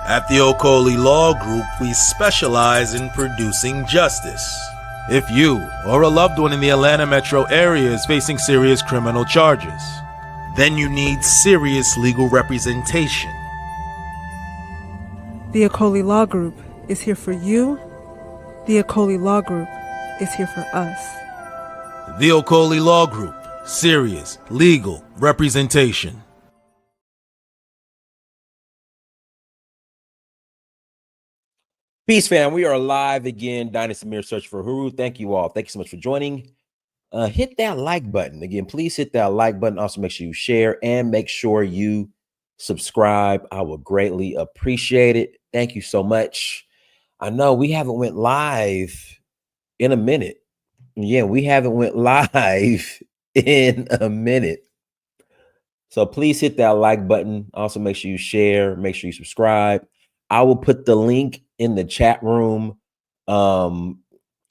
At the Okoli Law Group, we specialize in producing justice. If you or a loved one in the Atlanta metro area is facing serious criminal charges, then you need serious legal representation. The Okoli Law Group is here for you. The Okoli Law Group is here for us. The Okoli Law Group, serious legal representation. Peace, fam. We are live again. Dynasty Mirror Search for Huru. Thank you all. Thank you so much for joining. Hit that like button. Again, please hit that like button. Also, make sure you share and make sure you subscribe. I would greatly appreciate it. Thank you so much. I know we haven't went live in a minute. Yeah, we haven't went live in a minute. So please hit that like button. Also, make sure you share. Make sure you subscribe. I will put the link in the chat room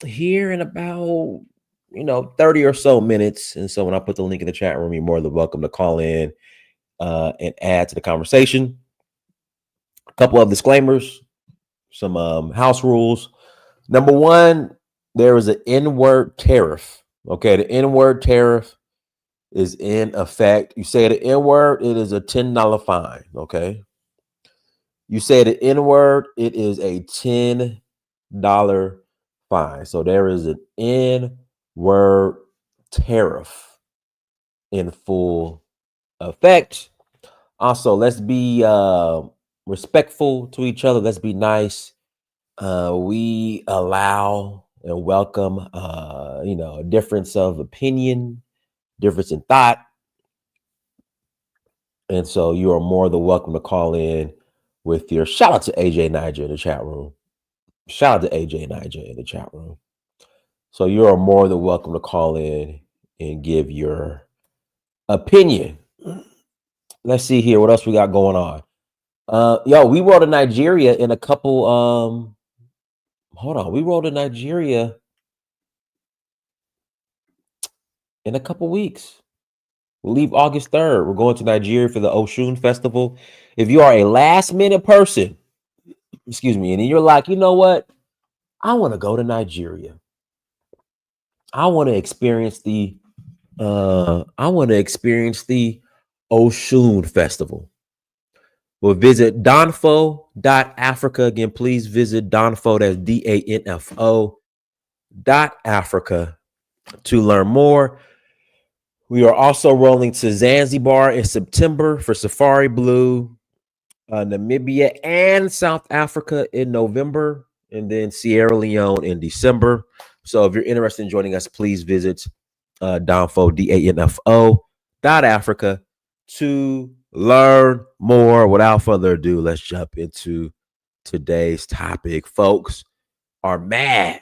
here in about 30 or so minutes. And so when I put the link in the chat room, you're more than welcome to call in and add to the conversation. A couple of disclaimers, some house rules. Number one, there is an N-word tariff. Okay, the N-word tariff is in effect. You say the N-word, it is a $10 fine. Okay. You say the N-word, it is a $10 fine. So there is an N-word tariff in full effect. Also, let's be respectful to each other. Let's be nice. We allow and welcome, a difference of opinion, difference in thought. And so you are more than welcome to call in with your shout out to AJ Niger in the chat room. Shout out to AJ Niger in the chat room. So you are more than welcome to call in and give your opinion. Let's see here. What else we got going on? We rolled to Nigeria in a couple. We rolled to Nigeria in a couple weeks. We'll leave August 3rd. We're going to Nigeria for the Oshun Festival. If you are a last minute person, and you're like, you know what? I want to go to Nigeria. I want to experience the Oshun Festival. We'll visit Danfo.Africa. Again, please visit Danfo, that's DANFO.Africa to learn more. We are also rolling to Zanzibar in September for Safari Blue, Namibia and South Africa in November, and then Sierra Leone in December. So if you're interested in joining us, please visit Danfo, DANFO.Africa to learn more. Without further ado, let's jump into today's topic. Folks are mad.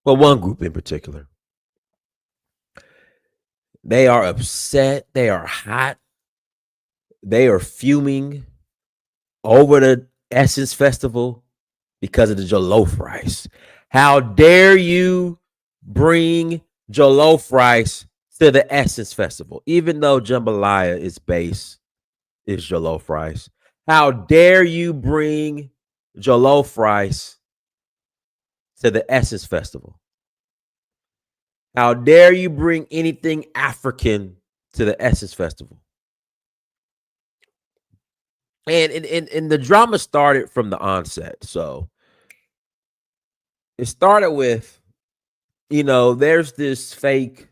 Well, one group in particular. They are upset. They are hot. They are fuming over the Essence Festival because of the jollof rice. How dare you bring jollof rice to the Essence Festival, even though jambalaya is jollof rice? How dare you bring jollof rice to the Essence Festival? How dare you bring anything African to the Essence Festival? And the drama started from the onset. So it started with, there's this fake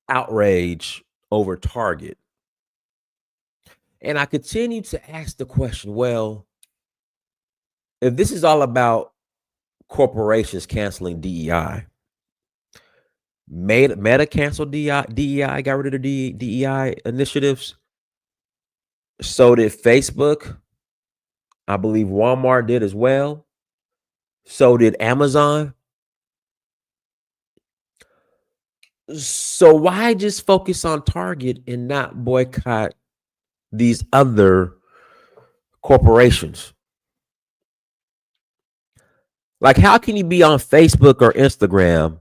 outrage over Target. And I continue to ask the question, well, if this is all about corporations canceling DEI, Meta canceled DEI, got rid of the DEI initiatives. So did Facebook. I believe Walmart did as well. So did Amazon. So why just focus on Target and not boycott these other corporations? Like, how can you be on Facebook or Instagram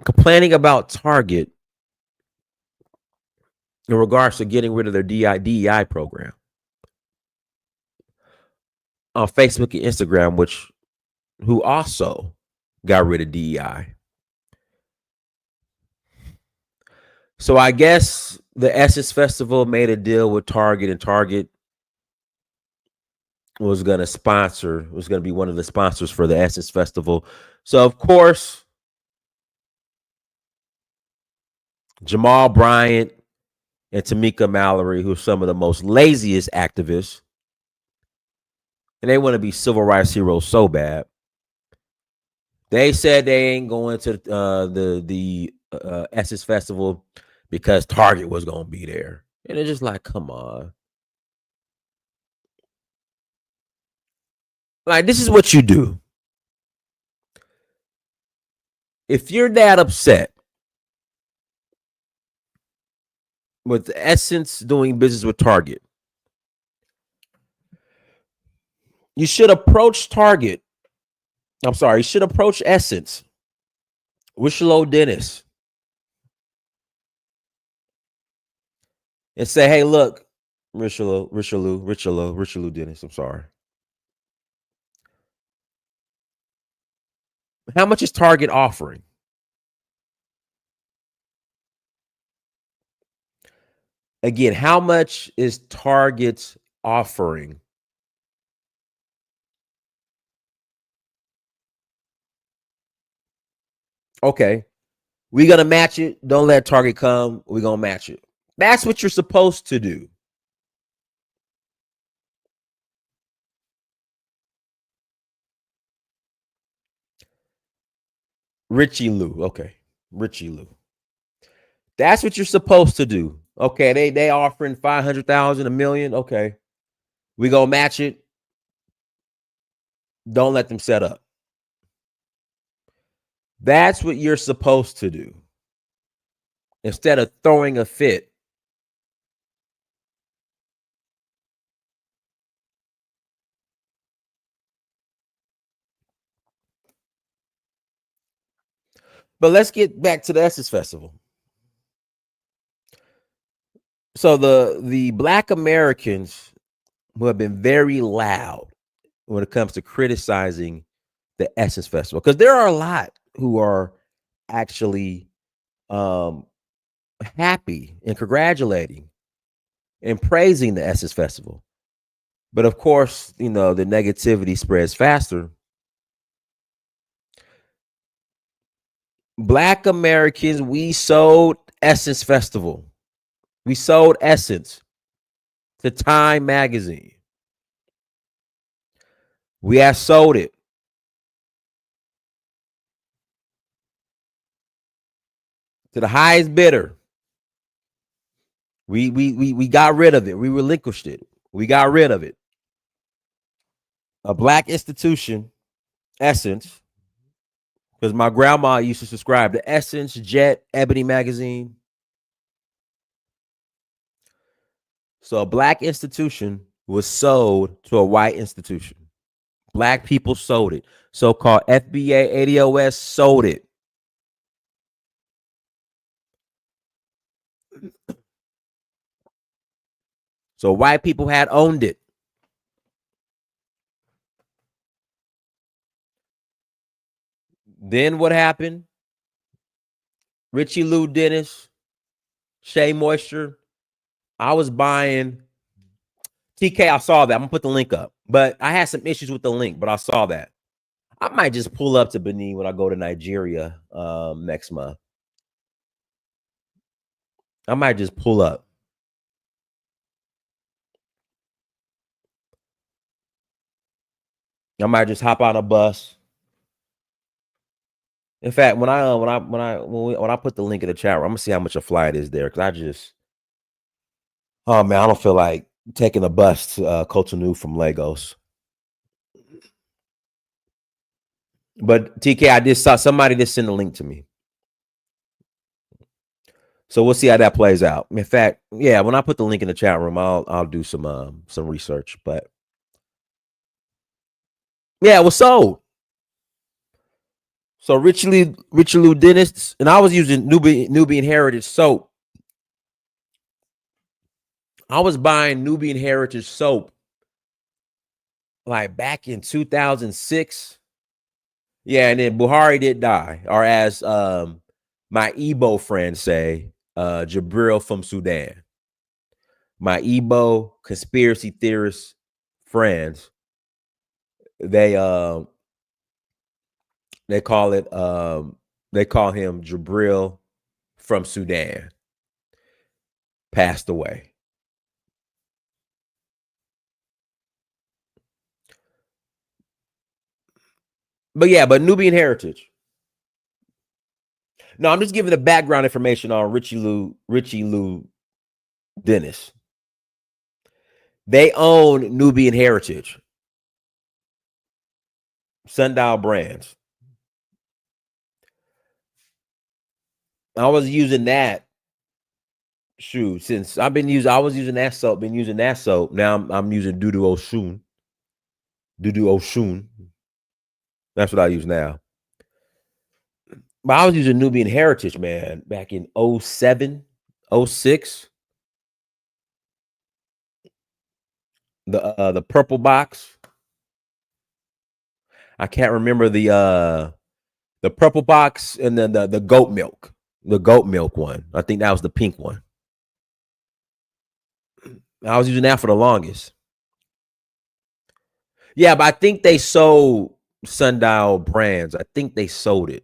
complaining about Target in regards to getting rid of their DEI program on Facebook and Instagram, who also got rid of DEI. So I guess the Essence Festival made a deal with Target, and Target was going to be one of the sponsors for the Essence Festival. So of course, Jamal Bryant and Tamika Mallory, who are some of the most laziest activists, and they want to be civil rights heroes so bad. They said they ain't going to the Essence Festival because Target was going to be there. And it's just like, come on. Like, this is what you do. If you're that upset with Essence doing business with Target, you should approach Target. I'm sorry, you should approach Essence, Richelieu Dennis, and say, hey, look, Richelieu Dennis, I'm sorry. How much is Target offering? Again, how much is Target offering? Okay, we're going to match it. Don't let Target come. We're going to match it. That's what you're supposed to do. Richie Lou. Okay. Richie Lou. That's what you're supposed to do. Okay. They offering 500,000, $1 million. Okay. We going to match it. Don't let them set up. That's what you're supposed to do. Instead of throwing a fit. But let's get back to the Essence Festival. So the Black Americans who have been very loud when it comes to criticizing the Essence Festival, because there are a lot who are actually happy and congratulating and praising the Essence Festival. But of course, the negativity spreads faster. Black Americans, we sold Essence Festival. We sold Essence to Time Magazine. We have sold it to the highest bidder. We got rid of it. We relinquished it. We got rid of it. A Black institution, Essence, because my grandma used to subscribe to Essence, Jet, Ebony magazine. So a Black institution was sold to a white institution. Black people sold it. So-called FBA, ADOS sold it. So white people had owned it. Then what happened? Richie Lou Dennis, Shea Moisture. I was buying TK. I saw that. I'm gonna put the link up, but I had some issues with the link, but I saw that. I might just pull up to Benin when I go to Nigeria next month. I might just pull up. I might just hop on a bus. In fact, when I put the link in the chat room, I'm gonna see how much a flight is there, because oh man, I don't feel like taking a bus to Cotonou from Lagos. But TK, I just saw somebody just send a link to me, so we'll see how that plays out. In fact, yeah, when I put the link in the chat room, I'll do some research. But yeah, it was sold. So Richie Lou Dennis, and I was using Nubian Heritage soap I was buying Nubian Heritage soap like back in 2006. Yeah, and then Buhari did die, or as my Igbo friends say, Jabril from Sudan. My Igbo conspiracy theorist friends, they call it they call him Jabril from Sudan. Passed away. But yeah, but Nubian Heritage. No, I'm just giving the background information on Richie Lou Dennis. They own Nubian Heritage, Sundial Brands. I was using that shoe since I was using that soap. Been using that soap. Now I'm using Dudu Oshun. Dudu Oshun. That's what I use now. But I was using Nubian Heritage, man, back in 07, 06. The purple box. I can't remember the purple box and then the goat milk. The goat milk one. I think that was the pink one. I was using that for the longest. Yeah, but I think they sold Sundial Brands. I think they sold it.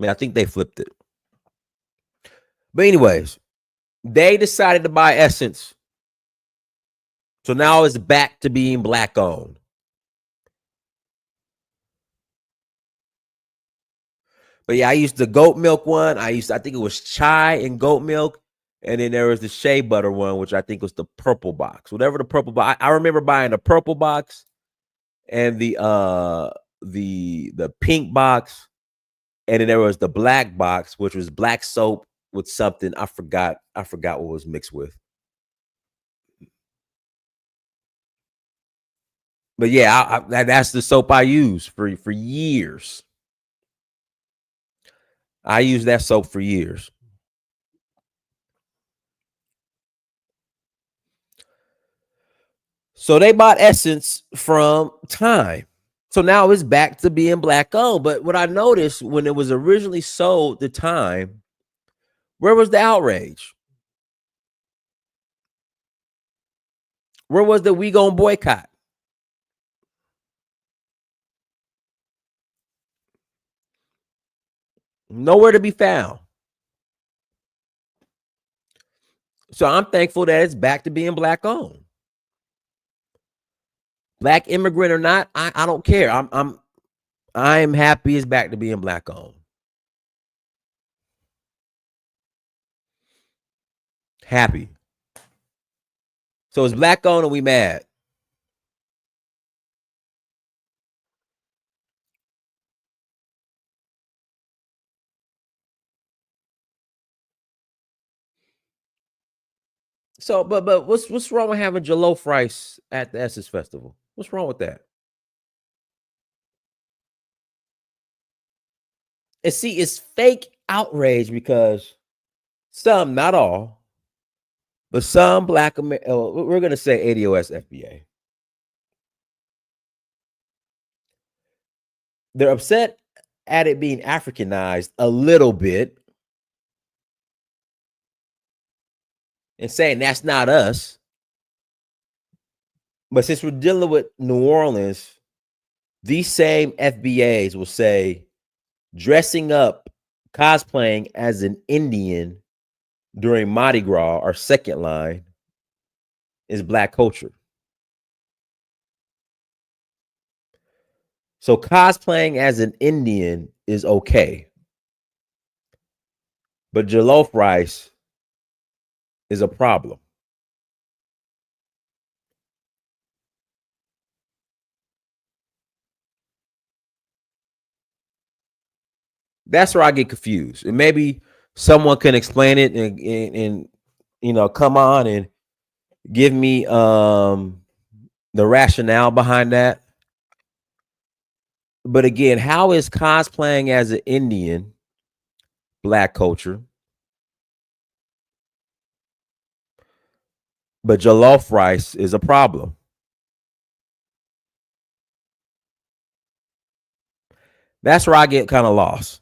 I think they flipped it. But anyways, they decided to buy Essence. So now it's back to being black owned. But yeah, I used the goat milk one. I think it was chai and goat milk. And then there was the shea butter one, which I think was the purple box. Whatever the purple box. I remember buying the purple box and the pink box. And then there was the black box, which was black soap with something. I forgot what was mixed with. But yeah, that's the soap I use for years. I used that soap for years. So they bought Essence from Time. So now it's back to being black owned. But what I noticed when it was originally sold to Time, where was the outrage? Where was the we gon' boycott? Nowhere to be found. So I'm thankful that it's back to being black owned. Black immigrant or not, I don't care. I am happy it's back to being black owned. Happy. So it's black owned and we mad. So, but what's wrong with having jollof rice at the Essence Festival? What's wrong with that? And see, it's fake outrage because some, not all, but some black we're gonna say ADOS FBA. They're upset at it being Africanized a little bit and saying that's not us. But since we're dealing with New Orleans, these same FBAs will say dressing up, cosplaying as an Indian during Mardi Gras or Second Line is black culture. So cosplaying as an Indian is okay. But jollof rice is a problem. That's where I get confused. And maybe someone can explain it and you know, come on and give me the rationale behind that. But again, how is cosplaying as an Indian black culture? but jollof rice is a problem. That's where I get kind of lost.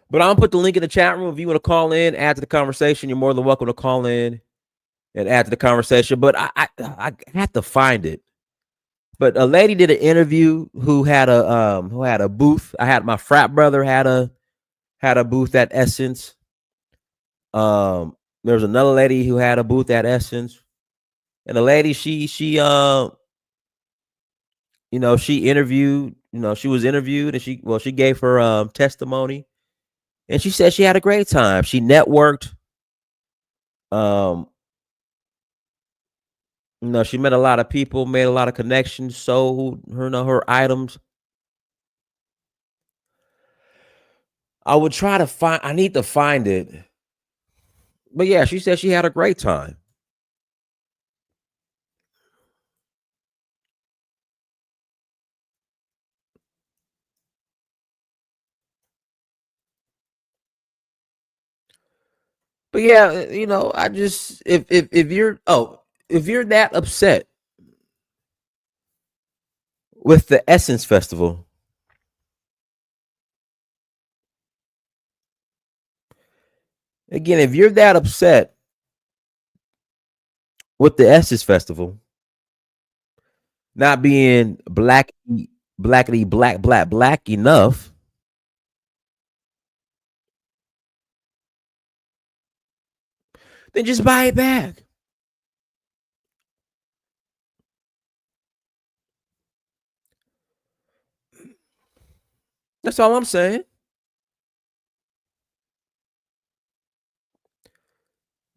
But I'm gonna put the link in the chat room if you want to call in, add to the conversation. You're more than welcome to call in and add to the conversation. But I have to find it. But a lady did an interview who had a booth. I had my frat brother had a booth at Essence. There was another lady who had a booth at Essence, and the lady she interviewed. She was interviewed, and she gave her testimony, and she said she had a great time. She networked. Um, she met a lot of people, made a lot of connections, sold her items. I would try to find. I need to find it, but yeah, she said she had a great time. But yeah, I just if you're that upset with the Essence Festival, again, if you're that upset with the Essence Festival not being blackety black enough, then just buy it back. That's all I'm saying.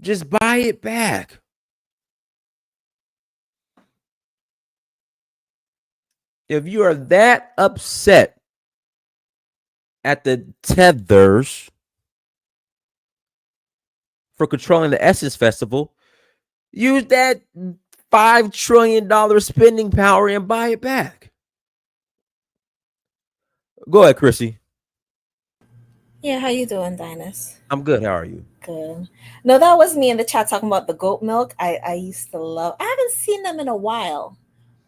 Just buy it back. If you are that upset at the tethers for controlling the Essence Festival, use that $5 trillion spending power and buy it back. Go ahead, Chrissy. Yeah, how you doing, Dinus? I'm good. How are you? Good. No, that was me in the chat talking about the goat milk. I used to love. I haven't seen them in a while,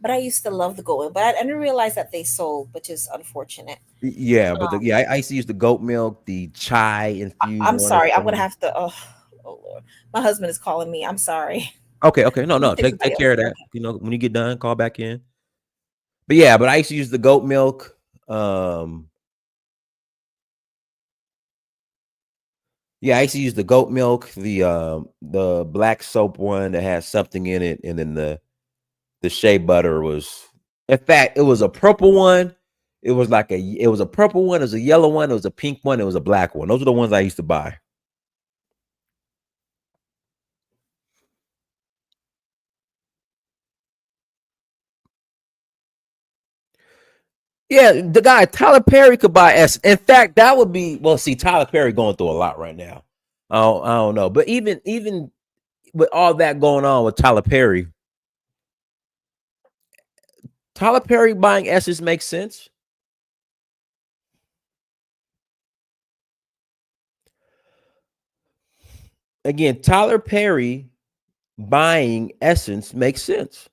but I used to love the goat milk. But I didn't realize that they sold, which is unfortunate. Yeah, but I used to use the goat milk, the chai infused. I'm sorry. I'm gonna have to. Oh Lord, my husband is calling me. I'm sorry. Okay. No. Take care of that. When you get done, call back in. But yeah, I used to use the goat milk. Yeah, I used to use the goat milk, the black soap one that has something in it, and then the shea butter was. In fact, it was a purple one. It was a purple one. It was a yellow one. It was a pink one. It was a black one. Those are the ones I used to buy. Yeah, the guy Tyler Perry could buy S. In fact, that would be see Tyler Perry going through a lot right now. I don't know, but even with all that going on with Tyler Perry buying Essence makes sense. Again, Tyler Perry buying Essence makes sense.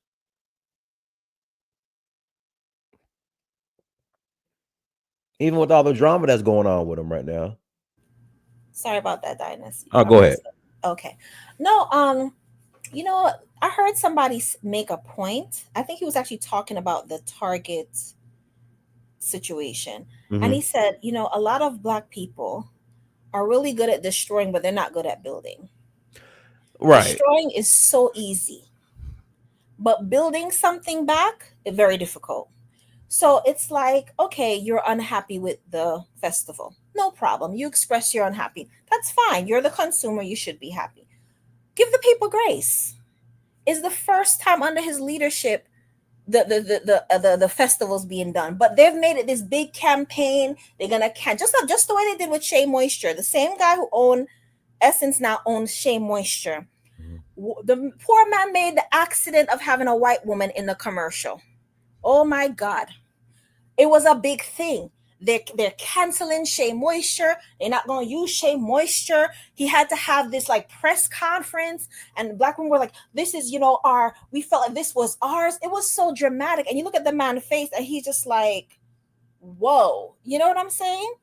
Even with all the drama that's going on with him right now. Sorry about that, Dinus. Oh, go ahead. Okay. No, I heard somebody make a point. I think he was actually talking about the Target situation. Mm-hmm. And he said, a lot of Black people are really good at destroying, but they're not good at building. Right. Destroying is so easy, but building something back is very difficult. So it's like, okay, you're unhappy with the festival. No problem. You express you're unhappy. That's fine. You're the consumer. You should be happy. Give the people grace. It's the first time under his leadership the festivals being done, but they've made it this big campaign. They're gonna just the way they did with Shea Moisture. The same guy who owned Essence now owns Shea Moisture. The poor man made the accident of having a white woman in the commercial. Oh my God. It was a big thing. They're canceling Shea Moisture. They're not going to use Shea Moisture. He had to have this like press conference, and the black women were like, "This is, we felt like this was ours." It was so dramatic, and you look at the man's face, and he's just like, "Whoa," you know what I'm saying?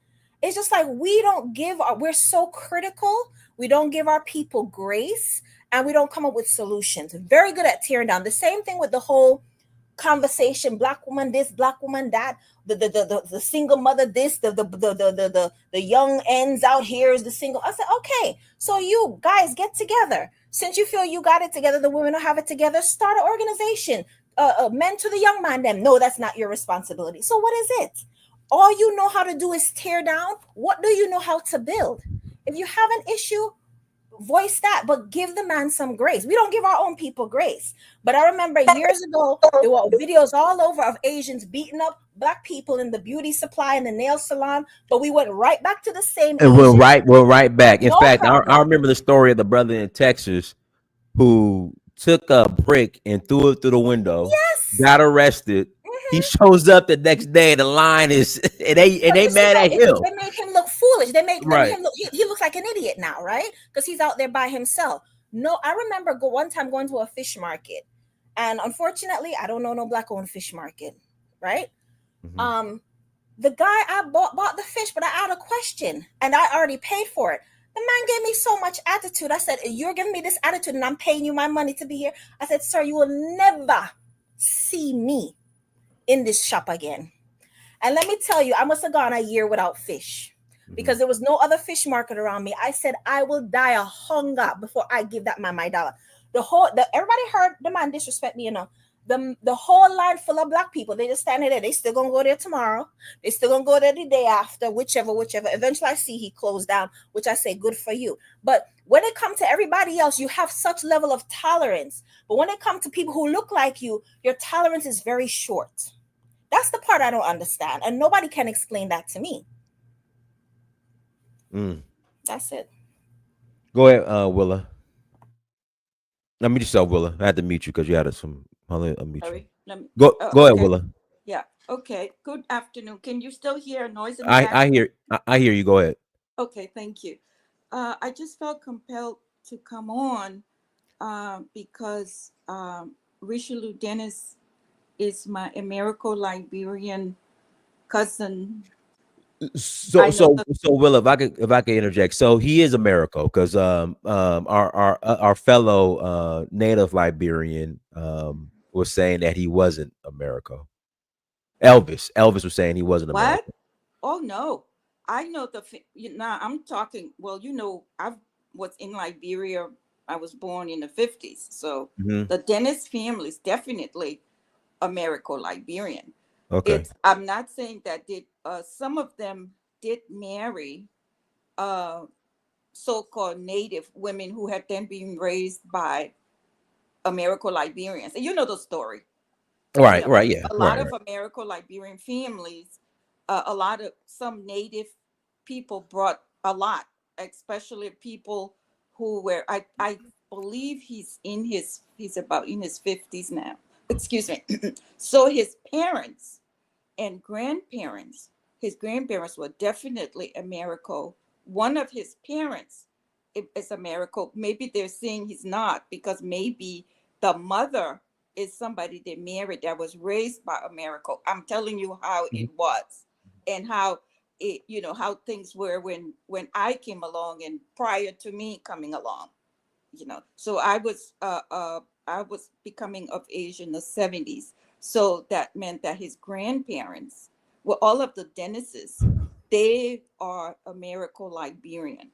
It's just like we're so critical. We don't give our people grace, and we don't come up with solutions. Very good at tearing down. The same thing with the whole conversation, black woman this, black woman that, the single mother this, the young ends out here is the single. I said, okay, so you guys get together. Since you feel you got it together, the women don't have it together, start an organization. Men to the young man them. No, that's not your responsibility. So what is it? All you know how to do is tear down. What do you know how to build? If you have an issue, voice that, but give the man some grace. We don't give our own people grace. But I remember years ago, there were videos all over of Asians beating up black people in the beauty supply and the nail salon, but we went right back to the same And Asian. we're right back. In No fact, I problem. remember the story of the brother in Texas who took a brick and threw it through the window, Yes. got arrested. He shows up the next day. The line is and they mad at him. They made him look foolish. They made Right. him look. He looks like an idiot now, right? Because he's out there by himself. No, I remember one time going to a fish market, and unfortunately, I don't know no black-owned fish market, right? Mhm. The guy I bought the fish, but I had a question, and I already paid for it. The man gave me so much attitude. I said, "You're giving me this attitude, and I'm paying you my money to be here." I said, "Sir, you will never see me in this shop again." And let me tell you, I must have gone a year without fish because there was no other fish market around me. I said, I will die of hunger before I give that man my dollar. Everybody heard the man disrespect me, The whole line full of black people, they just standing there. They still gonna go there tomorrow. They still gonna go there the day after, whichever. Eventually, I see he closed down, which I say, good for you. But when it comes to everybody else, you have such level of tolerance. But when it comes to people who look like you, your tolerance is very short. That's the part I don't understand, and nobody can explain that to me. That's it. Go ahead, Willa. Let me just tell Willa. I had to mute you because you had some. I'll mute you. Sorry. Go ahead, Okay. Willa. Yeah. Okay. Good afternoon. Can you still hear noise in the background? I hear you. Go ahead. Okay. Thank you. I just felt compelled to come on because Richelieu Dennis is my American Liberian cousin. So Willa, if I could interject, so he is Americo because our fellow native Liberian was saying that he wasn't Americo. Elvis was saying he wasn't What? American. Oh no, I know now. I'm talking. Well, I was in Liberia. I was born in the 50s, so the Dennis family is definitely Americo-Liberian. Okay. I'm not saying that some of them did marry so-called native women who had then been raised by Americo-Liberians, and you know the story. Right. Yeah. A lot of Americo-Liberian families, some native people brought a lot, especially people who were. I believe he's about in his 50s now. Excuse me. So his parents and grandparents, his grandparents were definitely Americo. One of his parents is Americo. Maybe they're saying he's not because maybe the mother is somebody they married that was raised by Americo. I'm telling you how it was and how how things were when I came along and prior to me coming along. So I was becoming of age in the 70s. So that meant that his grandparents, well, all of the Dennises, they are Americo-Liberian.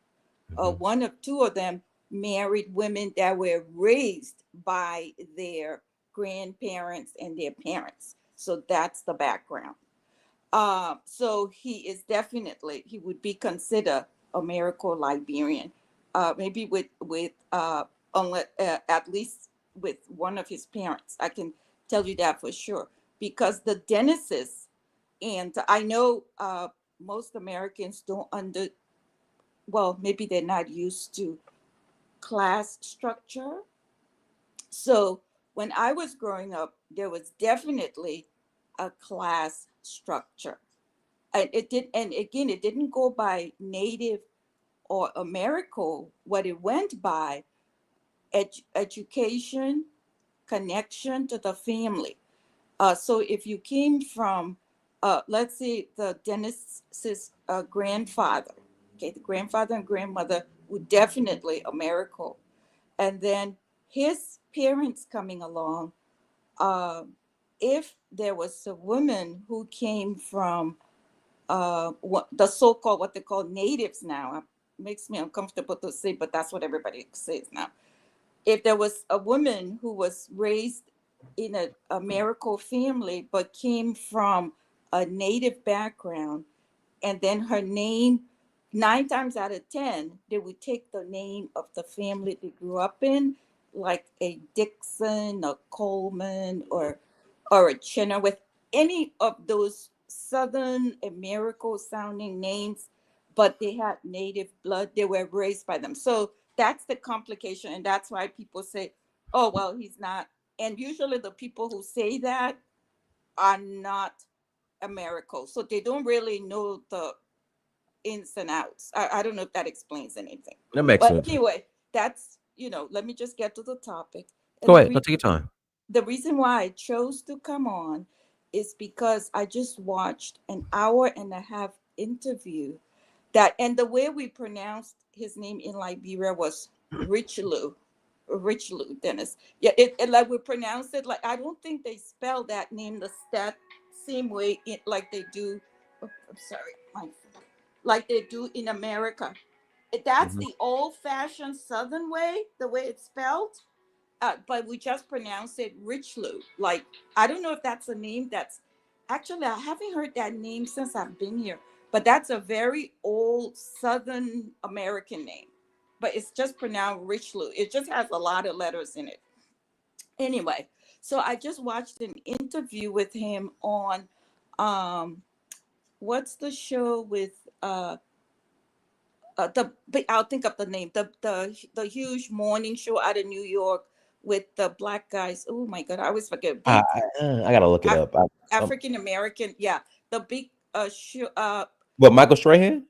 Two of them married women that were raised by their grandparents and their parents. So that's the background. So he would be considered Americo-Liberian, maybe with at least with one of his parents. I can tell you that for sure because the Dennises, and I know most Americans don't maybe they're not used to class structure. So when I was growing up, there was definitely a class structure. it did, and again, it didn't go by native or American. What it went by, education, connection to the family. So if you came from, let's say, the dentist's grandfather, okay, the grandfather and grandmother were definitely American, and then his parents coming along. Uh, if there was a woman who came from the so-called, what they call natives now, makes me uncomfortable to say, but that's what everybody says now. If there was a woman who was raised in an American family but came from a native background, and then her name, 9 times out of 10 they would take the name of the family they grew up in, like a Dixon, a Coleman, or a Chenoweth, any of those Southern American sounding names, but they had native blood. They were raised by them. So that's the complication. And that's why people say, oh, well, he's not. And usually the people who say that are not American. So they don't really know the ins and outs. I don't know if that explains anything. That makes But sense. anyway, that's, let me just get to the topic. And Go ahead. Go take your time. the reason why I chose to come on is because I just watched an hour and a half interview that, and the way we pronounced his name in Liberia was Richelieu, Dennis. Yeah, it like we pronounce it like, I don't think they spell that name that same way like they do. Oh, I'm sorry, like they do in America. That's Mhm. the old-fashioned Southern way, the way it's spelled. But we just pronounce it Richelieu. Like, I don't know if that's a name that's actually, I haven't heard that name since I've been here, but that's a very old Southern American name. But it's just pronounced Richelieu. It just has a lot of letters in it. Anyway, so I just watched an interview with him on what's the show with I'll think of the name, the huge morning show out of New York with the black guys. Oh my God, I always forget. I, Big I gotta look it up. African American, yeah, the big show. What, Michael Strahan?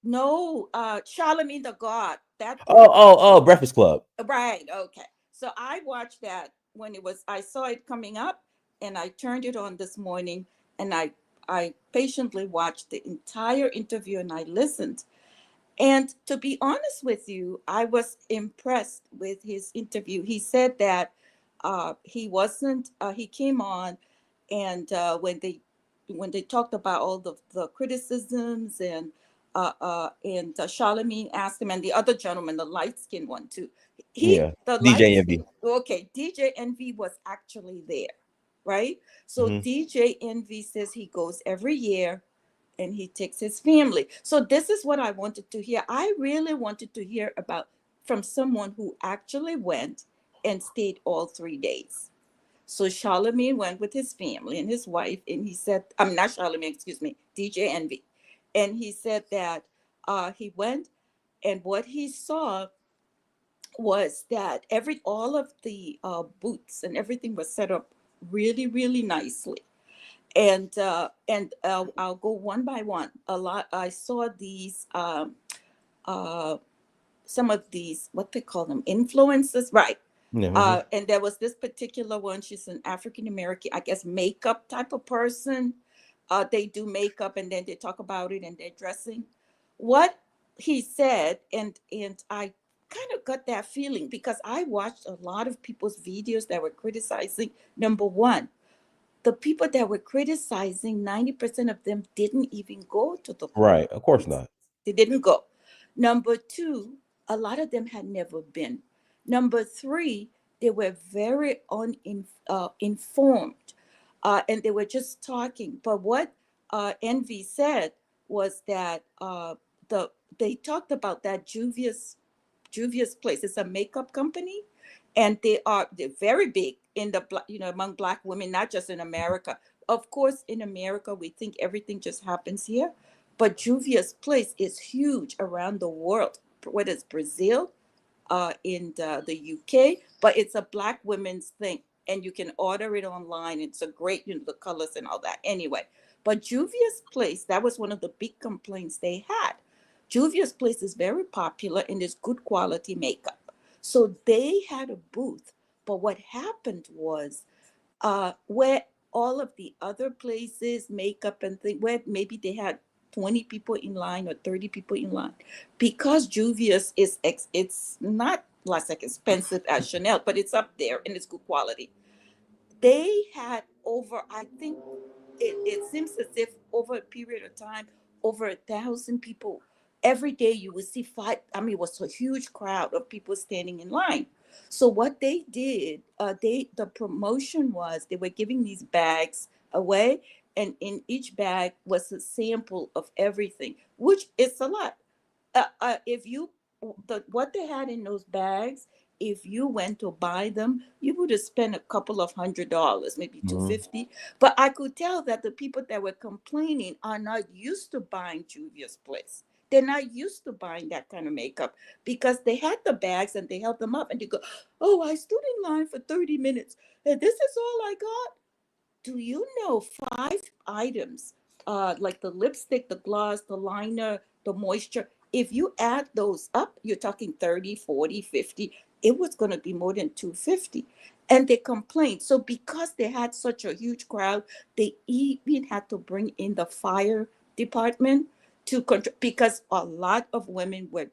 No, Charlemagne the God. That Oh, Breakfast Club. right. Okay, so I watched that when I saw it coming up, and I turned it on this morning, and I patiently watched the entire interview, and I listened. And to be honest with you, I was impressed with his interview. He said that he wasn't. He came on, and when they talked about all the criticisms, and Charlemagne asked him, and the other gentleman, the light skinned one too. Yeah. The light DJ skin. Envy. Okay, DJ Envy was actually there, right? So Hmm. DJ Envy says he goes every year and he takes his family. So this is what I wanted to hear. I really wanted to hear about from someone who actually went and stayed all 3 days. So Charlemagne went with his family and his wife, and he said, I'm not Charlemagne, excuse me, DJ Envy. And he said that he went, and what he saw was that all of the booths and everything was set up really, really nicely. And I'll go one by one. A lot I saw these uh, some of these, what they call them, influencers, right? Yeah. Mhm. And there was this particular one. She's an African American, I guess, makeup type of person. They do makeup, and then they talk about it and their dressing. What he said, and I kind of got that feeling because I watched a lot of people's videos that were criticizing. Number one, the people that were criticizing, 90% of them didn't even go to the Right. Of course conference. not. They didn't go. Number two, a lot of them had never been. Number three, they were very uninformed, and they were just talking. But what Envy said was that they talked about that Juvia's Place. It's a makeup company, and they're very big in among black women, not just in America. Of course, in America, we think everything just happens here, but Juvia's Place is huge around the world, whether it's Brazil, in the UK, but it's a black women's thing. and you can order it online. It's a great, the colors and all that. Anyway, but Juvia's Place, that was one of the big complaints they had. Juvia's Place is very popular and is good quality makeup. So they had a booth. But what happened was, where all of the other places, makeup and things, where maybe they had 20 people in line or 30 people in line, because Juvia's it's not less like expensive as Chanel, but it's up there and it's good quality. They had over, I think it seems as if over a period of time, over 1,000 people every day. You would see five. I mean, it was a huge crowd of people standing in line. So what they did, the promotion was they were giving these bags away, and in each bag was a sample of everything, which is a lot. If you what they had in those bags, if you went to buy them, you would have spent a couple of $100, maybe Mhm. 250. But I could tell that the people that were complaining are not used to buying Juvia's Place. They're not used to buying that kind of makeup because they had the bags and they held them up and they go, "Oh, I stood in line for 30 minutes and this is all I got." Do you know 5 items, like the lipstick, the gloss, the liner, the moisture? If you add those up, you're talking 30, 40, 50. It was going to be more than 250. And they complained. So because they had such a huge crowd, they even had to bring in the fire department to control, because a lot of women were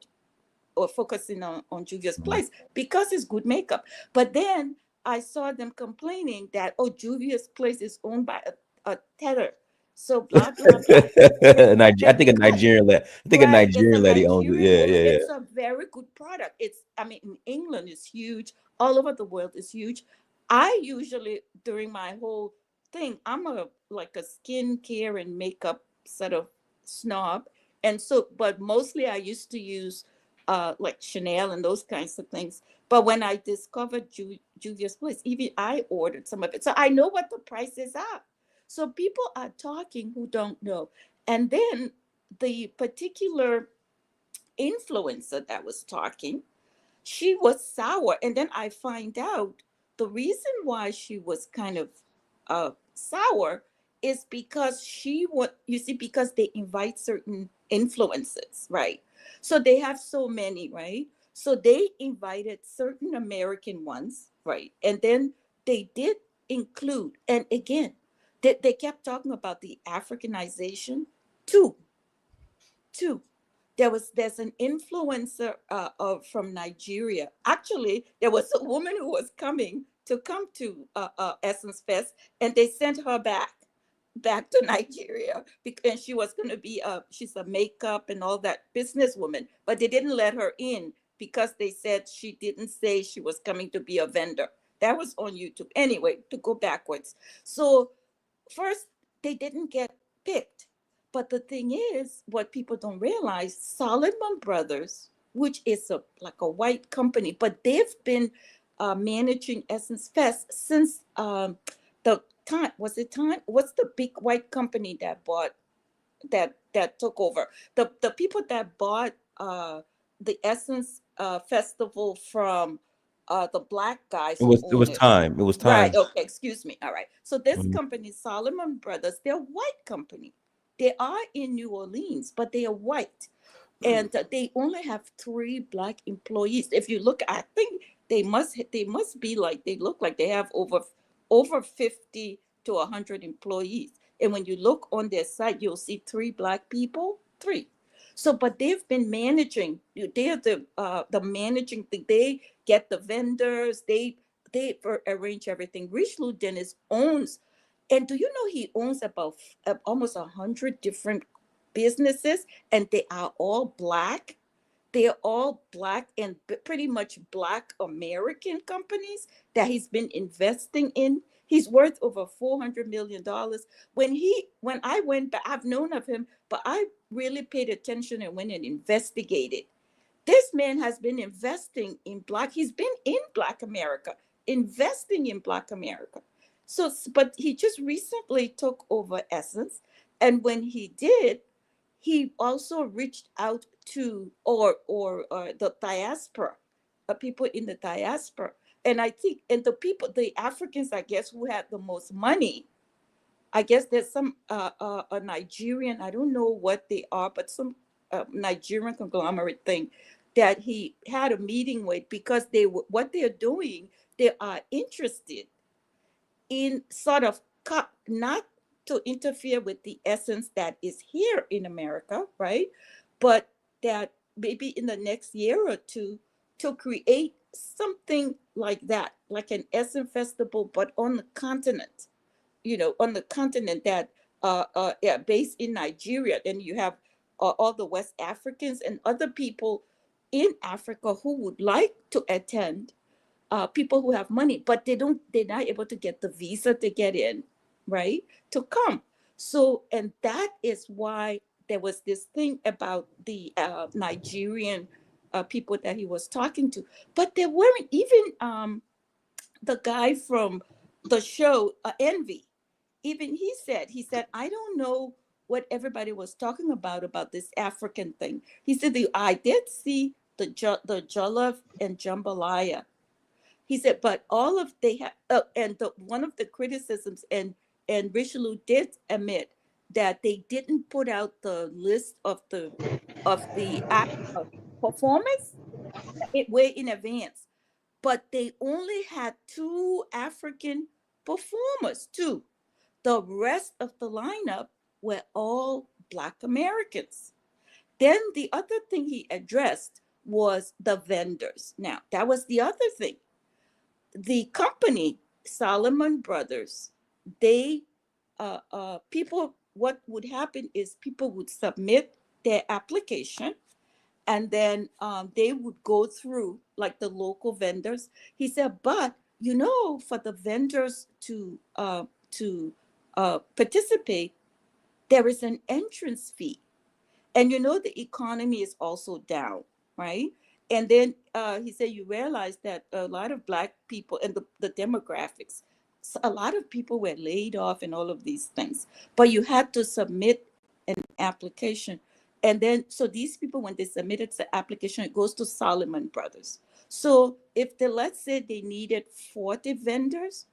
or focusing on Juvia's Mhm. Place because it's good makeup. But then I saw them complaining that, oh, Juvia's Place is owned by a tether. So blah, blah, blah. I And think a because, Nigerian lady. I think a right, it's a Nigerian lady owns it. Nigerian Yeah, woman. yeah, yeah. It's a very good product. It's, I mean, in England, it's huge. All over the world, it's huge. I usually, during my whole thing, I'm a like a skincare and makeup sort of snob. And so, but mostly I used to use like Chanel and those kinds of things. But when I discovered Juvia's Place, even I ordered some of it. So I know what the prices are. So people are talking who don't know. And then the particular influencer that was talking, she was sour. And then I find out the reason why she was kind of sour is because she what you see, because they invite certain influences, right? So they have so many, right? So they invited certain American ones, right? And then they did include, and again, they kept talking about the Africanization too, too. There's an influencer from Nigeria. Actually, there was a woman who was coming to come to Essence Fest, and they sent her back to Nigeria because she was going to be she's a makeup and all that businesswoman, but they didn't let her in because they said she didn't say she was coming to be a vendor. That was on YouTube. Anyway, to go backwards. So first, they didn't get picked. But the thing is, what people don't realize, Solomon Brothers, which is like a white company, but they've been managing Essence Fest since the time. Was it time? What's the big white company that bought that took over? The people that bought the Essence Festival from the black guys who It own was it. time. It was Right. time. Okay. Excuse me. All right. So this Mhm. company, Solomon Brothers, they're a white company. They are in New Orleans, but they are white, and they only have 3 black employees. If you look, I think they must be like, they look like they have over 50 to 100 employees. And when you look on their site, you'll see 3 black people, three. So, but they've been managing. They're the managing thing. They get the vendors. They arrange everything. Richelieu Dennis owns, and do you know he owns about almost 100 different businesses, and they are all black. They're all black and pretty much black American companies that he's been investing in. He's worth over $400 million. When I went back, I've known of him, but I really paid attention and went and investigated. This man has been investing in black. He's been in Black America, investing in Black America. So, but he just recently took over Essence, and when he did, he also reached out to or the diaspora, people in the diaspora, And I think, and the people, the Africans, I guess, who had the most money, I guess there's some a Nigerian, I don't know what they are, but some Nigerian conglomerate thing that he had a meeting with, because what they're doing, they are interested in sort of not to interfere with the essence that is here in America, right? But that maybe in the next year or two, to create something like that, like an Essence Festival, but on the continent, on the continent that yeah, based in Nigeria. Then you have all the West Africans and other people in Africa who would like to attend, people who have money, but they're not able to get the visa to get in, right? To come. So, and that is why there was this thing about the Nigerian people that he was talking to, but there weren't even the guy from the show Envy. Even he said, I don't know what everybody was talking about this African thing. He said, I did see the Jollof and Jambalaya. He said, but all of they have, and one of the criticisms, and Richelieu did admit that they didn't put out the list of the performance way in advance, but they only had two African performers, two. The rest of the lineup were all Black Americans. Then the other thing he addressed was the vendors. Now, that was the other thing. The company, Solomon Brothers, they, people, what would happen is people would submit their application, and then they would go through like the local vendors. He said, but for the vendors to participate, there is an entrance fee. And the economy is also down, right? And then he said, you realize that a lot of Black people and the demographics, a lot of people were laid off and all of these things, but you had to submit an application. And then, so these people, when they submitted the application, it goes to Solomon Brothers. So if let's say they needed 40 vendors,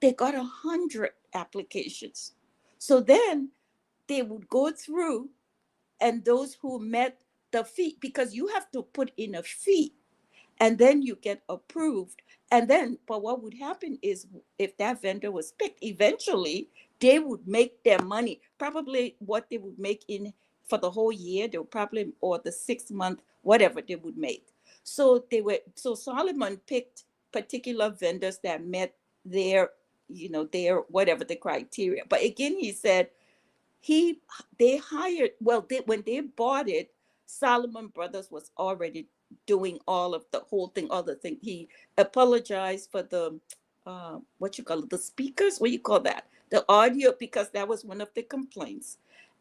they got 100 applications. So then they would go through, and those who met the fee, because you have to put in a fee, and then you get approved. And then, but what would happen is, if that vendor was picked, eventually they would make their money, probably what they would make in for the whole year, they would probably, or the 6 month, whatever they would make. So Solomon picked particular vendors that met their, their whatever the criteria. But again, he said, they hired, when they bought it, Solomon Brothers was already doing all of the whole thing, all the thing. He apologized for the what you call it, the speakers, what you call that, the audio, because that was one of the complaints.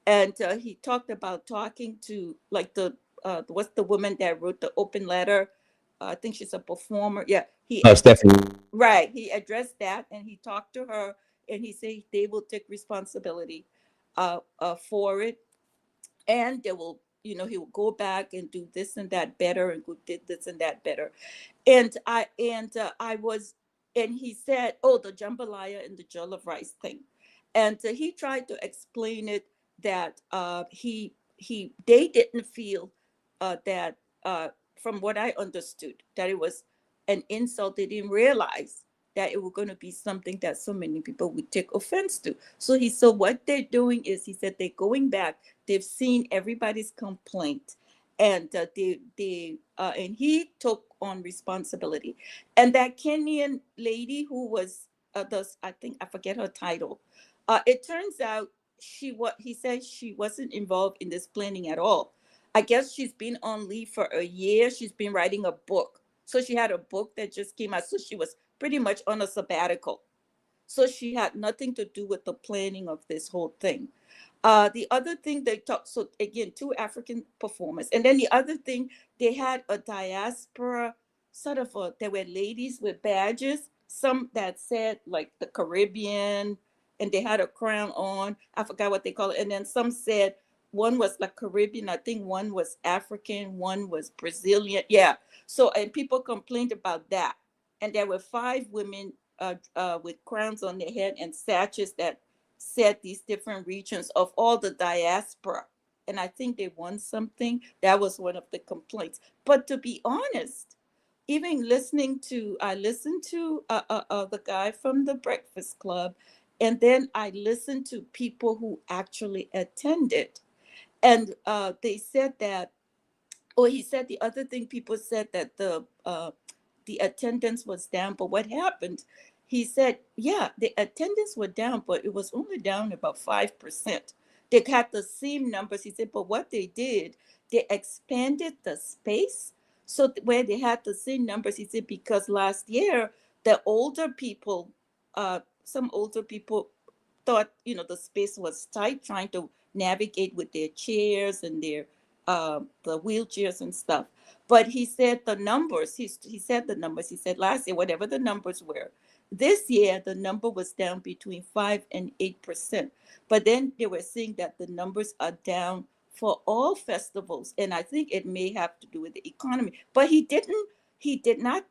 And he talked about talking to, like, what's the woman that wrote the open letter, I think she's a performer, yeah. Stephanie. Right, he addressed that, and he talked to her, and he said they will take responsibility for it, and they will, he will go back and do this and that better, and did this and that better. And I was, and he said, oh, the jambalaya and the jollof rice thing, and he tried to explain it that they didn't feel that, from what I understood, that it was an insult. They didn't realize that it was going to be something that so many people would take offense to. So what they're doing is, he said, they're going back. They've seen everybody's complaint, and and he took on responsibility. And that Kenyan lady who was, I think, I forget her title. It turns out he said she wasn't involved in this planning at all. I guess she's been on leave for a year. She's been writing a book. So she had a book that just came out. So she was pretty much on a sabbatical. So she had nothing to do with the planning of this whole thing. The other thing they talked, so again, two African performers. And then the other thing, they had a diaspora, there were ladies with badges, some that said like the Caribbean, and they had a crown on. I forgot what they call it. And then some said, one was like Caribbean, I think one was African, one was Brazilian. Yeah. So, and people complained about that. and there were 5 women with crowns on their head and sashes that said these different regions of all the diaspora. And I think they won something. That was one of the complaints. But to be honest, even I listened to the guy from the Breakfast Club, and then I listened to people who actually attended, and they said that, or he said the other thing people said that the attendance was down. But what happened? He said, yeah, the attendance were down, but it was only down about 5%. They had the same numbers. He said, but what they did, they expanded the space. So where they had the same numbers, he said, because last year, the older people, some older people thought, the space was tight, trying to navigate with their chairs and their the wheelchairs and stuff. But he said the numbers. He said the numbers. He said last year, whatever the numbers were, this year the number was down between 5 and 8%. But then they were saying that the numbers are down for all festivals, and I think it may have to do with the economy. But he didn't. He did not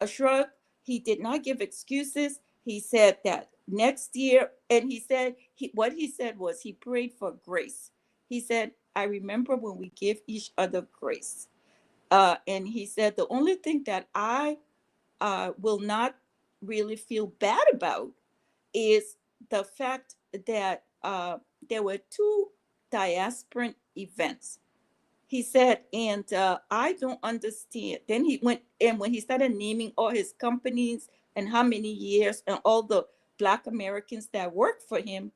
shrug. He did not give excuses. He said that next year, and he said what he said was he prayed for grace. He said, I remember when we give each other grace. And he said, the only thing that I will not really feel bad about is the fact that there were 2 diasporan events. He said, and I don't understand. Then he went, and when he started naming all his companies and how many years and all the Black Americans that worked for him,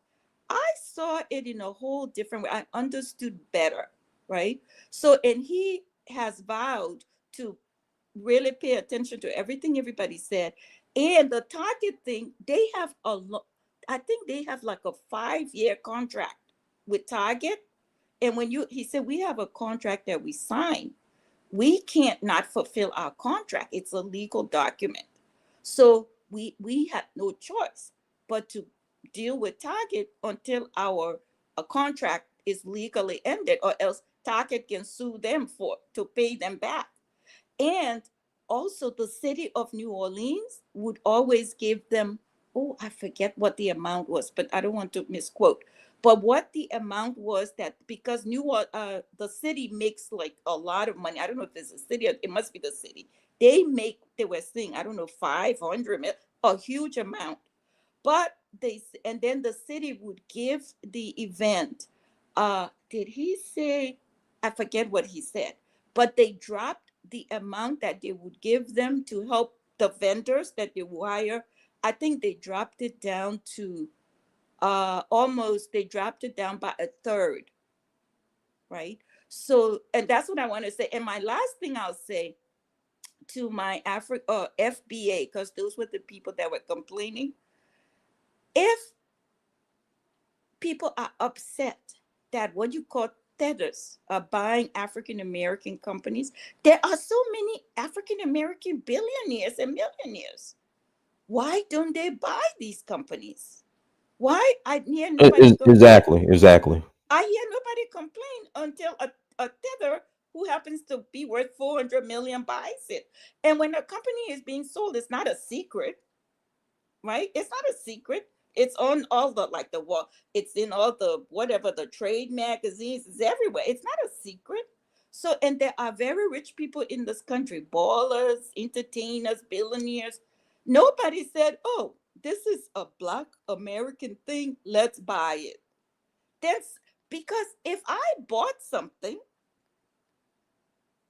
I saw it in a whole different way. I understood better, right? So, and he has vowed to really pay attention to everything everybody said. And the Target thing, they have I think they have like a 5-year contract with Target. And he said, we have a contract that we sign. We can't not fulfill our contract. It's a legal document. So we had no choice but to deal with Target until our contract is legally ended, or else Target can sue them to pay them back. And also, the city of New Orleans would always give them, oh, I forget what the amount was, but I don't want to misquote. But what the amount was, that because the city makes like a lot of money. I don't know if it's a city, it must be the city. They were saying, I don't know, 500 million, a huge amount. But and then the city would give the event. Did he say, I forget what he said, but they dropped the amount that they would give them to help the vendors that they hire. I think they dropped it down to they dropped it down by a third, right? So, and that's what I want to say. And my last thing I'll say to my FBA, because those were the people that were complaining. If people are upset that what you call tethers are buying African American companies, there are so many African American billionaires and millionaires. Why don't they buy these companies? Why? I hear nobody complain. Exactly. I hear nobody complain until a tether who happens to be worth 400 million buys it. And when a company is being sold, it's not a secret, right? It's not a secret. It's on all the like the wall. It's in all the whatever the trade magazines. It's everywhere. It's not a secret. So, and there are very rich people in this country, ballers, entertainers, billionaires. Nobody said, "Oh, this is a Black American thing. Let's buy it." That's because if I bought something,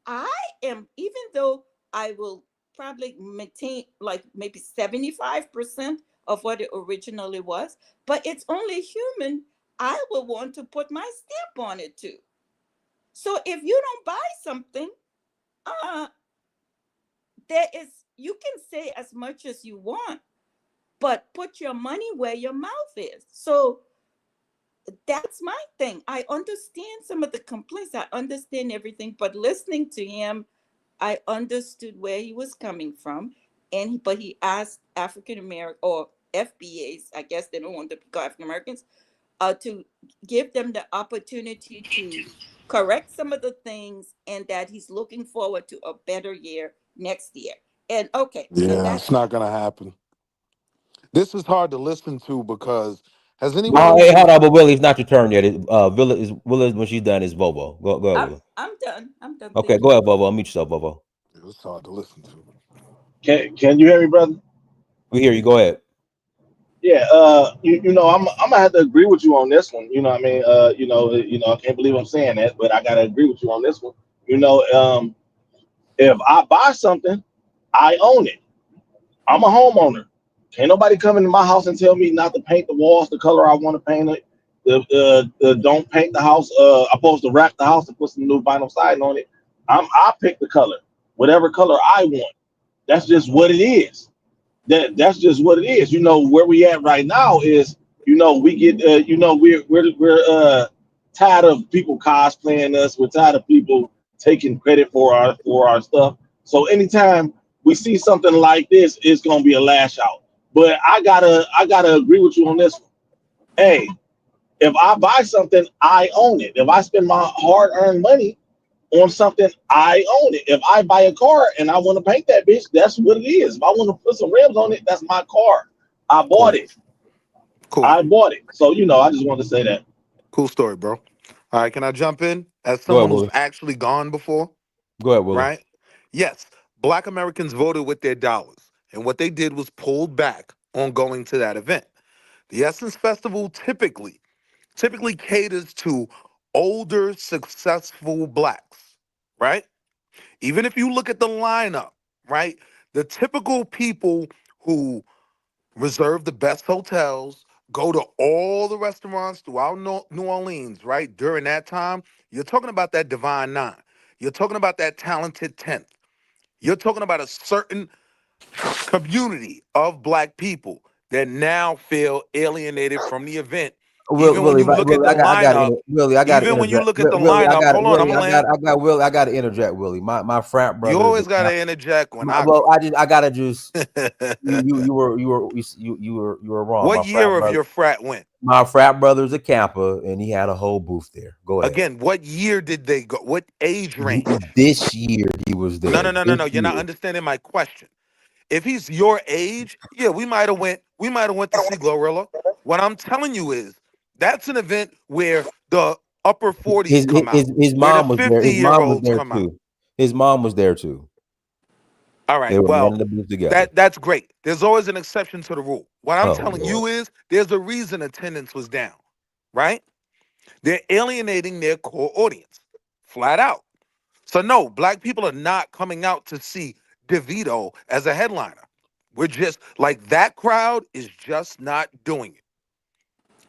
I am, even though I will probably maintain like maybe 75% of what it originally was, but it's only human. I will want to put my stamp on it too. So if you don't buy something, uh, you can say as much as you want, but put your money where your mouth is. So that's my thing. I understand some of the complaints. I understand everything, but listening to him, I understood where he was coming from, but he asked African American or FBAs, I guess they don't want to call African Americans, to give them the opportunity to correct some of the things, and that he's looking forward to a better year next year. And okay, so Yeah, that's it's not gonna happen. This is hard to listen to because has Oh, anyone hey, hold even on, but Willie, it's not your turn yet. Willa when she's done is Vovo. Go ahead, Willa. I'm done. I'm done. Okay, Thank go you. ahead, Vovo. Unmute yourself, Vovo. it's hard to listen to. Can you hear me, brother? We hear you. Go ahead. Yeah. I'm gonna have to agree with you on this one. You know, what I mean, I can't believe I'm saying that, but I gotta agree with you on this one. You know, if I buy something, I own it. I'm a homeowner. Can't nobody come into my house and tell me not to paint the walls the color I want to paint it. Don't paint the house. I'm supposed to wrap the house and put some new vinyl siding on it. I pick the color, whatever color I want. That's just what it is. That's just what it is. You know where we at right now is we get we're tired of people cosplaying us. We're tired of people taking credit for our stuff. So anytime we see something like this, it's gonna be a lash out. But I gotta agree with you on this one. Hey, if I buy something, I own it. If I spend my hard earned money on something, I own it. If I buy a car and I want to paint that bitch, that's what it is. If I want to put some rims on it, that's my car. I bought Cool, it. cool, I bought it. So I just want to say that. cool story, bro. All right, can I jump in as Go ahead, someone who's Willie. actually gone before? Go ahead, Willie. Right? Yes, Black Americans voted with their dollars, and what they did was pulled back on going to that event. The Essence Festival typically caters to older, successful blacks, right? Even if you look at the lineup, right? The typical people who reserve the best hotels, go to all the restaurants throughout New Orleans, right? During that time, you're talking about that Divine Nine. You're talking about that talented 10th. You're talking about a certain community of black people that now feel alienated from the event. Even when Willie, you look at Willie, the lineup, Willie, I got to even when you interject. look at the Willie, lineup, hold on, I'm gonna land. I got to interject, Willie. My frat You brother is a always gotta interject when I well, go. I gotta just you were wrong. What year of your frat went? My frat brother's a camper, and he had a whole booth there. Go ahead. Again, what year did they go? What age range? This year he was No, there. no, no, no, This no. You're not year. understanding my question. If he's your age, yeah, we might have went to see Glorilla. What I'm telling you is that's an event where the upper 40s come out, His where the mom was there. 50-year-olds come out. Too. His mom was there too. All They right. were Well, running the booth together. that's great. There's always an exception to the rule. What I'm Oh telling Lord. you is there's a reason attendance was down, right? They're alienating their core audience, flat out. So no, black people are not coming out to see DeVito as a headliner. We're just like that crowd is just not doing it.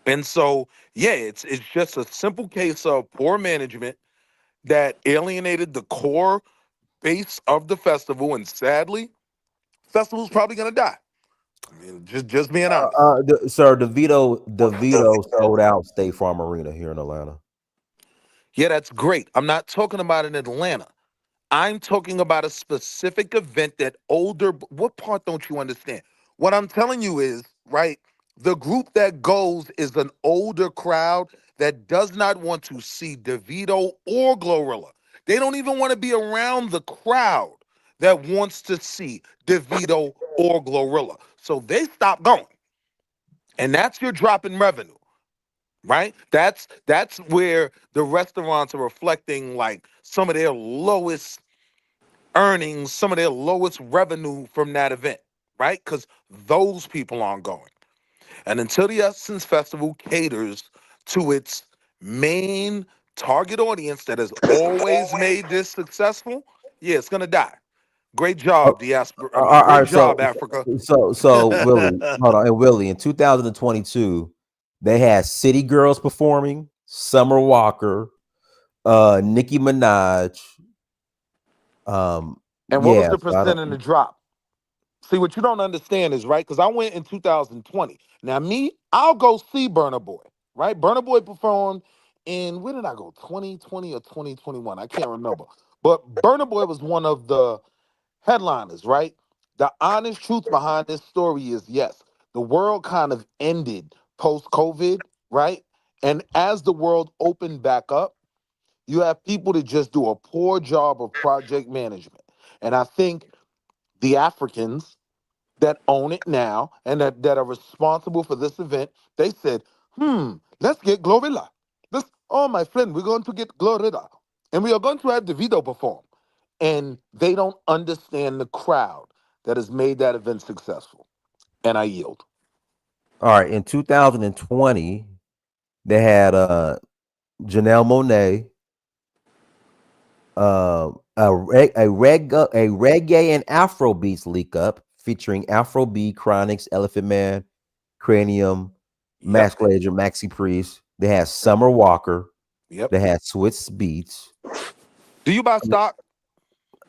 And so, yeah, it's just a simple case of poor management that alienated the core base of the festival, and sadly, festival's probably gonna die. I mean, just being honest. Sir, DeVito sold out State Farm Arena here in Atlanta. Yeah, that's great. I'm not talking about in Atlanta. I'm talking about a specific event that what part don't you understand? What I'm telling you is, right, the group that goes is an older crowd that does not want to see DeVito or Glorilla. They don't even want to be around the crowd that wants to see DeVito or Glorilla. So they stop going. And that's your drop in revenue, right? That's where the restaurants are reflecting like some of their lowest earning, some of their lowest revenue from that event, right? Because those people aren't going. And until the Essence Festival caters to its main target audience that has always made this successful, yeah, it's gonna die. Great job, diaspora. I mean, All great right, job, Africa. so Willie, hold on, and Willie, in 2022, they had City Girls performing, Summer Walker, Nicki Minaj. And what was Yeah, the so I percent in the don't. drop? See, what you don't understand is, right, because I went in 2020. Now, me, I'll go see Burna Boy, right? Burna Boy performed in, where did I go, 2020 or 2021? I can't remember. But Burna Boy was one of the headliners, right? The honest truth behind this story is yes, the world kind of ended post COVID, right? And as the world opened back up, you have people that just do a poor job of project management. And I think the Africans that own it now and that are responsible for this event, they said, let's get Glorilla. Oh, my friend, we're going to get Glorilla. And we are going to have DeVito perform. And they don't understand the crowd that has made that event successful. And I yield. All right, in 2020, they had Janelle Monáe, a reggae and Afro beats leak up featuring Afrobeat, Chronix, Elephant Man, Cranium, Yep. Masquerade, Maxi Priest. They had Summer Walker. Yep. They had Swiss Beats. Do you buy stock?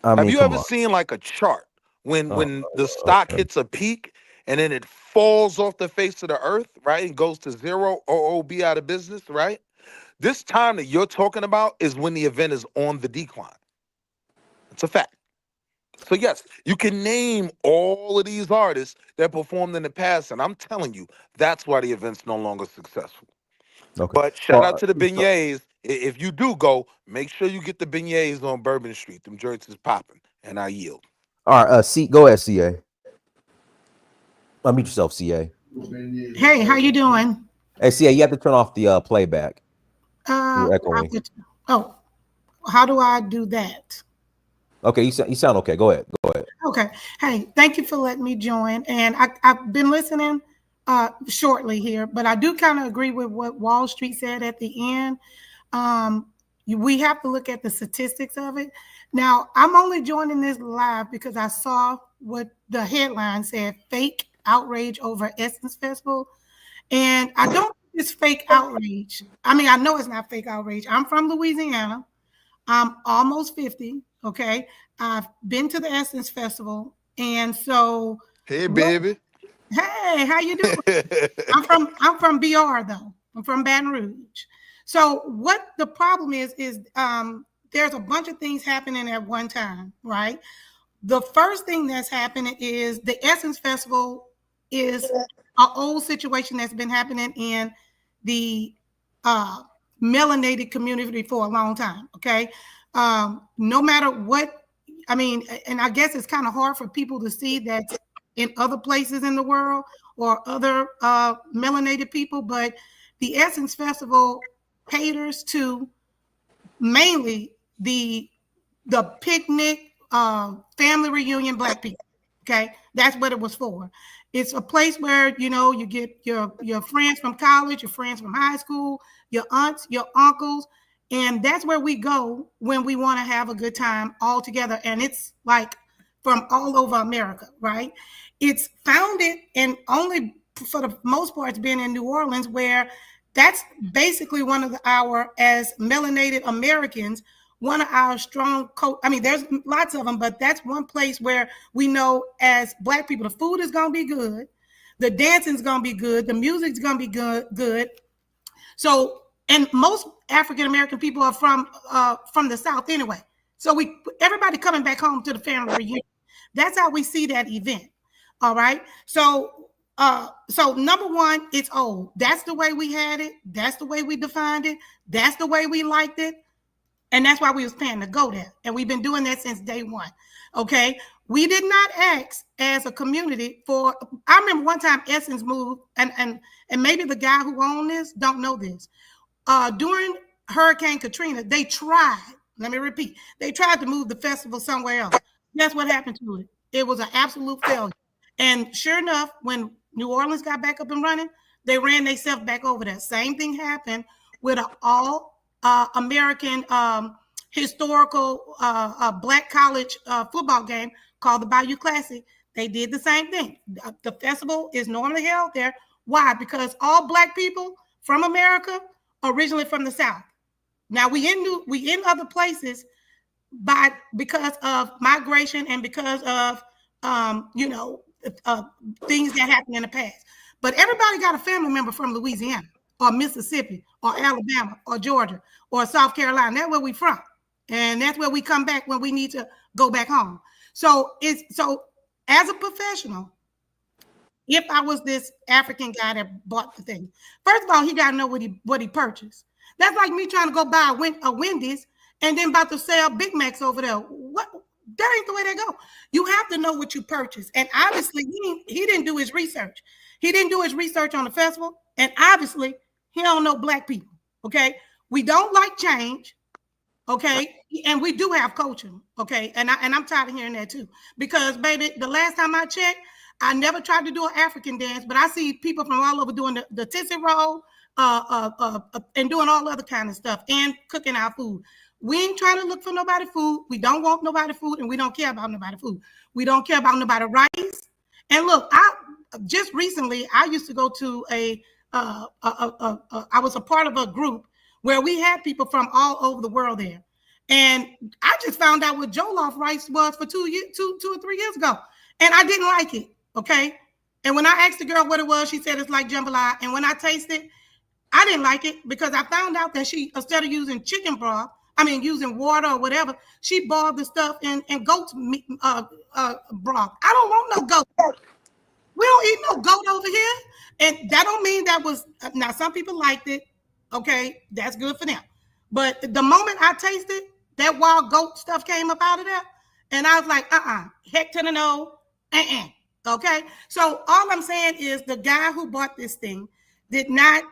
I Have mean, you come ever on. seen like a chart when Uh, the stock hits a peak and then it falls off the face of the earth, right? It goes to zero or be out of business, right? This time that you're talking about is when the event is on the decline. It's a fact. So yes, you can name all of these artists that performed in the past, and I'm telling you, that's why the event's no longer successful. okay. But shout out to the beignets. If you do go, make sure you get the beignets on Bourbon Street. Them joints is popping, and I yield. All right, go ahead, CA. Unmute yourself, CA. Hey, how you doing? Hey, CA, you have to turn off the playback. You're echoing. Oh, how do I do that? Okay, you sound okay. Go ahead. Okay. Hey, thank you for letting me join. And I've been listening shortly here, but I do kind of agree with what Wall Street said at the end. We have to look at the statistics of it. Now, I'm only joining this live because I saw what the headline said, fake outrage over Essence Festival. And I don't think it's fake outrage. I mean, I know it's not fake outrage. I'm from Louisiana. I'm almost 50. Okay. I've been to the Essence Festival. And so Hey, baby. Hey, how you doing? I'm from BR though. I'm from Baton Rouge. So what the problem is there's a bunch of things happening at one time, right? The first thing that's happening is the Essence Festival is an old situation that's been happening in the melanated community for a long time. Okay. No matter what, I mean, and I guess it's kind of hard for people to see that in other places in the world or other melanated people, but the Essence Festival caters to mainly the picnic, family reunion, Black people. Okay, that's what it was for. It's a place where you get your friends from college, your friends from high school, your aunts, your uncles, and that's where we go when we want to have a good time all together. And it's like from all over America, right? It's founded and only for the most part it's been in New Orleans, where that's basically one of our, as melanated Americans, one of our strong I mean, there's lots of them, but that's one place where we know as Black people, the food is going to be good, the dancing is going to be good, the music's going to be good. So, and most African American people are from the South anyway. So everybody coming back home to the family reunion. That's how we see that event. All right. So number one, it's old. That's the way we had it. That's the way we defined it. That's the way we liked it. And that's why we was paying to go there. And we've been doing that since day one. Okay. We did not ask as a community for, I remember one time Essence moved, and maybe the guy who owned this don't know this. During Hurricane Katrina, they tried, let me repeat, they tried to move the festival somewhere else. That's what happened to it. It was an absolute failure. And sure enough, when New Orleans got back up and running, they ran themselves back over there. Same thing happened with an all American historical Black college football game called the Bayou Classic. They did the same thing. The festival is normally held there. Why? Because all Black people from America are originally from the South. Now we in other places, because of migration and because of things that happened in the past. But everybody got a family member from Louisiana or Mississippi or Alabama or Georgia or South Carolina. That's where we from. And that's where we come back when we need to go back home. So as a professional, if I was this African guy that bought the thing, first of all, he got to know what he purchased. That's like me trying to go buy a Wendy's and then about to sell Big Macs over there. That ain't the way they go. You have to know what you purchase. And obviously, he didn't do his research. He didn't do his research on the festival. And obviously, he don't know black people. Okay. We don't like change. Okay. And we do have culture. Okay. And I'm tired of hearing that too. Because, baby, the last time I checked, I never tried to do an African dance, but I see people from all over doing the Tootsie Roll and doing all other kind of stuff and cooking our food. We ain't trying to look for nobody food. We don't want nobody food, and we don't care about nobody food. We don't care about nobody rice. And look, I just recently I used to go to I was a part of a group where we had people from all over the world there, and I just found out what jollof rice was for 2 or 3 years ago, and I didn't like it. Okay, and when I asked the girl what it was, she said it's like jambalaya, and when I tasted, I didn't like it because I found out that she, instead of using chicken broth, using water or whatever, she boiled the stuff in goat's meat, broth. I don't want no goat. We don't eat no goat over here. And that don't mean that was, now some people liked it. Okay, that's good for them. But the moment I tasted, that wild goat stuff came up out of there. And I was like, heck to the no, okay? So all I'm saying is the guy who bought this thing did not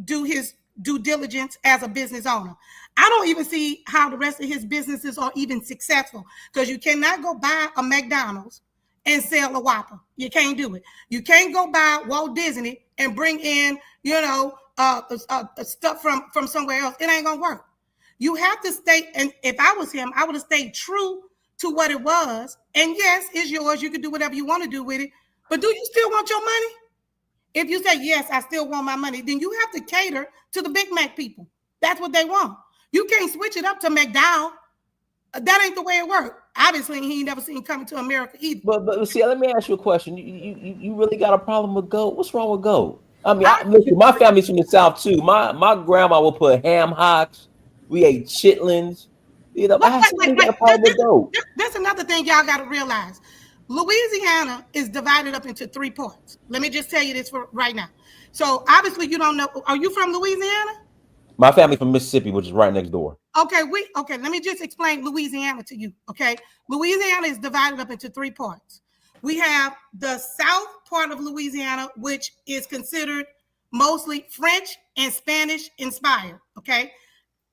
do his due diligence as a business owner. I don't even see how the rest of his businesses are even successful, because you cannot go buy a McDonald's and sell a Whopper. You can't do it. You can't go buy Walt Disney and bring in, stuff from somewhere else. It ain't gonna work. You have to stay, and if I was him, I would have stayed true to what it was. And yes, it's yours. You can do whatever you want to do with it. But do you still want your money? If you say, yes, I still want my money, then you have to cater to the Big Mac people. That's what they want. You can't switch it up to McDowell. That ain't the way it works. Obviously, he ain't never seen Coming to America either. But see, let me ask you a question. You really got a problem with goat? What's wrong with goat? Listen, my family's from the South too. My grandma would put ham hocks. We ate chitlins. Got a problem with goat. That's another thing y'all got to realize. Louisiana is divided up into 3 parts. Let me just tell you this for right now. So obviously you don't know. Are you from Louisiana? My family from Mississippi, which is right next door. Okay, let me just explain Louisiana to you. Okay, Louisiana is divided up into 3 parts. We have the south part of Louisiana, which is considered mostly French and Spanish inspired. Okay,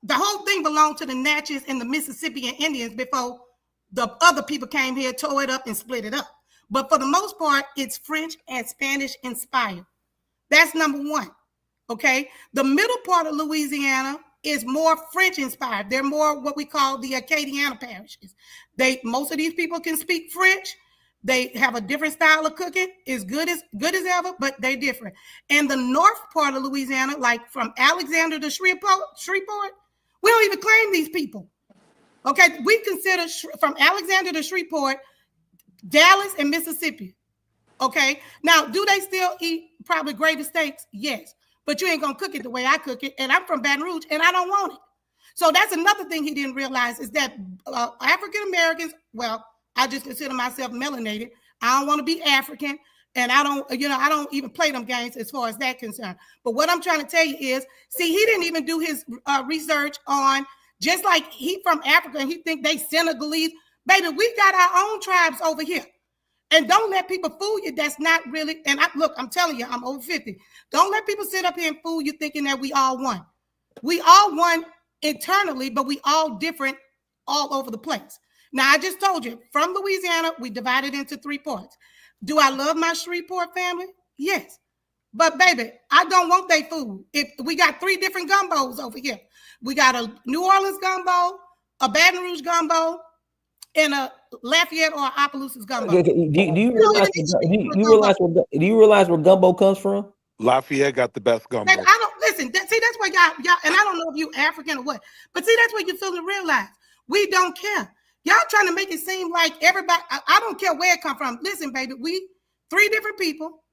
the whole thing belonged to the Natchez and the Mississippian Indians before the other people came here, tore it up, and split it up. But for the most part, it's French and Spanish inspired. That's number 1. Okay. The middle part of Louisiana is more French inspired. They're more what we call the Acadiana parishes. Most of these people can speak French. They have a different style of cooking. It's good as ever, but they're different. And the north part of Louisiana, like from Alexander to Shreveport, we don't even claim these people. Okay, we consider from Alexander to Shreveport, Dallas, and Mississippi. Okay, now do they still eat probably gravy steaks? Yes, but you ain't gonna cook it the way I cook it. And I'm from Baton Rouge, and I don't want it. So that's another thing he didn't realize is that African Americans. Well, I just consider myself melanated. I don't want to be African, and I don't even play them games as far as that concerned. But what I'm trying to tell you is, see, he didn't even do his research on. Just like he from Africa and he think they Senegalese. Baby, we got our own tribes over here. And don't let people fool you. That's not really, and I'm telling you, I'm over 50. Don't let people sit up here and fool you thinking that we all one. We all one internally, but we all different all over the place. Now, I just told you, from Louisiana, we divided into 3 parts. Do I love my Shreveport family? Yes. But baby, I don't want their food. If we got 3 different gumbos over here. We got a New Orleans gumbo, a Baton Rouge gumbo, and a Lafayette or Opelousas gumbo. Do you realize where gumbo comes from? Lafayette got the best gumbo. I don't listen. See, that's why y'all, and I don't know if you African or what, but see, that's what you feel to realize. We don't care. Y'all trying to make it seem like everybody. I don't care where it come from. Listen, baby, we 3 different people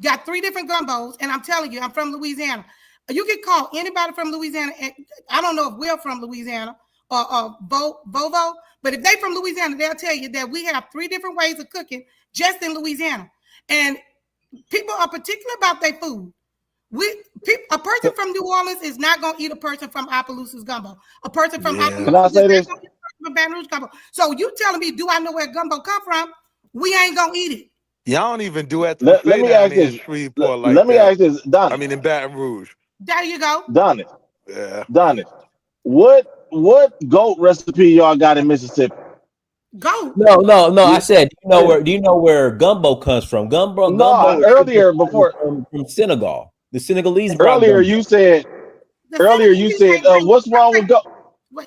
got 3 different gumbos, and I'm telling you, I'm from Louisiana. You can call anybody from Louisiana, and I don't know if we're from Louisiana or Bovo, but if they from Louisiana, they'll tell you that we have 3 different ways of cooking just in Louisiana. And people are particular about their food. A person from New Orleans is not going to eat a person from Opelousas gumbo. A person from Opelousas Can I say this? from Baton Rouge gumbo. So you telling me, do I know where gumbo come from? We ain't gonna eat it. Y'all don't even do that Let buffet me down ask there in this. Shreveport like Let me that. ask this, I Donnie. mean, in Baton Rouge. There you go. Donnie. Yeah. Donnie. What goat recipe y'all got in Mississippi? Go. No. I You, said, do you know where gumbo comes from? Gumbo no, is earlier before from Senegal. The Senegalese brought earlier gumbo. you said The Senegalese ain't bring. what's wrong with goat?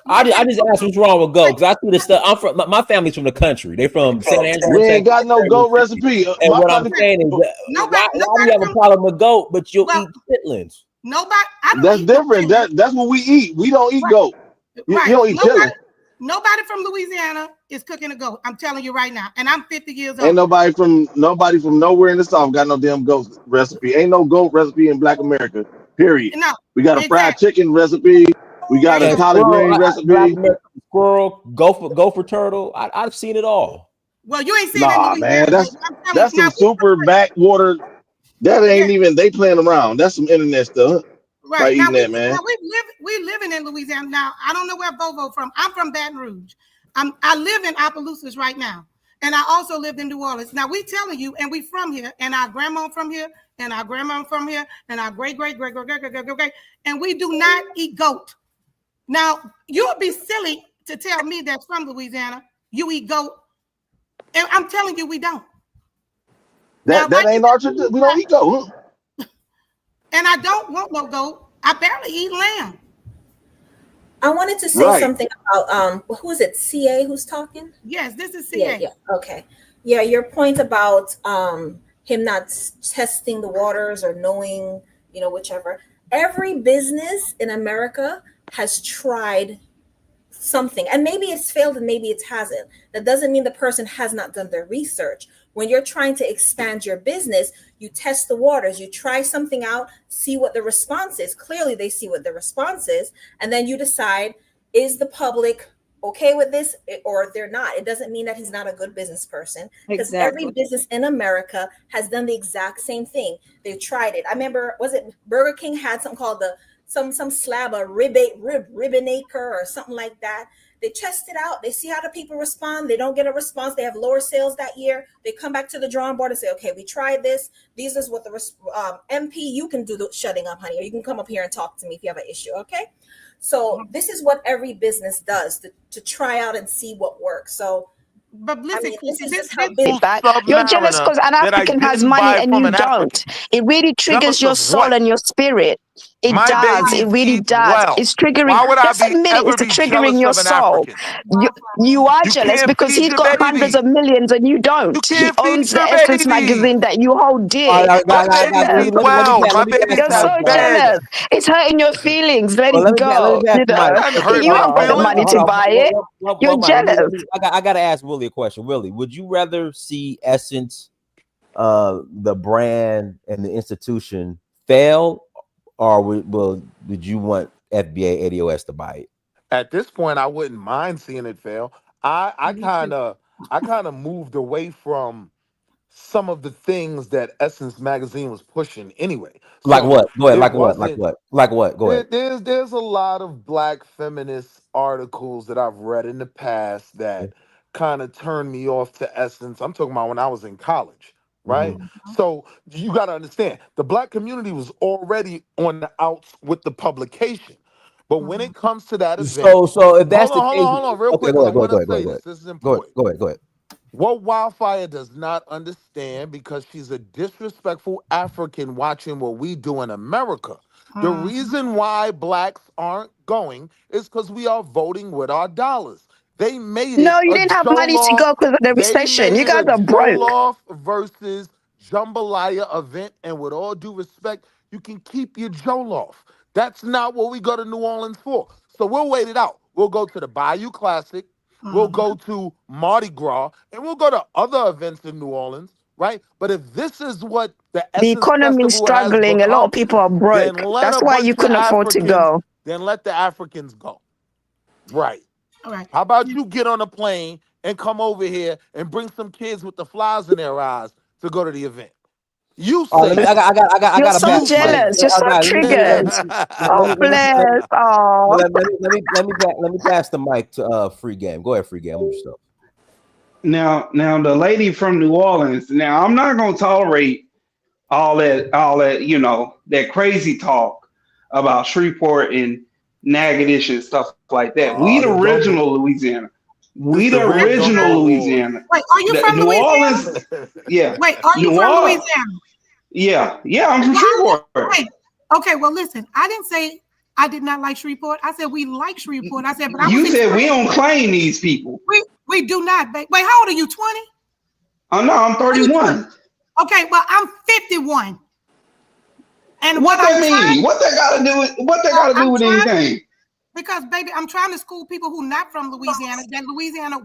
I Wait, just asked what's wrong with goat because I see the stuff. I'm from my family's from the country. They're from San Andrew, We ain't Texas. got no goat recipe. And My what I'm family. saying is, why do you have a Nobody problem with goat, but you'll well, eat chitlins? nobody. I don't That's eat no different. chitlins. That's what we eat. We don't eat Right, goat. You right. don't eat chitlins. Nobody from Louisiana is cooking a goat. I'm telling you right now, and I'm 50 years Ain't old. nobody from nowhere in the South got no damn goat recipe. Ain't no goat recipe in Black America. Period. No, We got a fried exactly. chicken recipe. We There got you a And go. collard squirrel, green Black recipe. American squirrel, gopher turtle. I've seen it all. Well, you ain't seen it in Nah, man, Louisiana, but I'm telling you that's now. some super backwater. That Yeah, ain't even they playing around. That's some internet stuff by right. eating that, man. We living in Louisiana now. I don't know where Bovo from. I'm from Baton Rouge. I live in Opelousas right now, and I also lived in New Orleans. Now we telling you, and we from here, and our grandma from here, and our grandma from here, and our great, and we do not eat goat. Now you would be silly to tell me that's from Louisiana you eat goat, and I'm telling you we don't. Now That like you ain't our said, tradition. We don't eat goat. Huh? and I don't want no goat. I barely eat lamb. I wanted to say Right. something about who is it? CA who's talking? Yes, this is Yeah, CA. yeah. Okay. Yeah, your point about him not testing the waters or knowing, whichever. Every business in America has tried something, and maybe it's failed and maybe it hasn't. That doesn't mean the person has not done their research. When you're trying to expand your business, you test the waters, you try something out, see what the response is. Clearly they see what the response is, and then you decide, is the public okay with this or they're not. It doesn't mean that he's not a good business person, because every Exactly. business in America has done the exact same thing. They've tried it. I remember, was it Burger King had something called the some slab of ribbon acre or something like that. They test it out. They see how the people respond. They don't get a response. They have lower sales that year. They come back to the drawing board and say, okay, we tried this. This is what the MP, you can do the shutting up, honey, or you can come up here and talk to me if you have an issue. Okay. So this is what every business does to try out and see what works. So, But I listen, mean, this Quincy, is just how this business. Feedback. You're jealous Submariner because an that I African has didn't money buy and from you an don't. African. It really triggers Jealous your of soul what? and your spirit. It My does. baby It really eats does. well. It's triggering. Why would I Just be admit it. ever It's be triggering jealous your of an soul. African? You are You jealous can't because feed he's your got hundreds baby. of millions and you You don't. He can't feed owns the your Essence baby. magazine that you hold All dear. right, My You're babies jealous. eat well. My let me babies pass You're the mic so have back. beds. jealous. It's hurting your feelings. Let Well, it go. let me pass You the know, mic. That doesn't hurt you my ain't got the money feelings. to buy it. You're Mic. jealous. I got to ask Willie a question. Willie, would you rather see Essence, the brand and the institution fail, or would you want FBA ADOS to buy it? At this point, I wouldn't mind seeing it fail. I I Me too. kind of I kind of moved away from some of the things that Essence magazine was pushing anyway. Like So what? Go ahead. it Like what? Like wasn't what? Like what? Go ahead. there's a lot of black feminist articles that I've read in the past that kind of turned me off to Essence. I'm talking about when I was in college, right? Mhm. So you got to understand, the black community was already on the outs with the publication. But when it comes to that event, So if that's hold the on, hold case, on, hold on, real okay, quick, go because ahead. I'm Go ahead. going Go to ahead. Go say ahead. Go this. ahead. This is Go ahead. important. Go ahead. Go ahead. What Wildfire does not understand, because she's a disrespectful African watching what we do in America. The Mhm. reason why blacks aren't going is because we are voting with our dollars. They made it No, you a didn't have money to Joloff. go because of the They recession. made You it guys a are broke. Joloff versus jambalaya event. And with all due respect, you can keep your Joloff. That's not what we go to New Orleans for. So we'll wait it out. We'll go to the Bayou Classic. We'll Mhm. go to Mardi Gras, and we'll go to other events in New Orleans, right? But if this is what the The Essence economy is Festival has struggling. A lot of become, people are then broke. let That's a why you bunch of couldn't afford to Africans, go. then let the Africans go. Right. All right. How about you get on a plane and come over here and bring some kids with the flies in their eyes to go to the event? You Oh, say I that. I You're got to so You pass the mic. say jealous. You're so triggered. Oh, that. bless. Oh. let me pass the mic to Free Game. Go ahead, Free Game. Move yourself. Now the lady from New Orleans. Now I'm not gonna tolerate all that that crazy talk about Shreveport and Natchitoches and stuff like that. We Oh, the the double. original Louisiana. It's We the the real original double award. Louisiana. Wait, are you The from New Louisiana? Orleans, yeah. Wait, are you New from Orleans, Louisiana? yeah. I'm from Well, Shreveport. wait. Okay, well, listen. I didn't say I did not like Shreveport. I said we like Shreveport. I said, but I was You said we explaining. don't claim these people. We do not. Wait, how old are you? 20? Oh no, I'm Are you 20? 31. Okay, well, I'm 51. And What what I'm that trying, mean? What that got to do with I'm trying, anything? because baby, I'm trying to school people who not from Louisiana. That Louisiana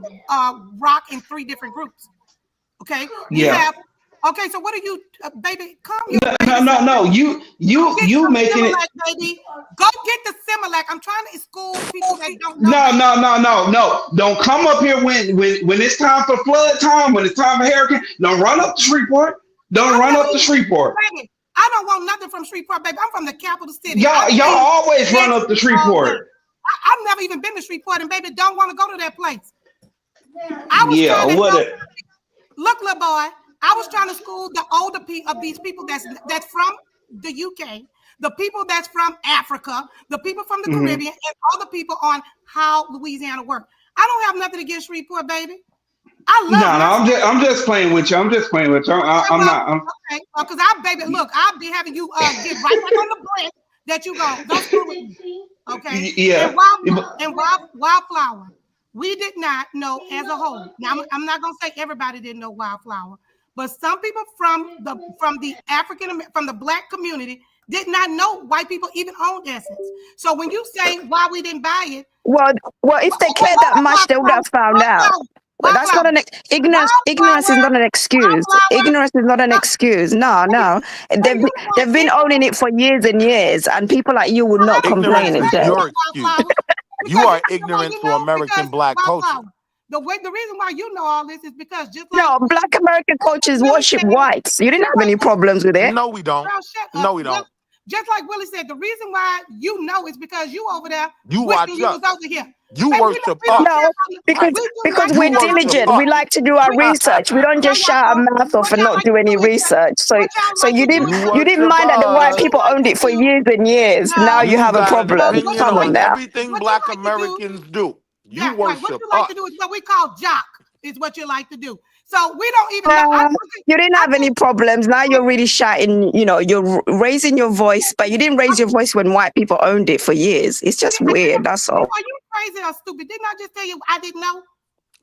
rock in 3 different groups. Okay, we Yeah. have. Okay, so what are you, baby? Calm your No, baby no, self no, no. down. Go get You some making it. Similac, baby. Go get the Similac. I'm trying to school people that don't know No, better. no, no, no, no. Don't come up here when it's time for flood time, when it's time for hurricane. Don't run up to Shreveport. Don't I'm run not up to even, Shreveport. baby. I don't want nothing from Shreveport, baby. I'm from the capital city. I Y'all clean always run eggs up to all day. Shreveport. I've never even been to Shreveport, and baby, don't want to go to that place. I was Yeah, trying to what help. it Look, little boy, I was trying to school the older of these people that's from the UK, the people that's from Africa, the people from the mhm. Caribbean, and other people on how Louisiana works. I don't have nothing against Shreveport, baby. I No, love no, my state. I'm just playing with you. I'm just playing with you. Okay, I'm well, not. I'm, okay, because I, baby, look, I'll be having you get right back on the brink that you go. Don't screw with me, okay? And yeah. wildflower, we did not know as a whole. Now, I'm not gonna say everybody didn't know wildflower, but some people from the Black community did not know white people even owned Essence. So when you say why we didn't buy it, Well, if they okay, cared hold that on, much, they would have found out. But that's not wildflower, an ignorance. Ignorance is wildflower, not an excuse. wildflower. Ignorance is not an excuse. No, no. Are They've you they've been owning it for years and years, and people like you would not Ignorance complain, Say is is there? your that, excuse. Wildflower. You Because are you know, ignorant to American because black culture. Wildflower. The reason why you know all this is because No, Black American coaches Willie worship said, whites. You didn't just have any problems with it. No, we don't. girl, shut No, up. we don't. Just like Willie said, the reason why you know is because you over there You wishing watch you was us. over here. You Baby, worship we don't us. care No, about because Right. we do because not You we're care about worship diligent. you. We us. like to do our We, research. We don't just shut our mouth off what and y'all not like do to any do is research. So what y'all so like to you do didn't is You you didn't worship mind that the white what us. you people like owned to it for do. years and years. Now No, you You have a got an no, problem. what opinion you Come like on on to now. do, everything what you black like to do. Americans do. You Yeah, right. What worship you like us. to do is what we call jock, is what you like to do. So we don't even know. You didn't have any problems. Now you're really shouting, you're raising your voice, but you didn't raise your voice when white people owned it for years. It's just weird. That's all. Are you crazy or stupid? Didn't I just tell you I didn't know?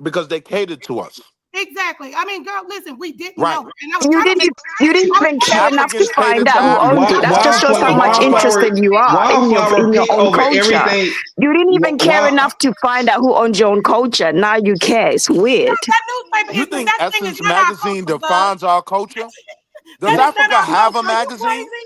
Because they catered to us. Exactly. I mean, girl, listen, we didn't Right. know. And I was You trying to didn't make you didn't I was even trying care to enough to Africans find catered out to who owned it. Africans. That just shows how much interested you are in your own Over culture. everything. You didn't even care Wild, enough to find out who owns your own culture. Now you care. It's weird. that newspaper You is think that thing is Essence not our magazine culture, bud. defines our culture? Does That is not Africa our have a culture. Are you magazine? crazy?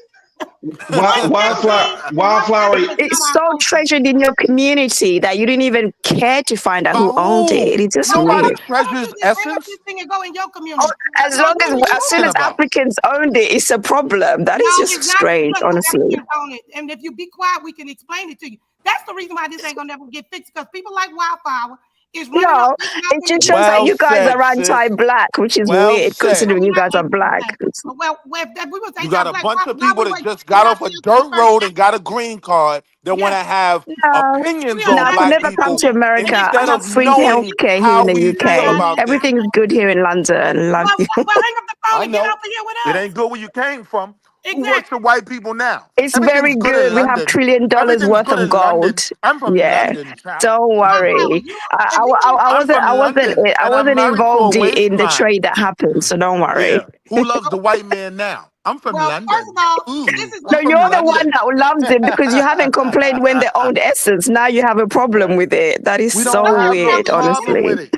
One wildflower. magazine is It's not our so culture. treasured in your community that you didn't even care to find out By who owned who? it. It's just Nobody weird. Why don't you treasures just hang up Essence. this thing and go in your Oh, community? as long as What are you as soon talking as about? Africans owned it, it's a problem. That No, is just it's not strange, because the honestly. Africans own it. And if you be quiet, we can explain it to you. That's the reason why this ain't gonna never get fixed, because people like Wildflower is running up No, eating it out just in shows that Well you guys said, are sis. anti-black, which is Well weird said. considering we're you not guys are black. anti-black. If that we was You got a anti-black, bunch of why people we that wait just till got y'all off a kill for the dirt first road time? and got a green card that want Yes, to have No, we opinions are on no, I not could black never come people to anti-black. America. I instead have of free knowing healthcare here how in the we feel UK. about things. Everything's good here in London. Love you. Well, hang up the phone I and get know off of here with it us. ain't good where you came from. Who works for Exactly. white people now? It's Everything's very good in good. We have London. $1 trillion Everything's worth good of in London. gold. I'm from Yeah, London, child. don't Wildflower, worry. if you want I I'm wasn't. from London I and I'm wasn't married to a involved in the waistline. trade that happened. So don't worry. Yeah. Who loves the white man now? I'm from well, first of London. all, this Ooh, is No, I'm what from you're the one London. that loves it because you haven't complained when they owned Essence. Now you have a problem with it. That is We so don't no, have no weird, problem honestly. with it.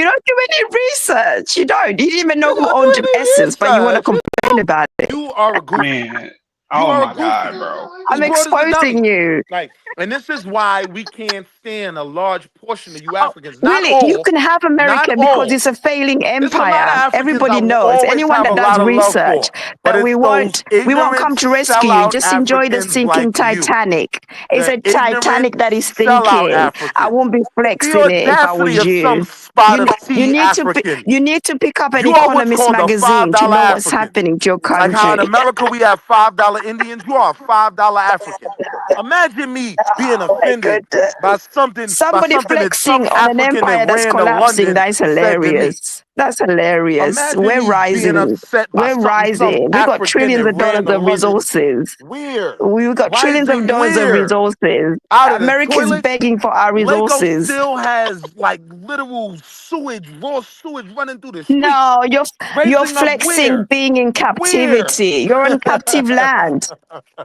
You don't do any research. You don't. You didn't even know who You owned do any Essence, but you want to research. complain about it. You are a goofy. Man, You oh are a my God, goofy. bro. This I'm broad is a dummy. exposing you. Like, and this is why we can't stand a large portion of you Oh, Africans. Not Willie, you all, can have not America because all. it's a failing There's a lot of empire. Africans I Everybody will knows. always Anyone have a that does lot of love research, for. But but it's we those won't come ignorant to rescue you. sellout Just enjoy the Africans sinking like you. Titanic. It's The a ignorant Titanic that is sellout sinking. I Africans. won't be The flexing it if I was audacity of some you. spot You of tea Africans. you need to pick up an You are what's Economist called a magazine to $5 know what's African. happening to your Like how in country. America we have $5 Indians, you are a $5 African. Imagine me being Oh my offended goodness. by something Somebody that some flexing on an African that empire that's ran to collapsing. London That's said to me. hilarious. That's hilarious. Imagine We're me being rising. upset by We're something some rising. We got African trillions that of dollars ran to of London. resources. Where? We've got trillions of Rising dollars of where? resources. Out of the America's toilet? begging for our Lagos resources. still has like literal sewage, raw sewage running through the streets. No, you're Raising up flexing where? being in Where? captivity. You're on captive land.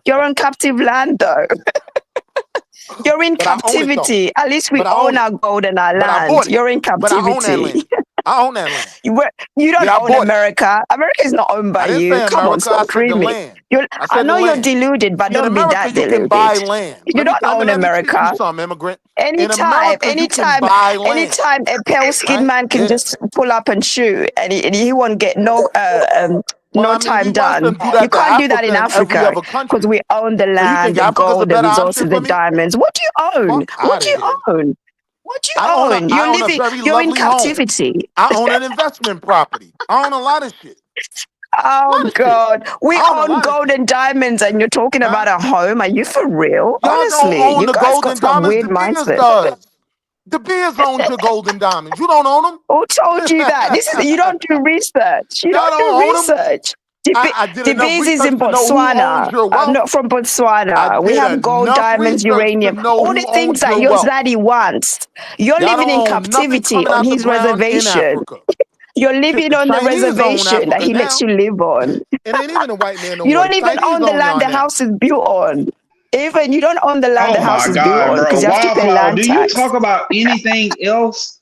You're on captive land though. You're in But I own it though. captivity. At least we But I own own it. our gold and our But I land. bought it. You're in But I own that captivity. land. I own that land. You don't Yeah, I own bought it. America. America is not owned by I didn't you. say Come on, America. I stop said the dreaming. land. I I said know the you're land. deluded, but See, in don't be America, that you can deluded. buy land. You don't own Let me teach you America. something, immigrant. In Anytime, America, you can buy land. anytime a pale skinned Right? man can Yeah. just pull up and shoot, and he won't get Well, no I mean, time we watch done. them do You that to can't do that in Africa and every Africa other because country. we own the So you land, think the Africa's a gold, the better resources, option the for me? diamonds. What do you own? Fuck What out do of you here. own? What do you I own own? You're a living. very You're in lovely home. captivity. I own an investment property. I own a lot of shit. A Oh lot of shit. God, we I own a own lot of gold shit. and diamonds, and you're talking Huh? about a home? Are you for real? Y'all don't Honestly, own you the guys gold got and some diamonds. weird The Beers mindset. does. The Beers owns your gold and diamonds. You don't own them. Who told you that? You don't do research. You Y'all don't do don't own them. research. I did The enough base is research in to know who owns Botswana. your I'm wealth. not from I Botswana. We did have gold, enough diamonds, research to uranium, know all who the things owns that your your wealth. daddy wants. You're Y'all living don't in own nothing captivity coming on out the his ground in reservation. Africa. You're Shit, living the on the Chinese own reservation that Africa he lets now. you live on. It ain't even a white man no You more. The don't even Chinese own the own land y'all the now. house is built on. Even you don't own the land the Oh house my is built God, on bro. because you have to pay Wildflower, land do you tax. talk about anything else?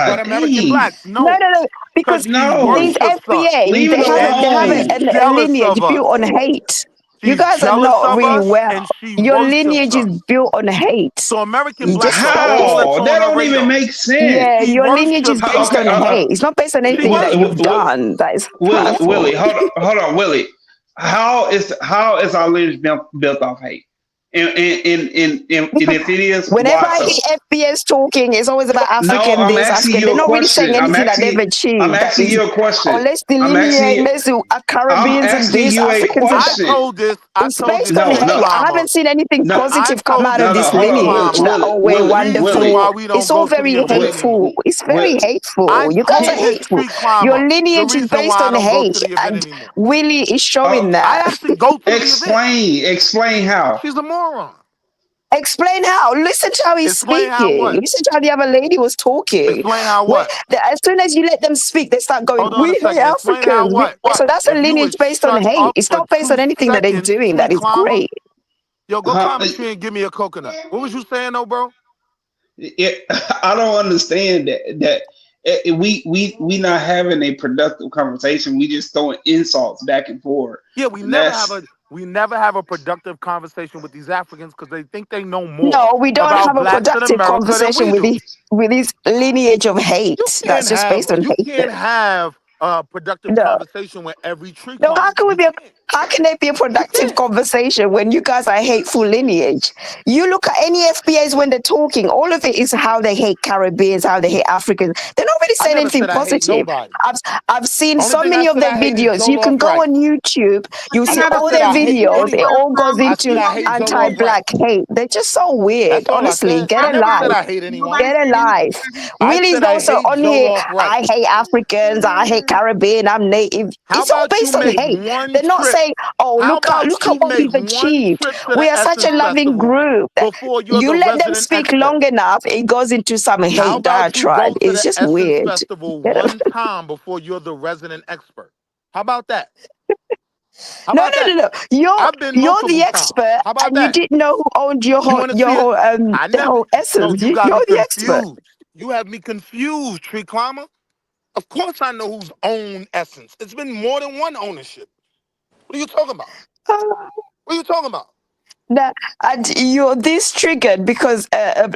But God American dang. blacks, No, no. no, no. Because Because she No. these worships us. FBAs, Leave it And they have she's alone. a jealous lineage of us. built on hate. You She's guys are jealous not of really us well. and she Your worships lineage is us. built on hate. So American You blacks just are stop all listening. that's How? on That her don't even radar. make Yeah, sense. She your lineage is worships based us. Okay, on hate. It's not based on She anything that worships you've us. done that is Willie, powerful. hold on, Willie. How is our lineage built off hate? And Because if it is, whenever why I so? hear FBS talking, it's always about No, African I'm this, asking African. you They're a not really saying question. anything that they've I'm achieved. That asking is, you a oh, question. let's I'm asking delineate, you. let's do I'm Caribbeans and asking this, you a Africans and that. question. I It's told based this on No, tree hate. no, I climber. haven't seen anything no, I positive come told out this of no. this Hold tree on, lineage that, climber oh, we're the Willie, reason Willie, why wonderful. we It's don't all go to very the event Willie, hateful. anymore. It's very Willie. I hateful. You guys are told this hateful. tree Your climber the lineage is reason based why I on don't go to hate, the event and anymore. Willie is showing Oh, I that. actually go to the event. explain how. She's a moron. Explain how. Listen to how he's Explain how speaking. what? Listen to how the other lady was talking. Explain how what? As soon as you let them speak, they start going, Hold on a we hate second. Explain how Africans. what? So that's a If you lineage would based on shut hate. up It's for not based on anything that they're 2 seconds, doing. tree That is climber. great. Yo, go Huh? climb a tree and give me a coconut. What was you saying though, bro? I don't understand that we not having a productive conversation. We just throwing insults back and forth. Yeah, And that's we never have a productive conversation with these Africans because they think they know more No, we don't about have a blacks in productive America than conversation we with do. this lineage of hate. That's just based on You can't hatred. have a productive No. conversation with every tree No, climber. You can't. how can there be a You productive can't. conversation when you guys are hateful lineage? You look at any FBAs when they're talking, all of it is how they hate Caribbeans, how they hate Africans. They're not really I saying never anything said I hate positive. nobody. I've seen Only so thing I many of said their I hate is videos. You Joel can go Right. on YouTube, you I I see never gotta all said their I hate videos. It anyone. all goes I said into I hate Joel Right. anti-black hate. They're just so That's weird. all I Honestly, said. get I a never said life. I hate anyone. Get a life. I Willie's said I also hate on here. Joel Right. I hate Africans. I hate Caribbean. I'm native. How It's all about you based on make hate. one They're not trip? saying, "Oh, How look about how you what make we've one achieved. trip to We the are such a Essence loving Festival group." before you're the You let them resident speak expert? long enough, it goes into some How hate about you go diatribe. to It's the just Essence weird. Festival one time before you're the resident expert? How about that? How No, about no, no, that? no. I've been You're the multiple times. expert, How about and you that? didn't know who owned You want to see it? I the never. whole No, essence. you got me You're the expert. confused. You have me confused, tree climber. Of course I know who's owned Essence. It's been more than one ownership. What are you talking about? What are you talking about? That and you're this triggered because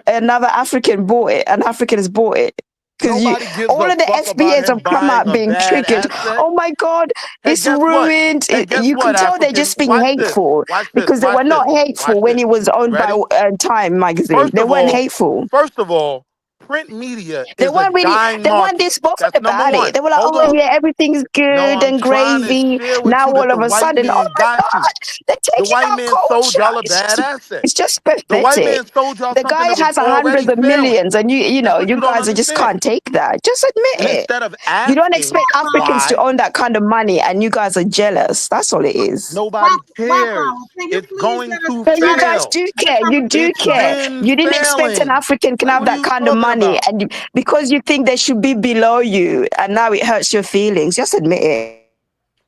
another African bought it. An African has bought it. Because Nobody gives all a of the fuck about FBAs him have come buying out a being bad triggered. asset. Oh my God, Hey, it's guess what? ruined. Hey, guess You can what, tell they're African? just being Watch this. hateful Watch this. because they Watch were this. not hateful Watch when this. it was You owned by ready? Time magazine. First They of weren't all, hateful. first of all, print media They is a weren't really, dying they weren't market. this bothered That's number about it. one. They were like, Hold oh on. yeah, everything's No, good I'm and trying to gravy. share with Now you that all the of a white sudden, oh man my got you. God, they're The taking white our man sold culture. y'all a bad asset. It's just The white man pathetic. sold y'all The something guy that was has already hundreds of failing. millions, and you That's know, what you you don't guys are just understand. can't take that. Just admit And it. instead of You don't asking expect Africans to why, own that kind of money, and you guys are jealous. That's all it is. nobody Wow, cares. power. Can you It's please going let us to But you let us guys fail. do let care. our You do It's people care. been You didn't expect an failing. African can Like, have what are that you kind of talking money, about? and because you think they should be below you, and now it hurts your feelings. Just admit it.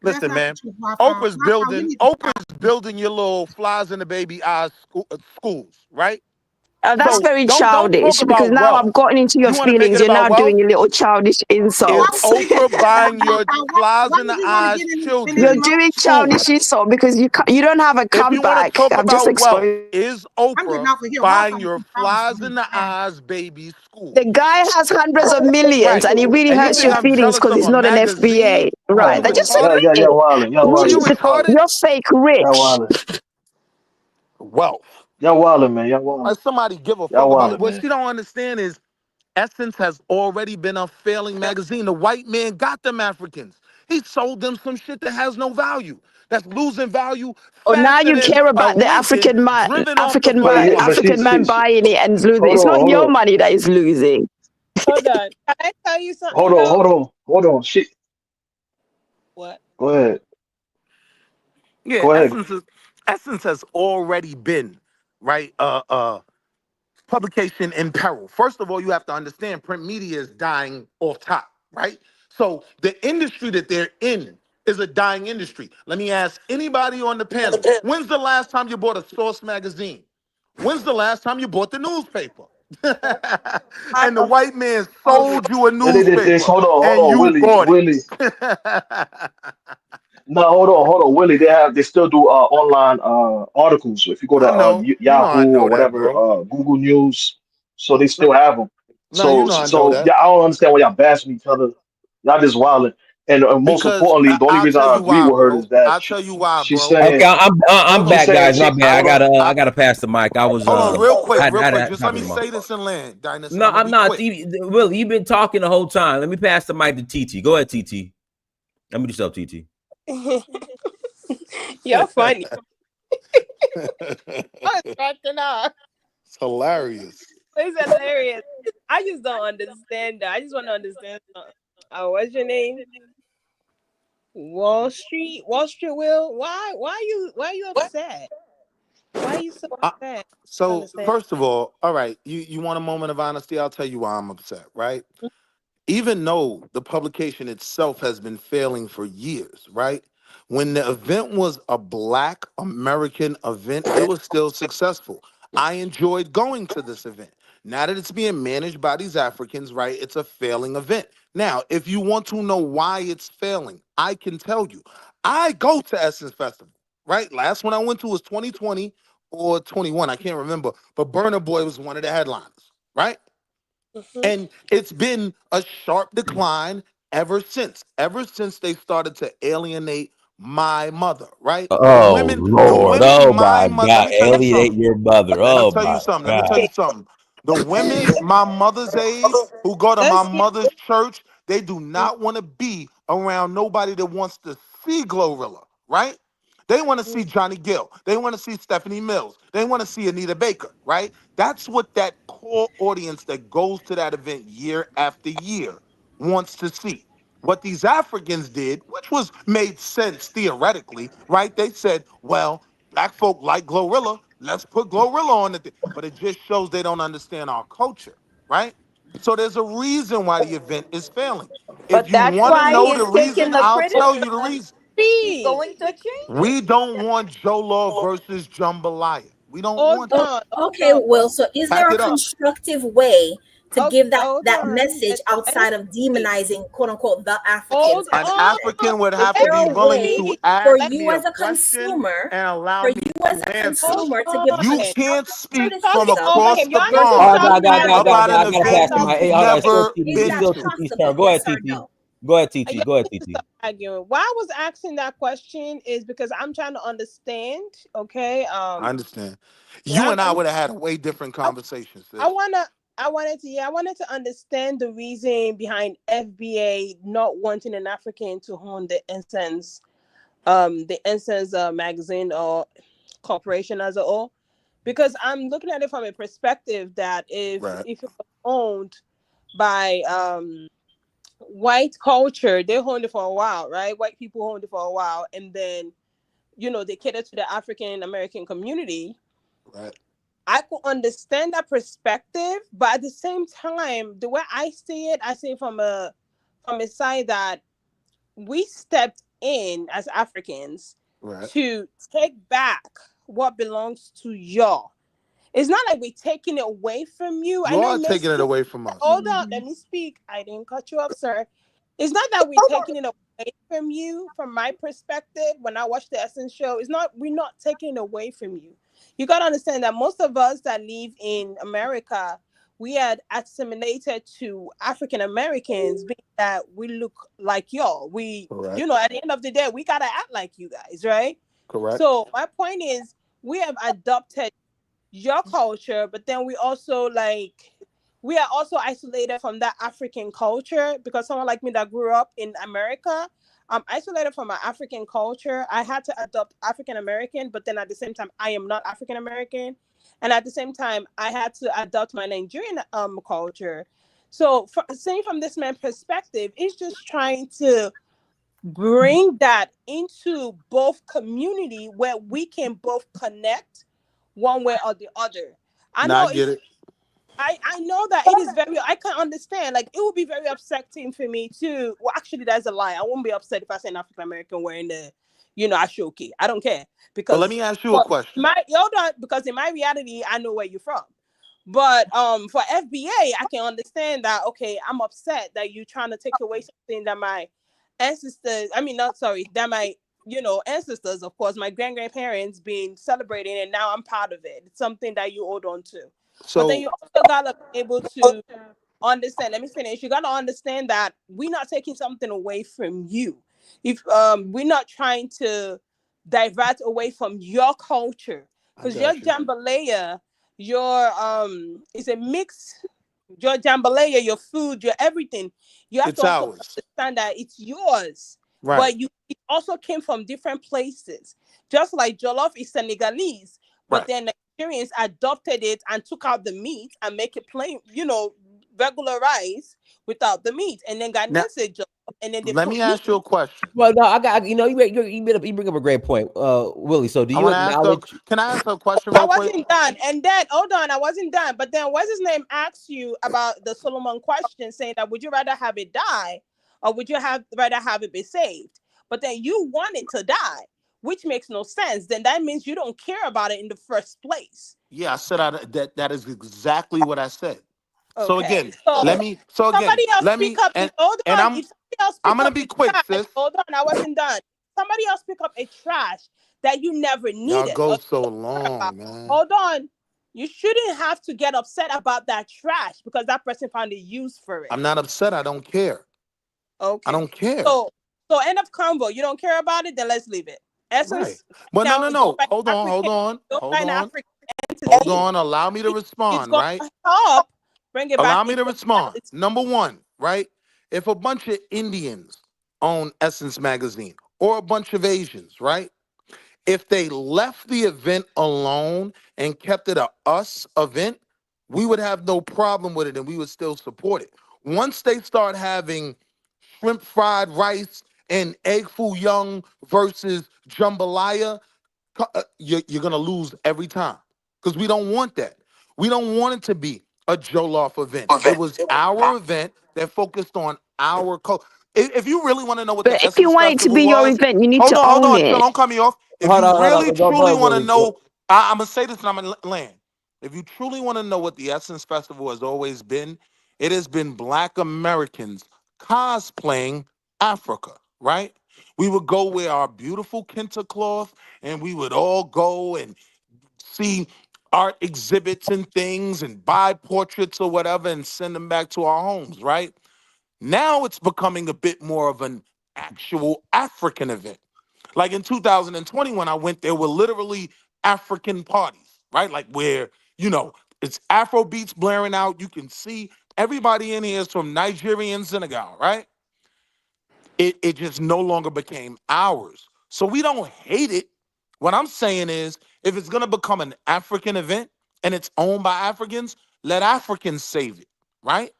That's Listen, not the man. truth, Wi-Fi. Wi-Fi, we need to stop. Oprah's building your little flies in the baby eyes schools, right? That's So very don't talk childish because about now wealth. I've gotten into your You want to make feelings. it You're about now wealth? doing your little childish Is Why insults. would we do Oprah that, buying your Wi-Fi? flies Why in do the you want to eyes get in his You're children doing mouth? schools? childish insults because you don't have a If you want to comeback. talk I'm just about wealth, exposed. is I'm getting Oprah off of here. Wi-Fi buying your keep calling flies me. in the eyes baby The schools? guy has hundreds of millions, Right. and it really And you hurts think your I'm feelings jealous because of it's a not an magazine? FBA. Are Right? you That just Yeah, retarded? yeah, yeah, Wildin', yeah, Are you Wildin', retarded? you're fake yeah, rich. Wildin', Wealth. yeah, Wildin', man, yeah, Wildin', Like somebody give a yeah, fuck about it. Wildin', What man. she don't understand is Essence has already been a failing magazine. The white man got them Africans. He sold them some shit that has no value. That's losing value Or now faster you than care a about the Lincoln African man, driven off the black But market. African man she, buying it and losing. hold It's on, not hold your on, money that is losing. Hold on. Can I tell you hold something on, though? hold on, hold on. Shit, What? go ahead, Yeah, go ahead. Essence has already been right. Publication in peril. First of all, you have to understand print media is dying off top, right? So the industry that they're in is a dying industry. Let me ask anybody on the panel, when's the last time you bought a Source magazine? When's the last time you bought the newspaper? Part And the of white man culture. sold you a This, newspaper hold and on, you Willie, bought it. Willie. No, hold on, Willie. They still do online articles. If you go to I know, I Yahoo know or that, whatever, bro. Google News, so they No, still have them. no, I know So that. yeah, I don't understand why y'all bashing each other. Y'all just wilding. And most Because importantly, the only I'll reason tell I you agree why, with her bro. is that I'll tell you why, she's bro. Okay, saying I'm Hold she's on. back, saying guys. My she. bad. Hold on. I gotta pass the mic. I was Hold on, real quick, I real had quick. a Just let talking me about. say this and land, Dynas, and No, I'm gonna I'm be not. quick. Willie, you've been talking the whole time. Let me pass the mic to TT. Go ahead, TT. Let me yourself, TT. You're funny. It's I was cracking up. hilarious. It's hilarious. I just don't understand that. I just want to understand something. What's your name? Wall Street. Wall Street Will. Why you upset? Why are you so Uh, upset? I don't so understand. first of all right, you want a moment of honesty? I'll tell you why I'm upset, right? Even though the publication itself has been failing for years, right? When the event was a Black American event, it was still successful. I enjoyed going to this event. Now that it's being managed by these Africans, right, it's a failing event. Now, if you want to know why it's failing, I can tell you. I go to Essence Festival, right? Last one I went to was 2020 or 21, I can't remember, but Burna Boy was one of the headliners, right? Mm-hmm. And it's been a sharp decline ever since they started to alienate my mother, right? Oh The Lord. women, Oh my my mother, let God. me tell you Alienate something. your mother. Let me Oh tell you my something. Let me tell God. you something. The women my mother's age who go to my Let's get mother's church, they do not want to be around nobody that wants to see Glorilla, right? They want to see Johnny Gill. They want to see Stephanie Mills. They want to see Anita Baker, right? That's what that core audience that goes to that event year after year wants to see. What these Africans did, which was made sense theoretically, right? They said, well, black folk like Glorilla, let's put Glorilla on the thing. But it just shows they don't understand our culture, right? So there's a reason why the event is failing. If But you that's want to why know the he's taking reason, the I'll tell you the criticism. reason. He's speed. going to change it. We don't want Joe Law versus Jambalaya. We don't Hold want that. on. Hold Okay, on. well, so is there Pack a it up. constructive way to Okay, give hold that on. message outside Let's of see. demonizing quote unquote the Africans Hold as An you on. said? African would Is have to Let's there be a willing way to see. for ask Let's me you a as a question consumer, and allow for me you as to a answer. hold consumer to give on. You constructive can't speak from Talking criticism over across him. Y'all the need to versus Oh, pond stop God, trying to about an I gotta add event pass the something. mic. you've Hey, hold on. It's still never TT. is It's that been still to. TT's turn. possible? Go ahead, Yes or TT. no? Go ahead, Y'all TT. Go ahead, need to TT. stop arguing. Why I was asking that question is because I'm trying to understand. Okay. I understand. Yeah, You and I would have had a way different I, conversation, I sis. wanna I wanted to understand the reason behind FBA not wanting an African to own the Incense magazine or corporation as a whole, because I'm looking at it from a perspective that Right. if it was owned by white culture, they owned it for a while, right? White people owned it for a while, and then they cater to the African American community. Right. I could understand that perspective, but at the same time, the way I see it from a side that we stepped in as Africans Right. to take back what belongs to y'all. It's not like we're taking it away from you. I You know are Miss. taking it away from us. Hold on, let me speak. I didn't cut you off, sir. It's not that we're taking it away from you. From my perspective, when I watch the Essence show, we're not taking it away from you. You got to understand that most of us that live in America, we had assimilated to African Americans, being that we look like y'all. Correct. At the end of the day, we gotta act like you guys, right? Correct. So my point is, we have adopted your culture, but then we are also isolated from that African culture, because someone like me that grew up in America, I'm isolated from my African culture. I had to adopt African American, but then at the same time, I am not African American. And at the same time, I had to adopt my Nigerian culture. So, saying from this man's perspective, it's just trying to bring that into both community where we can both connect one way or the other. I Now I know get it's it. I know that it is very, I can understand, like, it would be very upsetting for me too. Well, actually, that's a lie. I won't be upset if I say an African American wearing the, Ashoki. I don't care, But let because me ask you a question. because in my reality, I know where you're from. But for FBA, I can understand that. Okay, I'm upset that you're trying to take away something that my ancestors, I mean, not sorry, that my ancestors, of course, my grandparents been celebrating, and now I'm part of it. It's something that you hold on to. But then So you also gotta be able to understand. Let me finish. You gotta understand that we're not taking something away from you. If we're not trying to divert away from your culture, I because your got you. jambalaya, your is a mix. Your jambalaya, your food, your everything. You have to It's also ours. understand that it's yours, Right. but it also came from different places. Just like jollof is Senegalese, but Right. then Nigerians adopted it and took out the meat and make it plain, regular rice without the meat. And then Now Ghanaians say jollof, and then they let put me meat. ask you a question. Well, no, I got you bring up a great point, Willie. So, do I you want to ask a. acknowledge? Can I ask a question I real quick? wasn't done. And then, hold on, I wasn't done. But then, what's his name asks you about the Solomon question, saying that would you rather have it die or would you rather have it be saved? But then you want it to die, which makes no sense. Then that means you don't care about it in the first place. Yeah, I said that is exactly what I said. So Okay. again, So let me. So again, somebody else let pick me. up. Hold And on. If somebody else I'm pick gonna up be a quick, trash, sis. hold on, I wasn't done. Somebody else pick up a trash that you never Y'all needed go or so you don't care about. long, man. Hold on. You shouldn't have to get upset about that trash because that person found a use for it. I'm not upset. I don't care. I Okay. don't care. So end of convo. You don't care about it, then let's leave it. Right. Essence Well, no, now no, is owned no. by Hold on. Hold African, on. it's owned by Hold an on. African Hold entity. on. Allow me to It's respond. gonna Right. help bring it back Allow me to into respond. reality. Number one, right? If a bunch of Indians own Essence Magazine or a bunch of Asians, right? If they left the event alone and kept it a us event, we would have no problem with it and we would still support it. Once they start having shrimp fried rice and egg foo young versus jambalaya, you're gonna lose every time because we don't want that. We don't want it to be a Jollof event. It was our event that focused on our culture. If you really want to know what But the if you Essence want it to Festival be your was, event, you need to hold own on, chill, it. don't cut me off. If Hold you on, hold really on. Go, truly go, want to Willie. know, I'm gonna say this and I'm gonna land. If you truly want to know what the Essence Festival has always been, it has been Black Americans cosplaying Africa, right? We would go wear our beautiful kente cloth and we would all go and see art exhibits and things and buy portraits or whatever and send them back to our homes, right? Now it's becoming a bit more of an actual African event. Like in 2020, when I went, there were literally African parties, right? Like where, It's Afro beats blaring out. You can see everybody in here is from Nigeria and Senegal, right? It just no longer became ours. So we don't hate it. What I'm saying is, if it's gonna become an African event and it's owned by Africans, let Africans save it, right?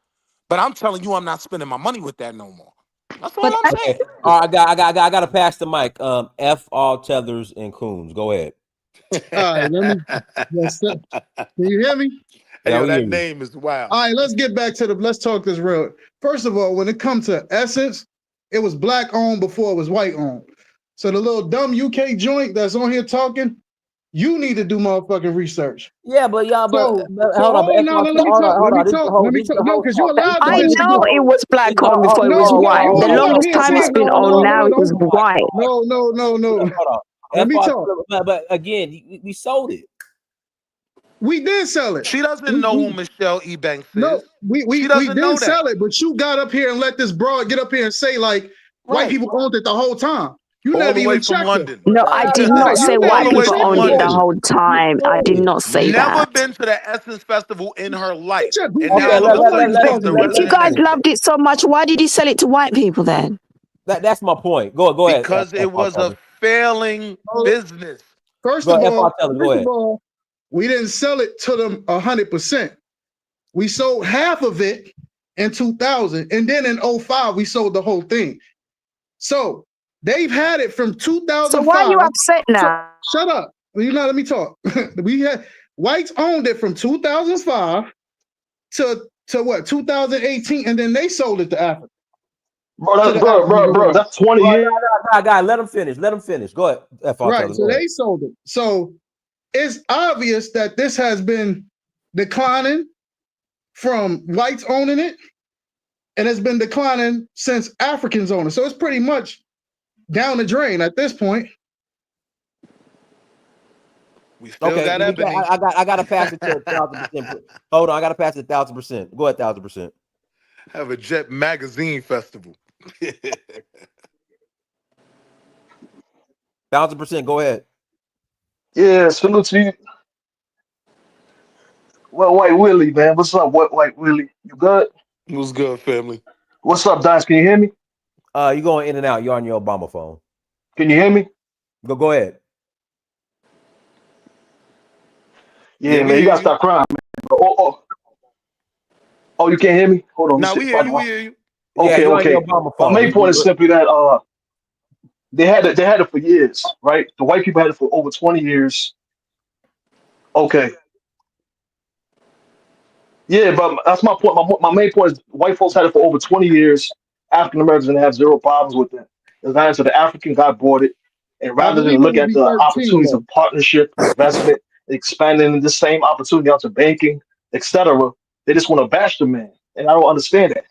But I'm telling you, I'm not spending my money with that no more. That's all But I'm saying. All right, I got to pass the mic. F all Tethers and Coons. Go ahead. All right, let me. Yes, sir. Can you hear me? Hey, Yeah, yo, we hear that you. name is wild. All right, let's get back to let's talk this real. First of all, when it comes to Essence, it was black owned before it was white owned. So the little dumb UK joint that's on here talking, you need to do motherfucking research. Yeah, but y'all, So hold on, but no, let me talk. Let me talk. Let me talk. No, because you're allowed to I disagree. know it was black owned before it No, was no, white. hold The on, longest he ain't time it's saying been no, owned no, now, no, it was no. white. No. Hold on. Let me talk. But again, we sold it. We did sell it. She doesn't know who Michelle Ebanks No, is. we She doesn't know did that. sell it, but you got up here and let this broad get up here and say like white Right. people owned it the whole time. You All never the way even from checked London. it. No, I did not say You never white All the way people from owned it the London. whole time. I did not say Never that. been to the Essence Festival in her life. Check And now Okay, all of a let sudden she's the him If you resident guys expert. loved it so much, why did you sell it to white people then? That's my point. Go ahead. Because it was a failing business. First Go of ahead, all, we didn't sell it to them 100%. We sold half of it in 2000, and then in 05 we sold the whole thing. So they've had it from 2005. So why are you upset now? Shut up. You know, let me talk. We had whites owned it from 2005 to what 2018, and then they sold it to Africa. Bro, that's 20 years. God, let him finish. Let him finish. Go ahead. Right. So they sold it. So it's obvious that this has been declining from whites owning it, and it's been declining since Africans own it. So it's pretty much down the drain at this point. We still got Ebony. I got to pass it to 1,000%. Hold on, I got to pass it 1,000%. Go ahead, 1,000%. Have a Jet Magazine Festival. 1,000%. Go ahead. Yeah, salute to you. Well, White Willie, man. What's up, White Willie? You good? What's good, family? What's up, Dice? Can you hear me? You going in and out. You're on your Obama phone. Can you hear me? Go ahead. Yeah, man. You gotta stop crying, man. Oh, you can't hear me? Hold on. Now we hear you. We hear you. Yeah, you're on your Okay. Obama My phone. main point is simply that they had it for years, right? The white people had it for over 20 years. Okay. Yeah, but that's my point. My main point is white folks had it for over 20 years. African Americans didn't have zero problems with it. It's not until the African guy bought it, and I rather than believe it look would at be the 13 opportunities though. of partnership, investment, expanding the same opportunity out to banking, etc., they just want to bash the man, and I don't understand that.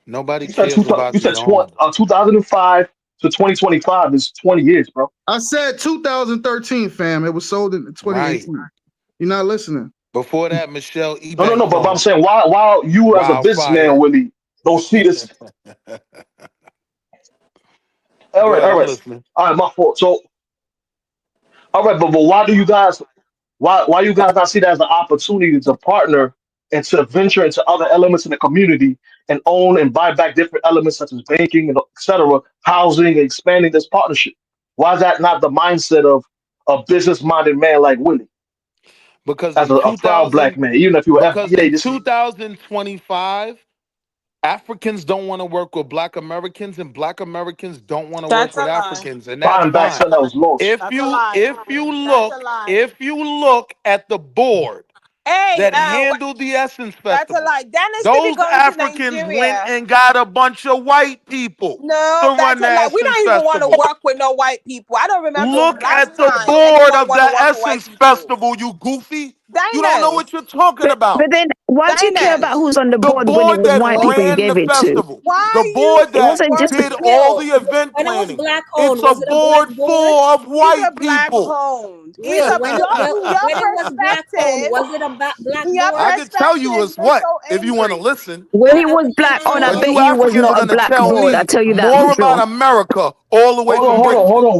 Nobody You said cares about the owner. 2005 to 2025 is 20 years, bro. I said 2013, fam. It was sold in 2018. Right. You're not listening. Before that, Michelle No, Ebanks but I'm owned saying why you as a Wildfire. businessman, Willie, don't see this. All Go right, ahead, I'm listening. my fault. So, all right, but why do you guys why you guys not see that as an opportunity to partner and to venture into other elements in the community and own and buy back different elements such as banking and et cetera, housing, and expanding this partnership? Why is that not the mindset of a business-minded man like Willie, Because as in a proud black 2000, man, even if you were because FBA, in this is 2025, Africans don't want to work with Black Americans, and Black Americans don't want to work That's a with lie. Africans, and that's buying back fine. something that was lost. If That's a you lie. if you That's a look lie. if you look at the board Hey, that handled the Essence that's a Festival, lie. Dennis to be those going to Africans went Nigeria. and got a bunch of white people to No, run that's the a lie. We Essence don't even want to Festival. work with no white people. I don't remember Look last at the time board anyone of want the to work with white Essence people. Festival, you goofy. You don't know Diners. what you're talking about. But then why do you care about Diners. who's on the The board when it board was that white people you ran the gave it to? festival, the Why you board It that wasn't just did the all Will, the event when it was planning, black owned, it's a was it a black board board? full of is white a black people. owned? Is Will, a your when it was black owned, perspective. was it a black Your board? I could tell you perspective it's makes what, so if you want to angry. listen. when it was black on. I But bet you you it was Africans are not a gonna black tell board. I me tell you that for more about sure. America all the way from Hold Brixton. on.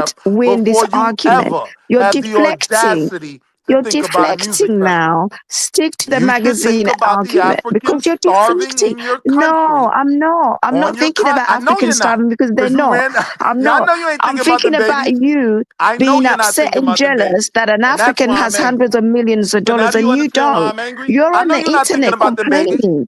can't win this before you argument. ever You're have the deflecting. audacity to You're think about a music deflecting festival. now. Stick to the You should think magazine about the argument because Africans you're starving deflecting. in your No, country, I'm not. I'm on not your thinking about I know African you're not, starving because they're because you not. ran. I'm Yeah, I not. know you ain't I'm thinking about thinking them about babies. you I know being you're not upset thinking and about them jealous babies, that an and that's African why has I'm angry. hundreds of millions of So now dollars do you and you understand why don't. I'm angry? You're I on know the you're not thinking internet about them babies. complaining.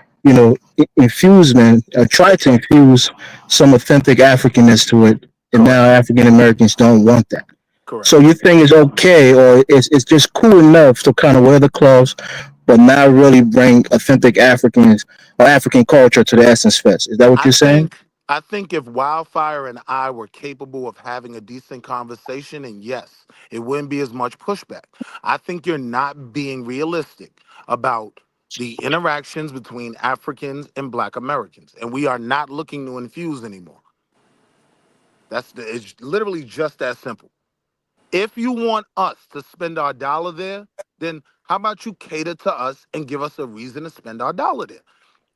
infusement, try to infuse some authentic Africanness to it, and now Correct. African Americans don't want that. Correct. So your thing is okay, or it's just cool enough to kind of wear the clothes, but not really bring authentic Africans or African culture to the Essence Fest. Is that what I you're saying? think I think if Wildfire and I were capable of having a decent conversation, and yes, it wouldn't be as much pushback. I think you're not being realistic about the interactions between Africans and Black Americans, and we are not looking to infuse anymore. It's literally just that simple. If you want us to spend our dollar there, then how about you cater to us and give us a reason to spend our dollar there?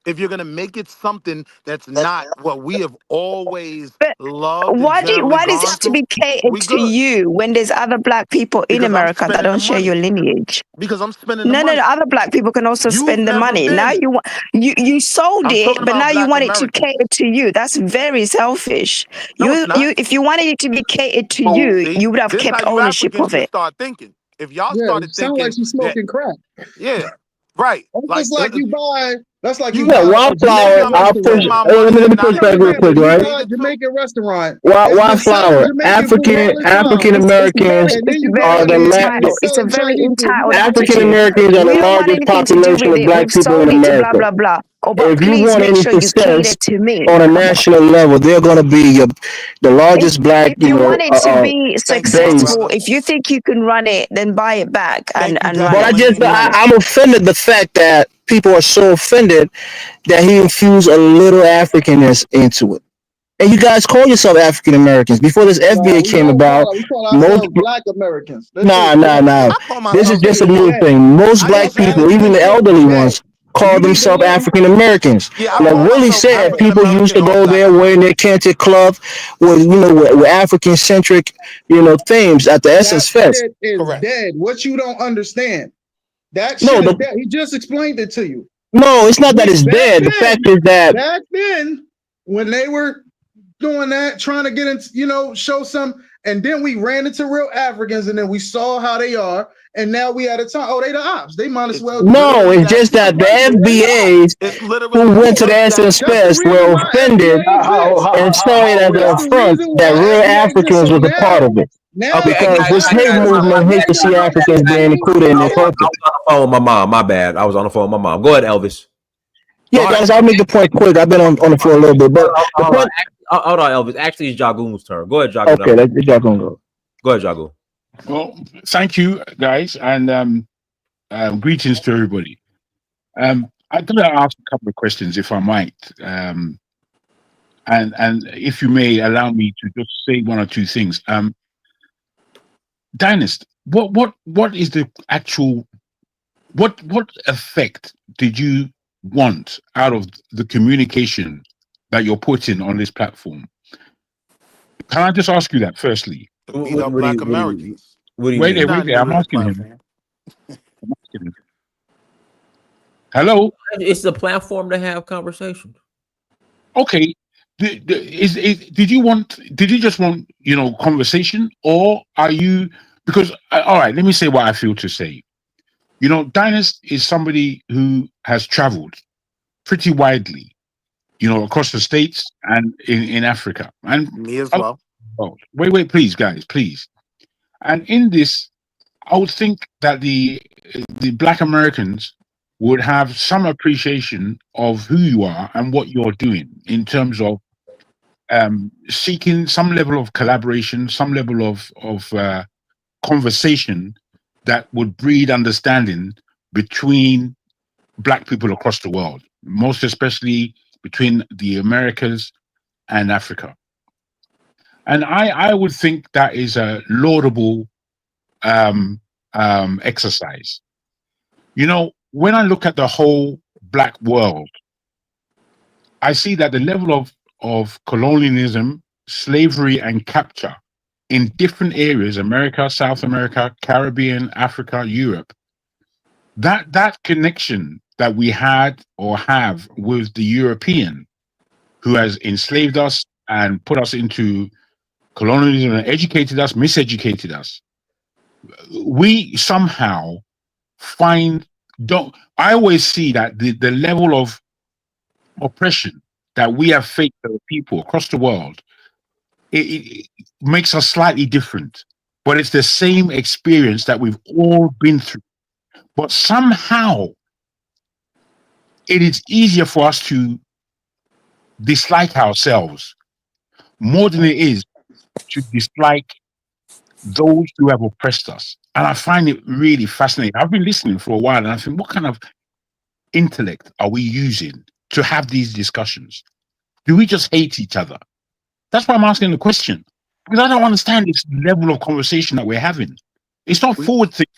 If you're gonna make it something that's not what we have always But loved and generally why does it gone have to to, be catered we to good. you when there's other black people in Because I'm America that spending the don't share your money. lineage? Because I'm spending the No, no, no. money. Other black people can also You've spend the never money. Now been. you sold I'm it, talking but about now you Black want it to Americans. cater to you. That's very selfish. No, it's not. You if you wanted it to be catered to Oh, you, See, you would have this how kept you ownership Africans of should it. start thinking. If y'all yeah, started sound like thinking she's that, smoking crack. yeah, right. That's Like like you buy. That's like you you, Yeah, buy a maybe Wildflower. Jamaican I'm gonna I'll push. spend restaurant. my Let money me and push not No, back no, real no. expect to quick, You be right? buy a catered to. Jamaican restaurant. It's been serving Wildflower. Jamaican food all African the time. African Americans And then It's you go are very out the there and they entitled. It's a selling very Chinese food. entitled African attitude. Americans are the We don't want largest anything to do population with of it. black We've people in sold it to blah America. blah blah. Oh, but If you please want make any sure you cater success to me. on a Come on. national level, they're going to be the If largest black, if you want it to be Thank you, my base. successful, brother. if you think you can run it, then buy it back Thank you, and run But it gentlemen. and run it. I'm offended the fact that people are so offended that he infused a little Africanness into it. And you guys call yourself African Americans. Before this No, FBA came about, we call most ourselves Black Americans. That nah, shit nah, dead. nah. I call This That is myself shit just a is either new or. dead. thing. Most I black use That's that people, as an even the shit excuse. elderly is dead. ones, And call you need to themselves learn. African Americans. Yeah, I Like call Willie myself said, African people used American to or go Black there wearing American. their Kente club with with African centric, themes at the That Essence Fest. shit is Correct. dead. What you don't understand. That No, shit is dead. He just explained it to you. no, it's not that it's Back dead. The fact then, is that when they were doing that, trying to get into, show some, and then we ran into real Africans, and then we saw how they are, and now we at a time. Oh, they the ops. They might as It's well no, literally it's that just keep it that the simple. racist. They the ops. FBAs It's who literally went to the just that Essence That's the simple. Fest reason were why offended FBA exists. and saw it as an That's the affront reason that why real FBA exists. Africans So was a part of it. Okay, Because this hate now it's movement hates to okay to see drop Africans shit, being King. included in their I was culture. on the phone with my mom. My bad. I was on the phone with my mom. Go ahead, Elvis. Go Yeah, ahead. guys, I'll make the point quick. I've been on the floor a little bit, but the Hold on. point. Hold on, Elvis. Actually, it's Jagoon's turn. Go ahead, Jagoon. Okay, let's y'all gonna go. Go ahead, Jagoon. Well, thank you, guys, and greetings to everybody. I'm going to ask a couple of questions, if I might, and if you may allow me to just say one or two things. Dynast, what is the actual what effect did you want out of the communication that you're putting on this platform? Can I just ask you that firstly? To beat up Black Americans. What do you Wait mean? there, Not wait there. new I'm to the asking him. platform. I'm asking him. Hello. It's a platform to have conversations. Okay. Did you just want conversation, or are you, because all right, let me say what I feel to say. Dynast is somebody who has traveled pretty widely, across the states and in Africa, and Me as well. wait, please, guys, please. And in this, I would think that the Black Americans would have some appreciation of who you are and what you're doing in terms of seeking some level of collaboration, some level of conversation that would breed understanding between Black people across the world, most especially between the Americas and Africa. And I would think that is a laudable exercise. When I look at the whole Black world, I see that the level of colonialism, slavery, and capture in different areas, America, South America, Caribbean, Africa, Europe, that connection that we had or have with the European who has enslaved us and put us into colonialism and educated us, miseducated us, we somehow I always see that the level of oppression that we have faced as people across the world, it makes us slightly different, but it's the same experience that we've all been through. But somehow it is easier for us to dislike ourselves more than it is to dislike those who have oppressed us. And I find it really fascinating. I've been listening for a while and I think, what kind of intellect are we using to have these discussions? Do we just hate each other? That's why I'm asking the question. Because I don't understand this level of conversation that we're having. It's not We forward thinking.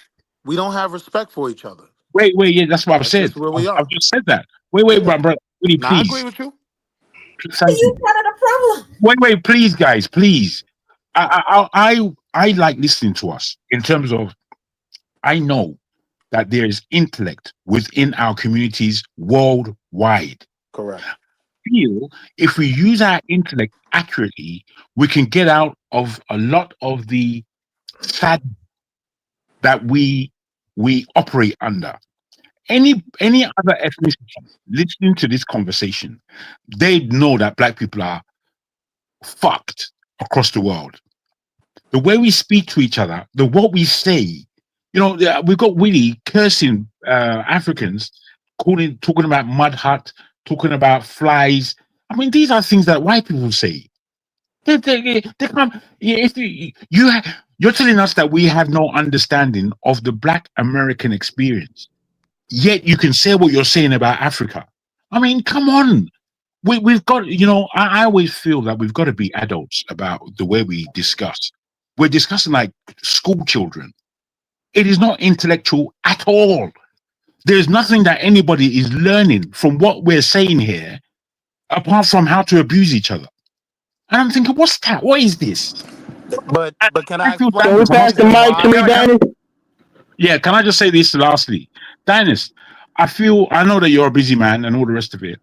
we don't have respect for each other. Wait, yeah, that's what I've That's said. just where we I've are. just said that. Wait, Yeah. brother, really, Now I agree please. with you. Thank You you. part of the problem. Wait, please, guys, please. I like listening to us in terms of I know that there is intellect within our communities worldwide. Correct. Feel if we use our intellect accurately, we can get out of a lot of the sad that we operate under. Any other ethnicity listening to this conversation, they know that black people are fucked across the world. The way we speak to each other, what we say, we've got Willie cursing Africans, talking about mud hut, talking about flies. I mean, these are things that white people say. They come. If you're telling us that we have no understanding of the Black American experience, yet you can say what you're saying about Africa. I mean, come on. We've got, I always feel that we've got to be adults about the way we discuss. We're discussing like school children. It is not intellectual at all. There's nothing that anybody is learning from what we're saying here, apart from how to abuse each other. And I'm thinking, what's that? What is this? But can I I feel explain Can that. we to pass him the then mic to why? me, Danny? Yeah, can I just say this lastly? Dennis, I know that you're a busy man and all the rest of it,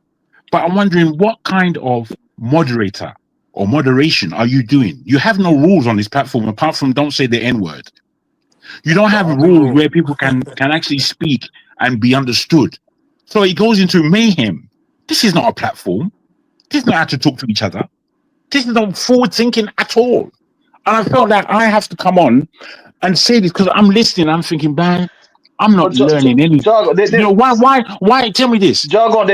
but I'm wondering what kind of moderator or moderation are you doing? You have no rules on this platform apart from don't say the N word. You don't The have only rules where rule. people can actually speak and be understood. So it goes into mayhem. This is not a platform. This is not how to talk to each other. This is not forward thinking at all. And I felt that I have to come on and say this because I'm listening. I'm thinking, man, I'm not But learning anything. Jargo, Why? Tell me this. Jargo,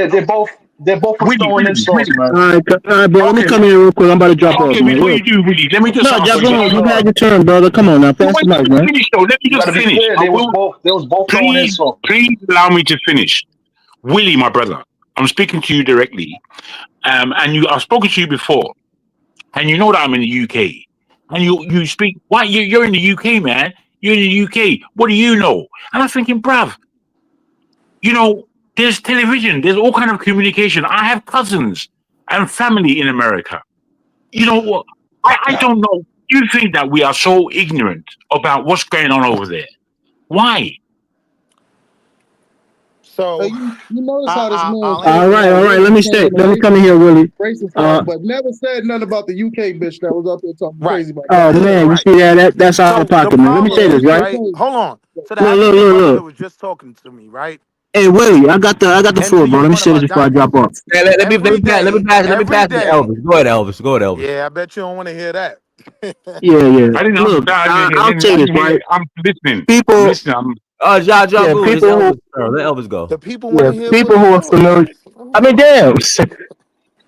they both was Willie, throwing insults, man. All right, bro. Let me Okay, come here real quick. I'm about to drop off, okay, man. Willie, what Real you do, Willie? Let me just No, ask Jack, you. go No, ahead. no, You had no. your turn, brother. Come on now. Wait, Pass the let mic, me man. finish though. Let me You just gotta be finish. clear. I will. They was both throwing insults. Please allow me to finish. Willie, my brother, I'm speaking to you directly. And I've spoken to you before, and you know that I'm in the UK. And you speak. Why you're in the UK, man? You're in the UK. What do you know? And I'm thinking, bruv, there's television. There's all kind of communication. I have cousins and family in America. You know what? I don't know. You think that we are so ignorant about what's going on over there? Why? So You notice how this man I'll came All answer in right, that. there all right. really Let me saying come in here, Willie. racist talk, Uh, but never said nothing about the UK bitch that was up there talking Right. crazy about oh black Yeah, people. man, you right. see that's out of So the pocket, man. Let me problem say Yeah, this, is, yeah, right? right? crazy. Hold on. To the Look, look, African look, brother that look. was just talking to me, right? Hey, Willie, I got the And floor, to bro. your Let me point say this about before I drop dynasty, off. Let me every pass it to day, Elvis. Go ahead, Elvis. Go ahead, Elvis. yeah, I bet you don't want to hear that. Yeah, yeah. I didn't Look, understand. I'll say I this, didn't hear. right? I'm listening. I'm People, listening. John yeah, Boone, it's people who, Elvis. Let Elvis go. The people want yeah, to hear what people his who are familiar. thoughts. I mean, damn.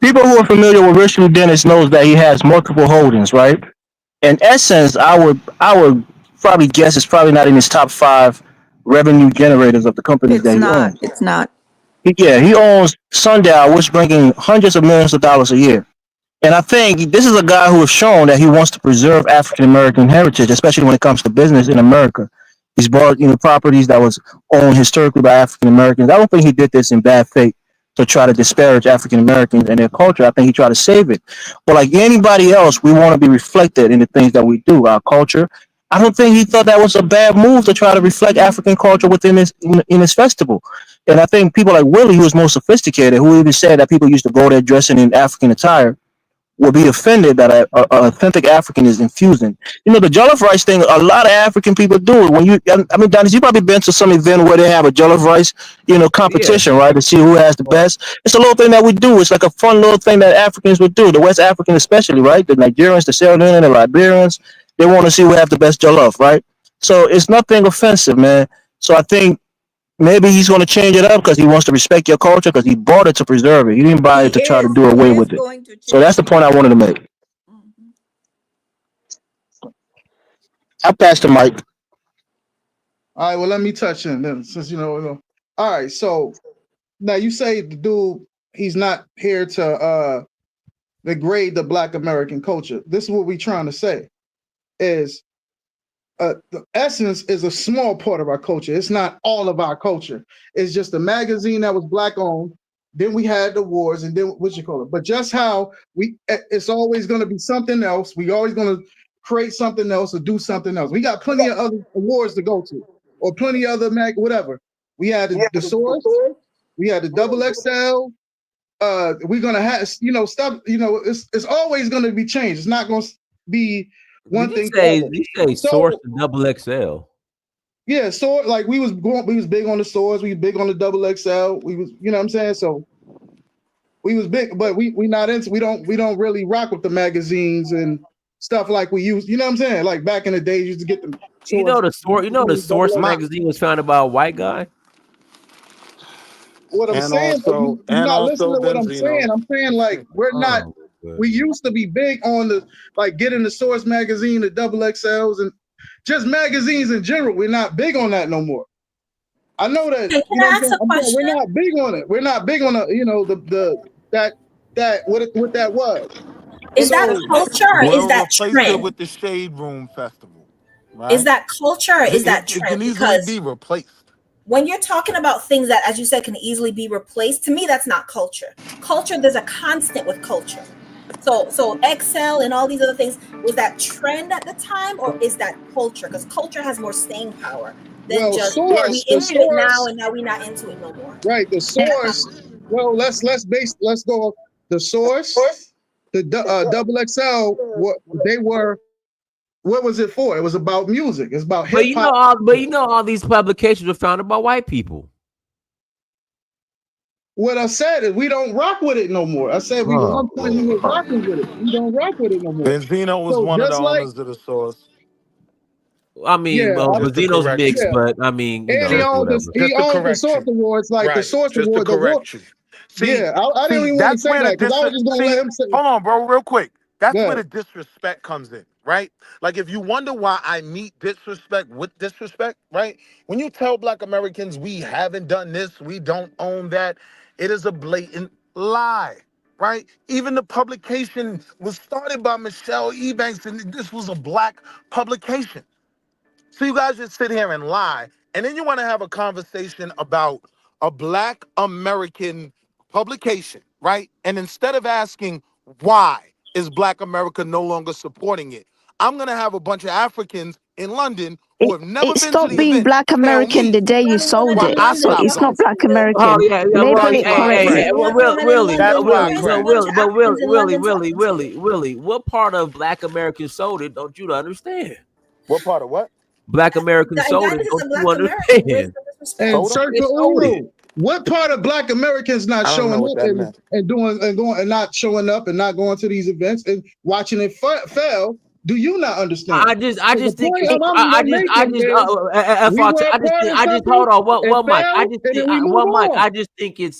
People who are familiar with Richard Dennis knows that he has multiple holdings, right? In essence, I would probably guess it's probably not in his top five revenue generators of the companies It's that he not. owns. It's not. Yeah, he owns Sundial, which bringing hundreds of millions of dollars a year. And I think this is a guy who has shown that he wants to preserve African American heritage, especially when it comes to business in America. He's bought, properties that was owned historically by African Americans. I don't think he did this in bad faith to try to disparage African Americans and their culture. I think he tried to save it. But like anybody else, we want to be reflected in the things that we do, our culture. I don't think he thought that was a bad move to try to reflect African culture within his festival. And I think people like Willie, who was more sophisticated, who even said that people used to go there dressing in African attire, will be offended that a authentic African is infusing. You know, the jollof rice thing, a lot of African people do it. When you, I mean, Dennis, you probably been to some event where they have a jollof rice, you know, Yeah. competition, right, to see who has the best. It's a little thing that we do. It's like a fun little thing that Africans would do. The West Africans, especially, right? The Nigerians, the Sierra Leonean, the Liberians, they want to see who have the best jollof, right? So it's nothing offensive, man. So I think maybe he's going to change it up because he wants to respect your culture because he bought it to preserve it. He didn't buy it to try to do He away is with it. going to So that's change the it. point I wanted to make. Mhm. I passed the mic. All right, well, let me touch in then, since All right, so now you say the dude he's not here to degrade the Black American culture. This is what we're trying to say is the essence is a small part of our culture. It's not all of our culture. It's just a magazine that was Black owned. Then we had the wars, and then what you call it. But just how it's always going to be something else. We always going to create something else or do something else. We got plenty of other awards to go to, or plenty of other whatever. We had the Source. We had the Double XL. We're gonna have stuff. It's always going to be changed. It's not going to be one Did you thing say forever. you say So source to double XL? yeah, so like we was big on the Swords, we was big on the Double XL. We was, you know what I'm saying? So we was big, but we not into we don't really rock with the magazines and stuff like we used. You know what I'm saying? Like back in the days, you used to get them You know Swords. the source. You know the Source My, magazine was founded by a white guy. What I'm and saying, but also you're and not listening also to what I'm saying. Benzino. I'm saying like we're not. Oh, We used to be big on the like getting the Source magazine, the Double XLs, and just magazines in general. We're not big on that no more. I know that, Hey, you can know I what I'm ask saying? a question? We're not big on it. We're not big on the that what that was. Is It's that So the culture or is We'll that replace it trend? with the Shade Room Festival, Is right? that culture or is that It trend? can easily Because be replaced. when you're talking about things that, as you said, can easily be replaced, to me, that's not culture. Culture, there's a constant with culture. So Excel and all these other things, was that trend at the time or is that culture? Because culture has more staying power than well, just we the into it now source, and now we're not into it no more. right? The source. Well, let's go. The source, the Double XL. What they were. What was it for? It was about music. It's about But hip hop. you know all these publications were founded by white people. What I said is we don't rock with it no more. I said we at Oh, one point we were rocking with it. We don't rock with it no more. Benzino was So one of the just like owners of the Source. I mean, yeah, well, Just to Brazino's correct you. mixed, yeah. but I mean, you And know, whatever. he Just to owns the correct Source you. Awards, like the Right. Source Just to Award. The award, correct you. See, yeah. I didn't even want to that's say where the that because I was just gonna let him say. hold on, bro, real quick. That's where Yeah, the disrespect comes in, right? Like if you wonder why I meet disrespect with disrespect, right? When you tell Black Americans we haven't done this, we don't own that, it is a blatant lie. Right? Even the publication was started by Michelle Ebanks, and this was a Black publication. So you guys just sit here and lie, and then you want to have a conversation about a Black American publication, right? And instead of asking why is Black America no longer supporting it, I'm gonna have a bunch of Africans in London who It, have never it been to stopped the being event Black tell American me the day you Not even sold in why it. I So London, stopped it's not going. Black Will. Oh American. yeah, yeah. Label Well, it hey, That's hey, correctly. hey. crazy. Well, Not even in Willie, That's London. why Where is a crazy. bunch of Africans in London talking to? What part of Black American sold it? Don't you understand? What part of what? Black American sold That it. is Don't a you Black American. Where's understand? the disrespect? and Sold them? Circle They sold it. Uru. What part of Black Americans not I don't know showing what up that meant. and doing and going and not showing up and not going to these events and watching it fail? Do you not understand? I 'Cause the just think point it's, I'm making is we were a part of I just something, hold on, it one mic. I failed, just and think, then we move one mic. on.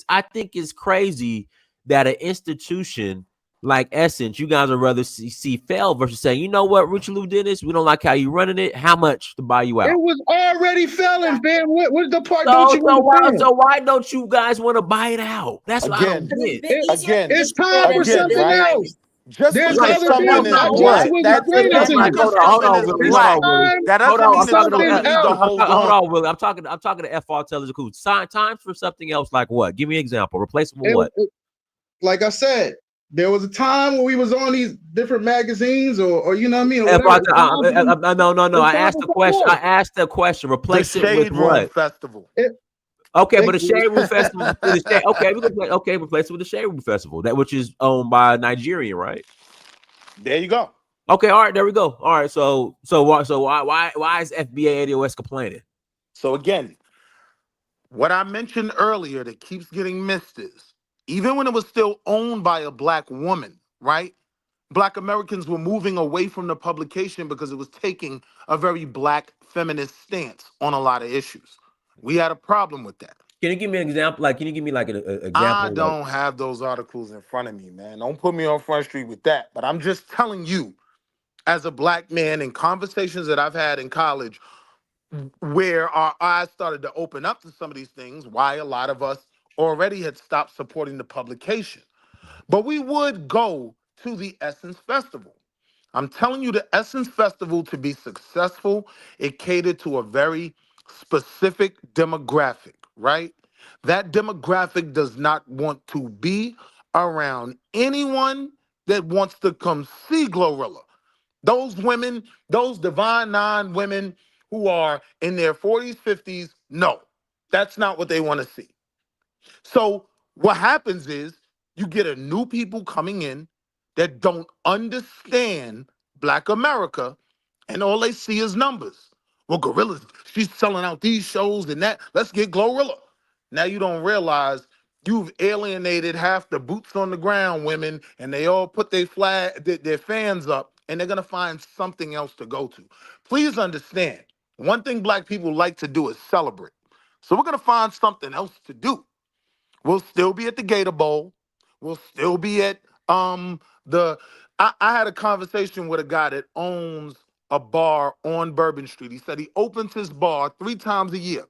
I think it's crazy that an institution like Essence, you guys would rather see fail versus saying, you know what, Richard Lou Dennis, we don't like how you running it. How much to buy you It out? was already failing, fam. What's the part don't So, you understand? why don't you guys want to buy it out? That's what I don't Again, Because it's get. been easier to again, It's destroy time for than to something build right? back. else. Just There's because Right. other So, things. something is I Mike, just what? black, was that explaining Hey, to just Mike, you. because hold something on, is Willie. Hold It's on, black, Willie. time that Hold doesn't on. for I'm mean that talking to something something need to else. hold hold on. on, Willie. I'm talking to FR Television. Time for something else like what? Give me an example. Replaceable what? Like I said, there was a time when we was on these different magazines or you know what I mean or FR, whatever. It's time to be. no. It's I time asked for the something question. else. The Replace it with Shade Room what? Festival. Okay, but Thank the you. Shade Room Festival. Okay, we can play. Okay, replace it with the Shade Room Festival, that which is owned by a Nigerian, right? There you go. Okay, all right, there we go. All right, so why is FBA ADOS complaining? So again, what I mentioned earlier that keeps getting missed is even when it was still owned by a black woman, right? Black Americans were moving away from the publication because it was taking a very black feminist stance on a lot of issues. We had a problem with that. Can you give me an example? Like, can you give me like an I example? don't have those articles in front of me, man. Don't put me on Front Street with that. But I'm just telling you, as a black man, in conversations that I've had in college, where our eyes started to open up to some of these things, why a lot of us already had stopped supporting the publication. But we would go to the Essence Festival. I'm telling you, the Essence Festival, to be successful, it catered to a very specific demographic, right? That demographic does not want to be around anyone that wants to come see Glorilla. Those women, those Divine Nine women who are in their 40s, 50s, no, that's not what they want to see. So what happens is you get a new people coming in that don't understand Black America, and all they see is numbers. Well, Gorilla's, she's selling out these shows and that. Let's get Glorilla. Now you don't realize you've alienated half the boots on the ground women, and they all put their flag, their fans up, and they're gonna find something else to go to. Please understand, one thing Black people like to do is celebrate. So we're gonna find something else to do. We'll still be at the Gator Bowl. We'll still be at the. I had a conversation with a guy that owns a bar on Bourbon Street. He said he opens his bar 3 times a year,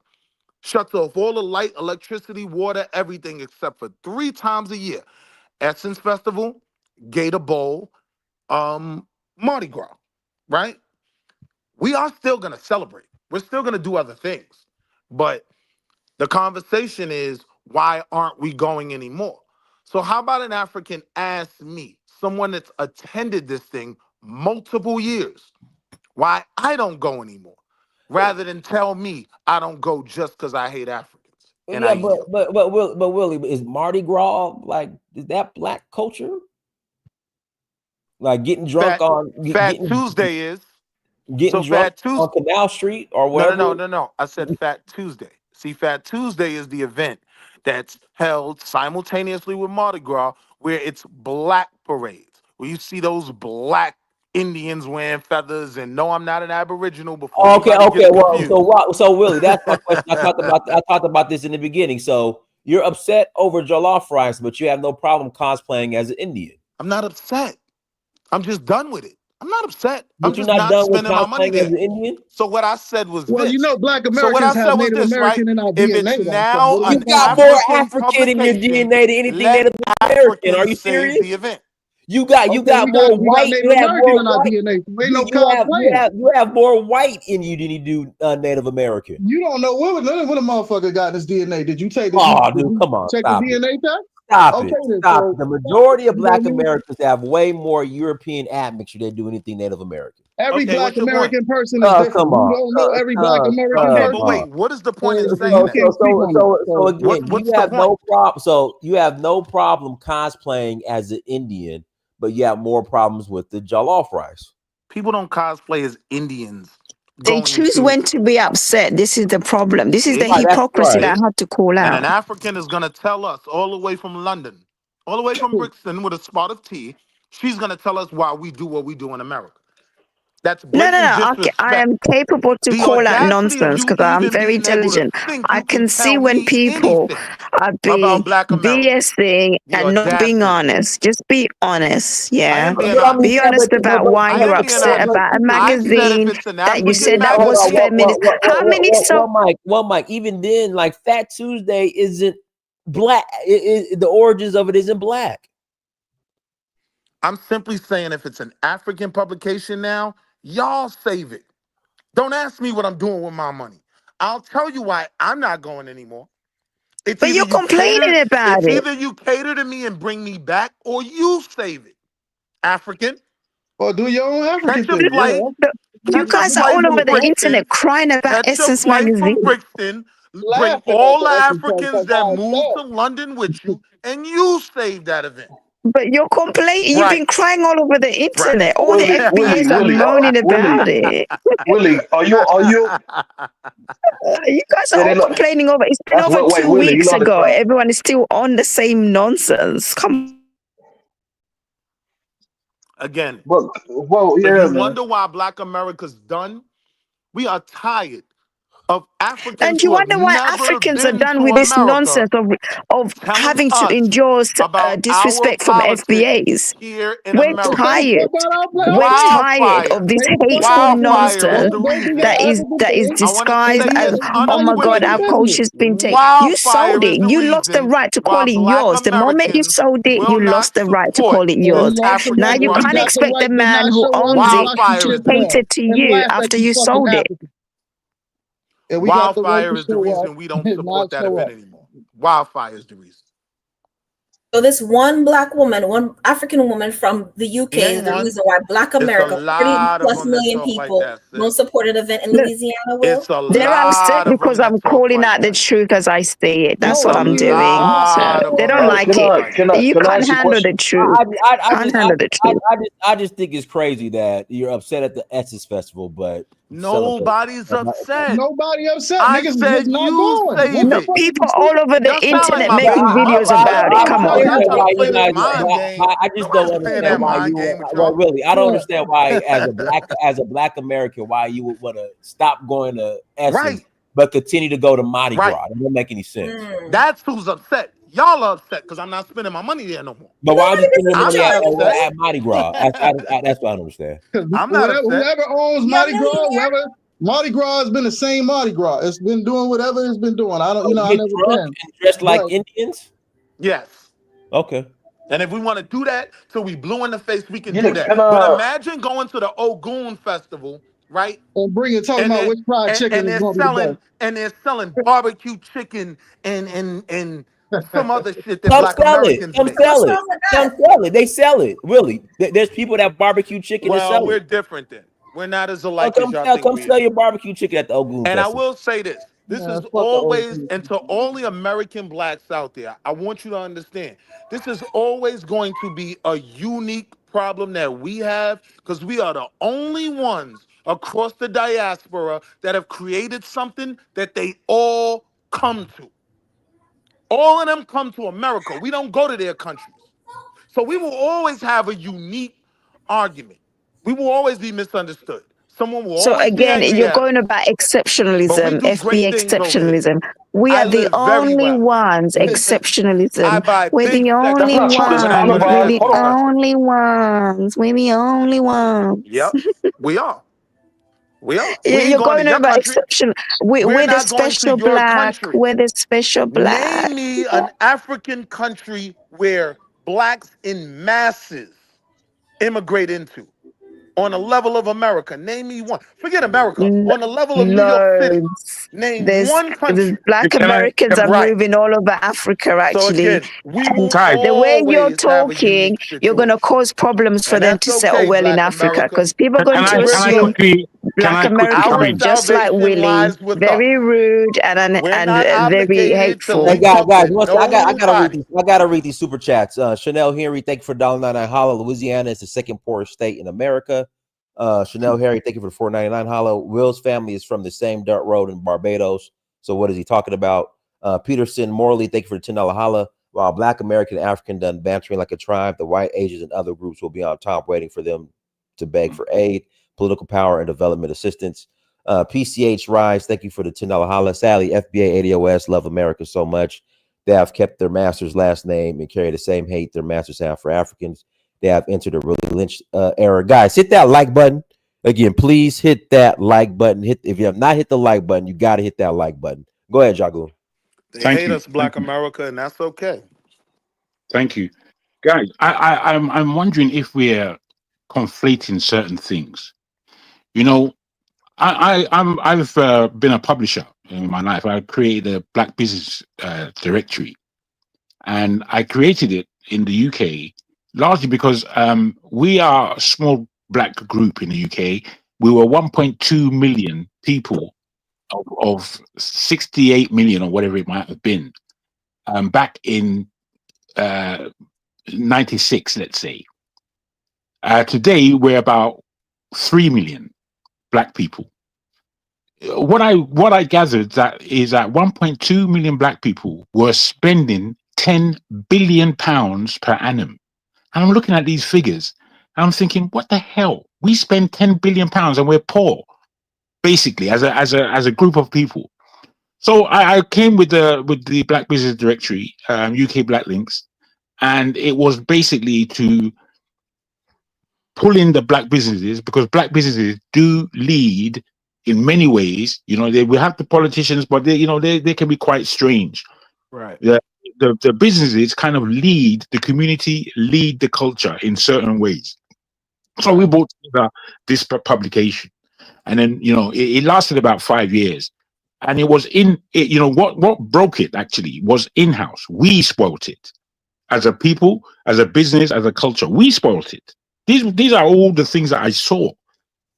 shuts off all the light, electricity, water, everything except for 3 times a year. Essence Festival, Gator Bowl, Mardi Gras, right? We are still gonna celebrate. We're still gonna do other things, but the conversation is, why aren't we going anymore? So how about an African ask me, someone that's attended this thing multiple years, why I don't go anymore, rather than tell me I don't go just because I hate Africans. And I yield. but Willie, is Mardi Gras like, is that Black culture? Like getting drunk Fat Tuesday is. getting So drunk Fat Tuesday. on Canal Street or No, wherever. no. I said Fat Tuesday. See, Fat Tuesday is the event that's held simultaneously with Mardi Gras, where it's black parades, where you see those black Indians wearing feathers. And no, I'm not an Aboriginal. Before Okay, anybody gets well, confused. so Willie, that's my question. I talked about this in the beginning. So you're upset over jollof rice, but you have no problem cosplaying as an Indian. I'm not upset. I'm just done with it. I'm not upset. But I'm you're just not not done with spending my money cosplaying as there. an Indian? So what I said was Well, you this. know, Black So what I Americans said have was Native this, right? American in our If DNA. it's Though, so now what are You an you got talking more about? African in your publication, DNA than anything let Native American. Are you Africans save serious? the event. You got Okay, more we got white. Native You have American more in our white. DNA. So ain't no You cosplaying. have more white in you than you do Native American. You don't know what a motherfucker got in his DNA. Did you take? Oh, dude, come on, check the stop it. DNA test? Stop Okay, it. then. Stop So it. The majority of you know Black what I mean? Americans have way more European admixture than do anything Native American. Every Okay, Black what's your point? American person is different. Come You on. don't know every Black American Okay, person. but wait, what is the point in So saying you that? can't speak on it. So again, What's you the have point? no problem. So you have no problem cosplaying as an Indian, but you have more problems with the jollof rice. People don't cosplay as Indians. They Going choose to when to be upset. This is the problem. This is the see, That's hypocrisy right. that I had to call and out. an African is gonna tell us all the way from London, all the way from Brixton with a spot of tea. She's gonna tell us why we do what we do in America. That's blatant No. I disrespect. am capable to The call out audacity of nonsense you because I'm even very being able to diligent. think I you can can see tell when me people anything are being about Black America. BSing The and not being audacity. honest. Just be honest, I yeah. am being But I mean, Be honest. yeah, honest about why I you're am being upset honest. about a I said if magazine it's an that you African said that was magazine, feminist. How many so Mike, even then, like Fat Tuesday isn't black. The origins of it isn't black. I'm simply saying if it's an African publication now, y'all save it. Don't ask me what I'm doing with my money. I'll tell you why I'm not going anymore. It's but either you're you cater, complaining about it's it. either you cater to me and bring me back, or you save it. African, Or do your own African catch a thing. Yeah. flight, You catch a guys are flight all from over the Brixton, internet crying about catch a Essence flight from magazine. Brixton, bring Laughing at all the that Africans because that I move to London with you, and you save that event. But you're complaining. You've been Right. crying all over the internet. All the Willie, FBAs are moaning about it. Willie, are you? You guys are Yeah, they all look. complaining over. It's been That's over what. Wait, 2 Willie, you weeks know this, ago. right? Everyone is still on the same nonsense. Come. Again, Well, if yeah, you man. wonder why Black America's done, we are tired of Africans And you who have wonder why never Africans are been done to with this America nonsense of telling having to us endure about our disrespect from politics FBAs. here in We're America. tired. We're tired of Wildfire. this hateful Wildfire is nonsense the that reason. is I want to disguised say as, this oh my God, our unequivocally. culture's been taken. You Wildfire sold is it. the You lost the reason right to call why it Black yours. The moment you Americans sold it, will you not lost the right to call support it And we yours. lost the Now African right, you but we can't got brothers. the expect right the to man not who show off owns and it watch you Wildfire to is get the mad cater reason. to and you laugh like after you you fucking sold it. African. And we got the right Wildfire to is the show off reason we don't and support not that show event off. anymore. Wildfire is the reason. So this one black woman, one African woman from the He UK is ain't the one. reason why Black It's a America, 30 lot of plus them that million talk like people, that, don't sis. support an event in Look, Louisiana, It's Will. a they're upset lot of them because I'm that talk calling like out the that. truth as I see it. That's It's what a I'm No, doing. So lot of they them don't that like Can it. talk I like can that. I You can I can't ask a handle the question? truth. Can't handle the truth. I just think it's crazy that you're upset at the Essence Festival, but celebrate. Nobody's upset. nobody upset. I Niggas is just said not you going. What save No, the it. fuck is people the all over the Y'all sound like internet my making baby videos mother, sis. about it. I Come don't Nobody on. ain't understand trying to why play you this guys. mind game. I just don't Nobody's playing that understand why mind you. game with Well, y'all. really, I don't understand why, as a black American, why you would want to stop going to Essence Right, but continue to go to Mardi right. Gras. It doesn't make any sense. That's who's upset. Y'all are upset because I'm not spending my money there no more. But why would you spend your I'm money not upset. at Mardi Gras? That's what I don't understand. I'm not upset. Whoever owns You're a Mardi Gras, millionaire. whoever Mardi Gras has been the same Mardi Gras. It's been doing whatever it's been doing. I don't, Oh, I get never drunk been. and dressed like Right. Indians? Yes. Okay. And if we want to do that till we blue in the face, we can Yeah, do that. can But I? imagine going to the Ogun Festival, right? And bring it talking And about it which fried chicken and is going to be the they're selling barbecue chicken and some best. other shit that Come Black sell it. Americans Come make. sell What's it. wrong with Come that? sell it. They sell it. Really. There's people that barbecue chicken and Well, sell we're it. different then. We're not as Oh, alike as y'all think come we sell are. your barbecue chicken at the Ogun And I Festival. will say this. This Man, is fuck the old always, people. and to all the American blacks out there, I want you to understand, this is always going to be a unique problem that we have because we are the only ones across the diaspora that have created something that they all come to. All of them come to America. We don't go to their countries. So we will always have a unique argument. We will always be misunderstood. Someone will So always be again, angry you're at going us. about But we exceptionalism, do FB great things over here. exceptionalism. We I are the live very only well. ones, I exceptionalism. buy We're big the That's only not sections true. There's when I ones. go to the We're carnival. the Hold Essence on. Festival. only ones. We're the only ones. Yep, we are. We are. We ain't You're going to going your over country. exception. We're We're the not going to special your black. country. We're the special black. Name me an African country where blacks in masses immigrate into. On the level of America, name me one. Forget America. Lo- On the level of New York City, Loads. name one There's country. black Can I? Americans Can are Right. moving all over Africa So actually. again, we And will I? the way you're always have a talking, unique you're gonna situation. cause problems for And them that's to settle okay, well in Black Africa America. because people are Can going I? to We're Can I assume good. quickly? Can black I quickly Americans come Our are in? just like salvation Willie, lies with us. very rude We're and not very obligated to Hey hateful. link up guys, with one second. nobody. I gotta read these super chats. Chanel Henry, thank you for $1.99 holla. Louisiana is the second poorest state in America. Chanel Harry, thank you for the $4.99 holla. Will's family is from the same dirt road in Barbados. So what is he talking about? Peterson Morley, thank you for the $10 holla. While Black American and African done bantering like a tribe, the white Asians and other groups will be on top waiting for them to beg for aid, political power, and development assistance. PCH Rise, thank you for the $10 holla. Sally, FBA ADOS, love America so much. They have kept their master's last name and carry the same hate their masters have for Africans. They have entered a really Lynch era. Guys, hit that like button. Again, please hit that like button. If you have not hit the like button, you got to hit that like button. Go ahead, Jagu. They Thank hate you. us, Black America, and that's okay. Thank you, guys. I'm wondering if we're conflating certain things. You know, I've been a publisher in my life. I created a Black Business Directory, and I created it in the UK largely because we are a small Black group in the UK. We were 1.2 million people of 68 million or whatever it might have been back in '96, let's say. Today we're about 3 million black people. What I gathered that is that 1.2 million black people were spending 10 billion pounds per annum. And I'm looking at these figures and I'm thinking, what the hell? We spend 10 billion pounds and we're poor, basically, as a group of people. So I came with the Black Business Directory, UK Black Links, and it was basically to pull in the black businesses, because black businesses do lead in many ways. You know, we have the politicians, but they can be quite strange. Right. The businesses kind of lead the community, lead the culture in certain ways. So we brought together this publication, and then it lasted about 5 years, and it was what broke it actually was in-house. We spoilt it as a people, as a business, as a culture. We spoilt it. These are all the things that I saw.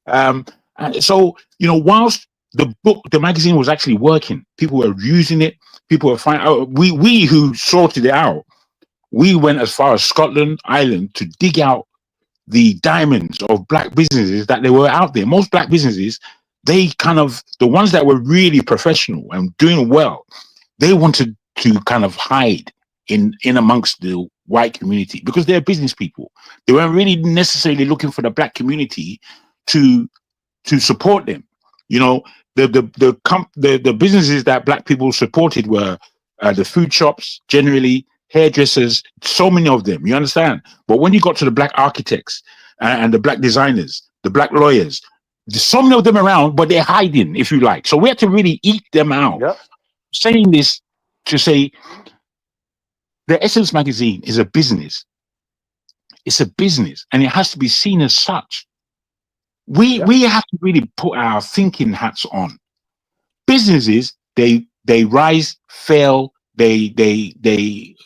And so whilst the magazine was actually working, people were using it. People were finding. We who sorted it out. We went as far as Scotland, Ireland to dig out the diamonds of black businesses that they were out there. Most black businesses, the ones that were really professional and doing well, they wanted to kind of hide in amongst the white community because they're business people. They weren't really necessarily looking for the black community to support them. The businesses that black people supported were the food shops, generally hairdressers, so many of them. You understand? But when you got to the black architects and the black designers, the black lawyers, there's so many of them around, but they're hiding, if you like. So we had to really eat them out. Yep. Saying this to say, the Essence magazine is a business. It's a business, and it has to be seen as such. We have to really put our thinking hats on. Businesses, they rise, fail. They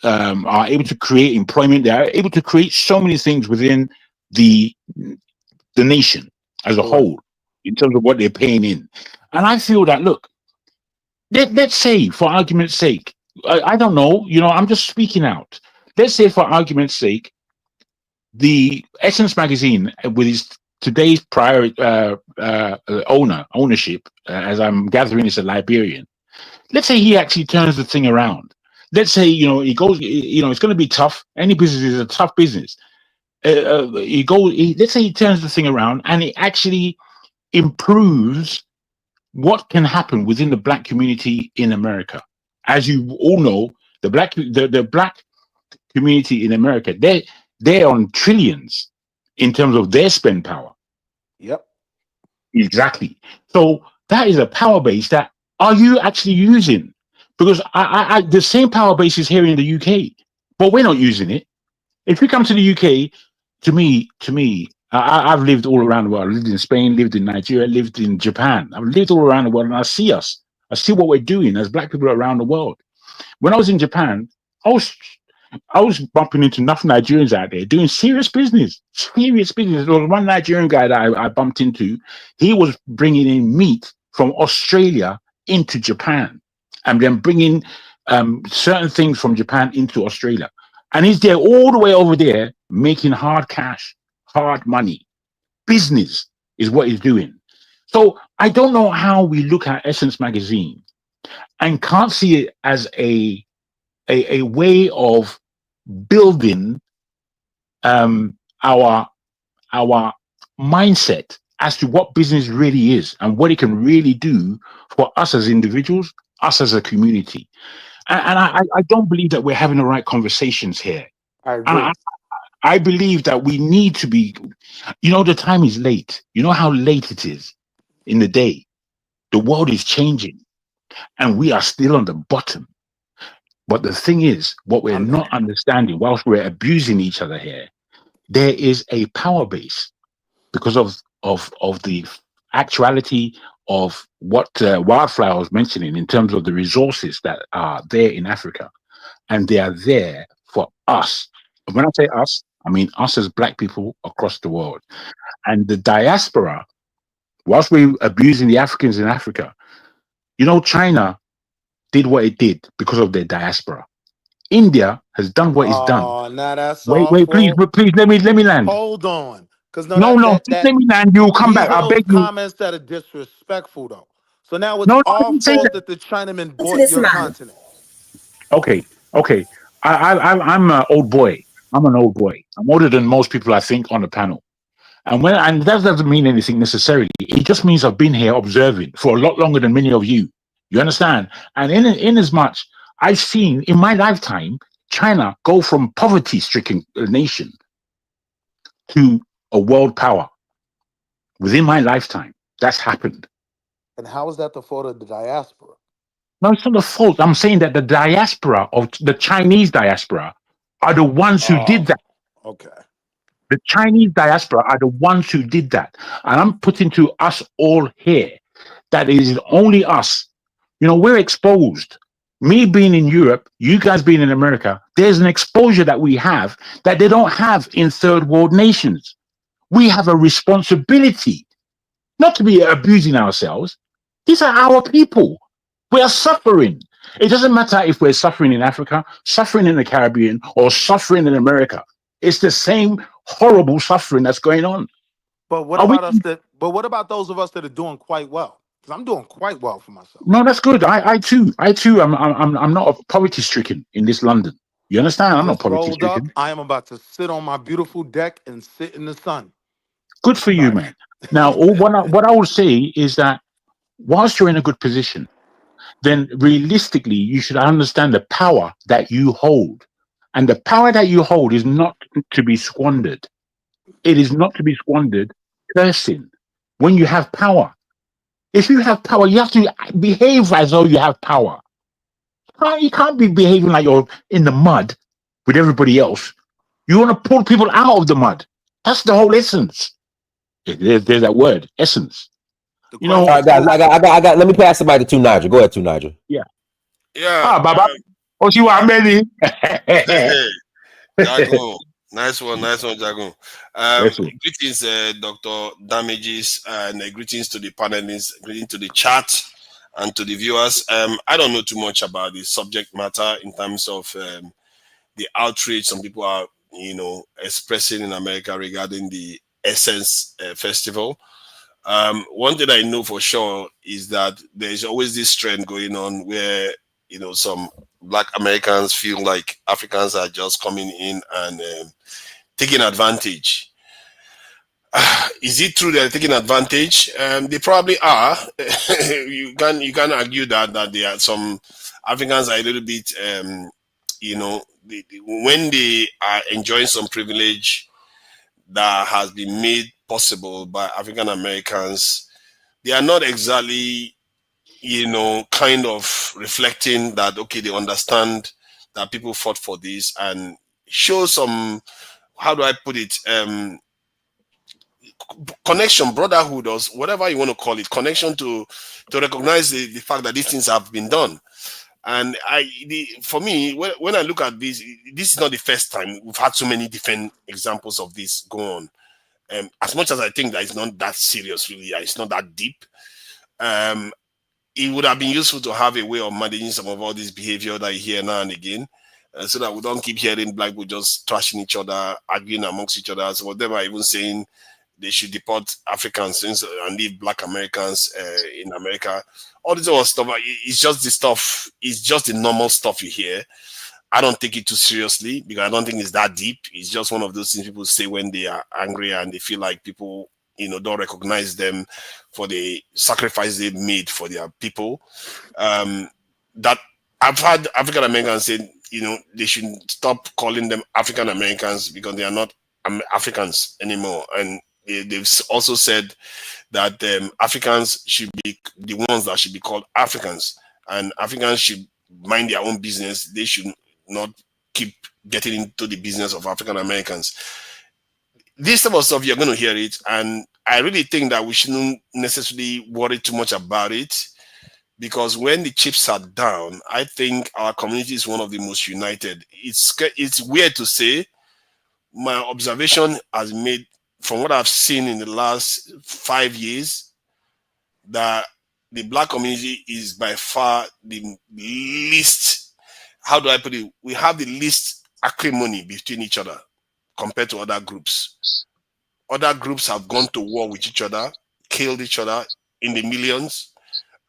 are able to create employment. They are able to create so many things within the nation as a whole in terms of what they're paying in. And I feel that, look, let's say, for argument's sake, I don't know, I'm just speaking out. Let's say, for argument's sake, the Essence magazine, with its today's prior ownership, as I'm gathering, is a Liberian. Let's say he actually turns the thing around. Let's say, he goes, it's going to be tough. Any business is a tough business. Let's say he turns the thing around and it actually improves what can happen within the black community in America. As you all know, the black community in America, they're on trillions in terms of their spend power. Yep. Exactly. So that is a power base that are you actually using? Because I the same power base is here in the UK, but we're not using it. If you come to the UK, to me, I've lived all around the world. I lived in Spain, lived in Nigeria, lived in Japan. I've lived all around the world, and I see us. I see what we're doing as black people around the world. When I was in Japan, I was bumping into enough Nigerians out there doing serious business. Serious business. There was one Nigerian guy that I bumped into. He was bringing in meat from Australia into Japan, and then bringing certain things from Japan into Australia. And he's there all the way over there making hard cash, hard money. Business is what he's doing. So I don't know how we look at Essence magazine and can't see it as a way of building our mindset as to what business really is and what it can really do for us as individuals, us as a community. And I don't believe that we're having the right conversations here. I agree. I believe that we need to be, the time is late. You know how late it is in the day. The world is changing and we are still on the bottom. But the thing is, what we're not understanding, whilst we're abusing each other here, there is a power base because of the actuality of what Wildflower was mentioning in terms of the resources that are there in Africa. And they are there for us. When I say us, I mean us as black people across the world. And the diaspora, whilst we're abusing the Africans in Africa, China did what it did because of their diaspora. India has done what it's done. Oh, now that's Wait, please, awful. please, let me land. Hold on, because no, No, just let me land. You'll come these back. are I those beg you. comments that are disrespectful, though. So now it's No, I our didn't say fault that. that the Chinaman To bought this your man. continent. Okay. I'm an old boy. I'm an old boy. I'm older than most people, I think, on the panel. And that doesn't mean anything necessarily. It just means I've been here observing for a lot longer than many of you. You understand? And in as much, I've seen in my lifetime China go from poverty-stricken nation to a world power within my lifetime. That's happened. And how is that the fault of the diaspora? No, it's not the fault. I'm saying that the diaspora of the Chinese diaspora are the ones who did Oh, that. okay. The Chinese diaspora are the ones who did that. And I'm putting to us all here that it is only us. We're exposed. Me being in Europe, you guys being in America, there's an exposure that we have that they don't have in third world nations. We have a responsibility not to be abusing ourselves. These are our people. We are suffering. It doesn't matter if we're suffering in Africa, suffering in the Caribbean, or suffering in America. It's the same horrible suffering that's going on. But what Are we? about us that? But what about those of us that are doing quite well? Because I'm doing quite well for myself. No, that's good. I too. I'm not poverty stricken in this London. You understand? I I'm not just poverty rolled up. stricken. I am about to sit on my beautiful deck and sit in the sun. Good for you, Sorry. man. Now, what I would say is that whilst you're in a good position, then realistically, you should understand the power that you hold. And the power that you hold is not to be squandered. It is not to be squandered cursing when you have power. If you have power, you have to behave as though you have power. You can't be behaving like you're in the mud with everybody else. You want to pull people out of the mud. That's the whole essence. There's that word, essence. The All question right, guys. is, I got. Let me pass the mic to Two Nigel. Go ahead, Two Nigel. Yeah. Yeah, Baba. Oh, you are many. Jago. Nice one, Jago. That's it. Greetings, Dr. Damages, and greetings to the panelists, greetings to the chat, and to the viewers. I don't know too much about the subject matter in terms of the outrage some people are, expressing in America regarding the Essence Festival. One thing I know for sure is that there's always this trend going on where some Black Americans feel like Africans are just coming in and taking advantage. Is it true they're taking advantage? They probably are. you can argue that there are some Africans are a little bit when they are enjoying some privilege that has been made possible by African Americans, they are not exactly kind of reflecting that, okay, they understand that people fought for this and show some, how do I put it, connection, brotherhood, or whatever you want to call it, connection to recognize the fact that these things have been done. And for me, when I look at this is not the first time we've had so many different examples of this go on. As much as I think that it's not that serious, really, it's not that deep. It would have been useful to have a way of managing some of all this behavior that you hear now and again, so that we don't keep hearing Black people just trashing each other, arguing amongst each other. Some of them are even saying they should deport Africans and leave Black Americans in America. All this other stuff, it's just the stuff, it's just the normal stuff you hear. I don't take it too seriously because I don't think it's that deep. It's just one of those things people say when they are angry and they feel like people, don't recognize them for the sacrifice they made for their people. That I've had African Americans say, they should stop calling them African Americans because they are not Africans anymore. And they've also said that Africans should be the ones that should be called Africans, and Africans should mind their own business. They should not keep getting into the business of African Americans. This type of stuff, you're going to hear it, and I really think that we shouldn't necessarily worry too much about it, because when the chips are down, I think our community is one of the most united. It's weird to say. My observation has made, from what I've seen in the last 5 years, that the Black community is by far the least how do I put it? We have the least acrimony between each other compared to other groups. Other groups have gone to war with each other, killed each other in the millions,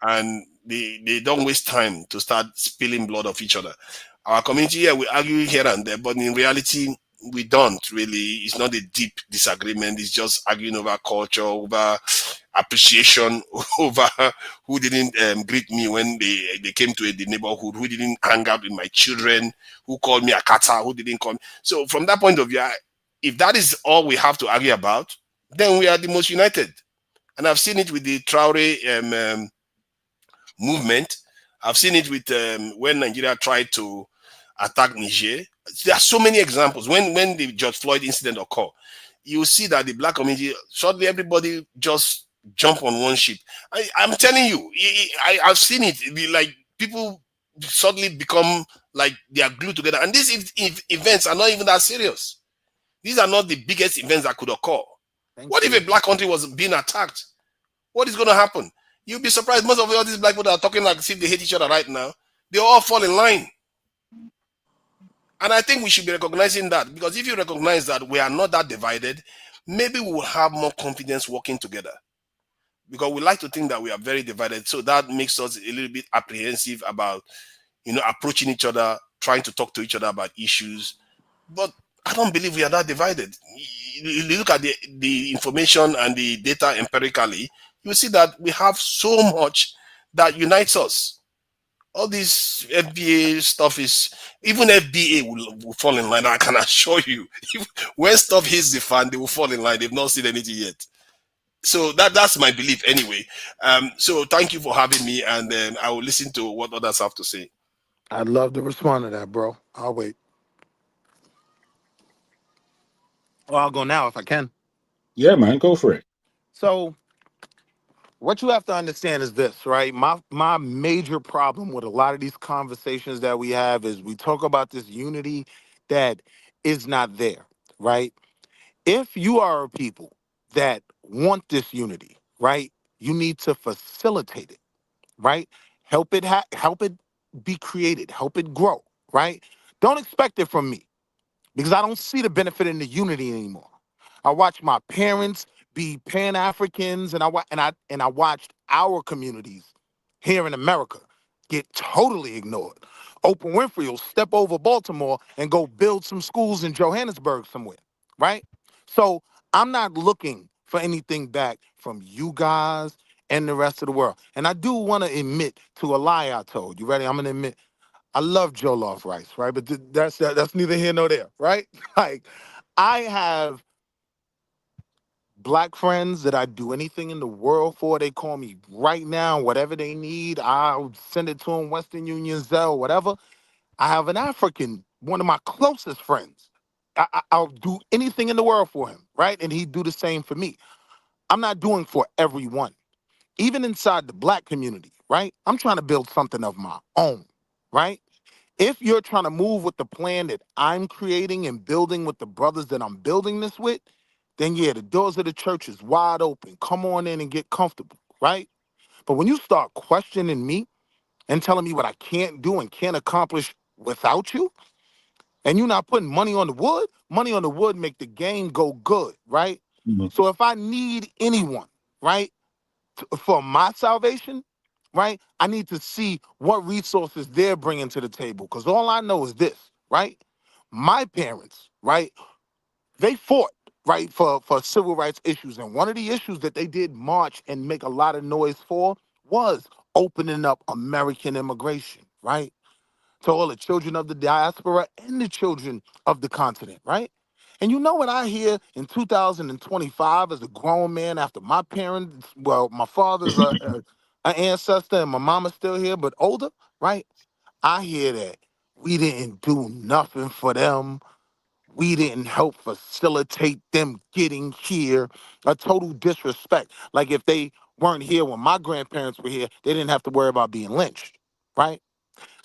and they don't waste time to start spilling blood of each other. Our community here, we argue here and there, but in reality, we don't really. It's not a deep disagreement. It's just arguing over culture, over appreciation, over who didn't greet me when they came to the neighborhood, who didn't hang out with my children, who called me a kata, who didn't call me. So from that point of view, if that is all we have to argue about, then we are the most united. And I've seen it with the Traore movement. I've seen it with when Nigeria tried to attack Niger. There are so many examples. When the George Floyd incident occurred, you see that the black community, suddenly everybody just jump on one ship. I'm telling you, I've seen it. It be like people suddenly become like they are glued together. And these events are not even that serious. These are not the biggest events that could occur. What if a black country was being attacked? What is going to happen? You'll be surprised. Most of all these black people that are talking like as if they hate each other right now, they all fall in line. And I think we should be recognizing that, because if you recognize that we are not that divided, maybe we will have more confidence working together. Because we like to think that we are very divided. So that makes us a little bit apprehensive about, approaching each other, trying to talk to each other about issues. But I don't believe we are that divided. You look at the information and the data empirically, you see that we have so much that unites us. All this FBA stuff is, even FBA will fall in line. I can assure you, when stuff hits the fan, they will fall in line. They've not seen anything yet. So that's my belief anyway. So thank you for having me, and I will listen to what others have to say. I'd love to respond to that, bro. I'll wait. Well, I'll go now if I can. Yeah, man, go for it. So what you have to understand is this, right? My major problem with a lot of these conversations that we have is we talk about this unity that is not there, right? If you are a people that want this unity, right, you need to facilitate it, right? Help it help it be created, help it grow, right? Don't expect it from me, because I don't see the benefit in the unity anymore. I watched my parents be Pan-Africans, and I watched our communities here in America get totally ignored. Oprah Winfrey will step over Baltimore and go build some schools in Johannesburg somewhere, right? So I'm not looking for anything back from you guys and the rest of the world. And I do want to admit to a lie I told. You ready? I'm gonna admit I love jollof rice, right? But that's neither here nor there, right? Like, I have black friends that I do anything in the world for. They call me right now, whatever they need. I'll send it to them, Western Union, Zelle, whatever. I have an African, one of my closest friends. I'll do anything in the world for him, right? And he'd do the same for me. I'm not doing for everyone. Even inside the black community, right? I'm trying to build something of my own, right? If you're trying to move with the plan that I'm creating and building with the brothers that I'm building this with, then yeah, the doors of the church is wide open. Come on in and get comfortable, right? But when you start questioning me and telling me what I can't do and can't accomplish without you, and you're not putting money on the wood make the game go good, right? Mhm. So if I need anyone, right, for my salvation, right, I need to see what resources they're bringing to the table. Because all I know is this, right? My parents, right, they fought, right, for civil rights issues. And one of the issues that they did march and make a lot of noise for was opening up American immigration, right? To all the children of the diaspora and the children of the continent, right? And you know what I hear in 2025 as a grown man after my parents, well, my father's an ancestor and my mama's still here, but older, right? I hear that we didn't do nothing for them. We didn't help facilitate them getting here. A total disrespect. Like if they weren't here when my grandparents were here, they didn't have to worry about being lynched, right?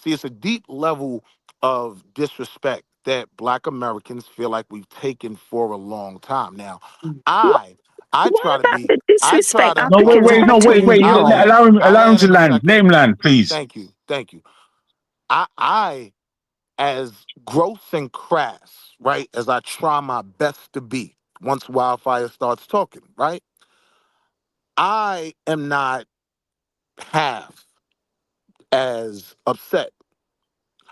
See, it's a deep level of disrespect that Black Americans feel like we've taken for a long time. Now, What, I what try to about be, the I try disrespect to, No, hold Africans on, had to wait. I'll endure? land, Allow I'll him land to in a land. second. Name land, please. Thank you. I as gross and crass, right, as I try my best to be once Wildfire starts talking, right, I am not half as upset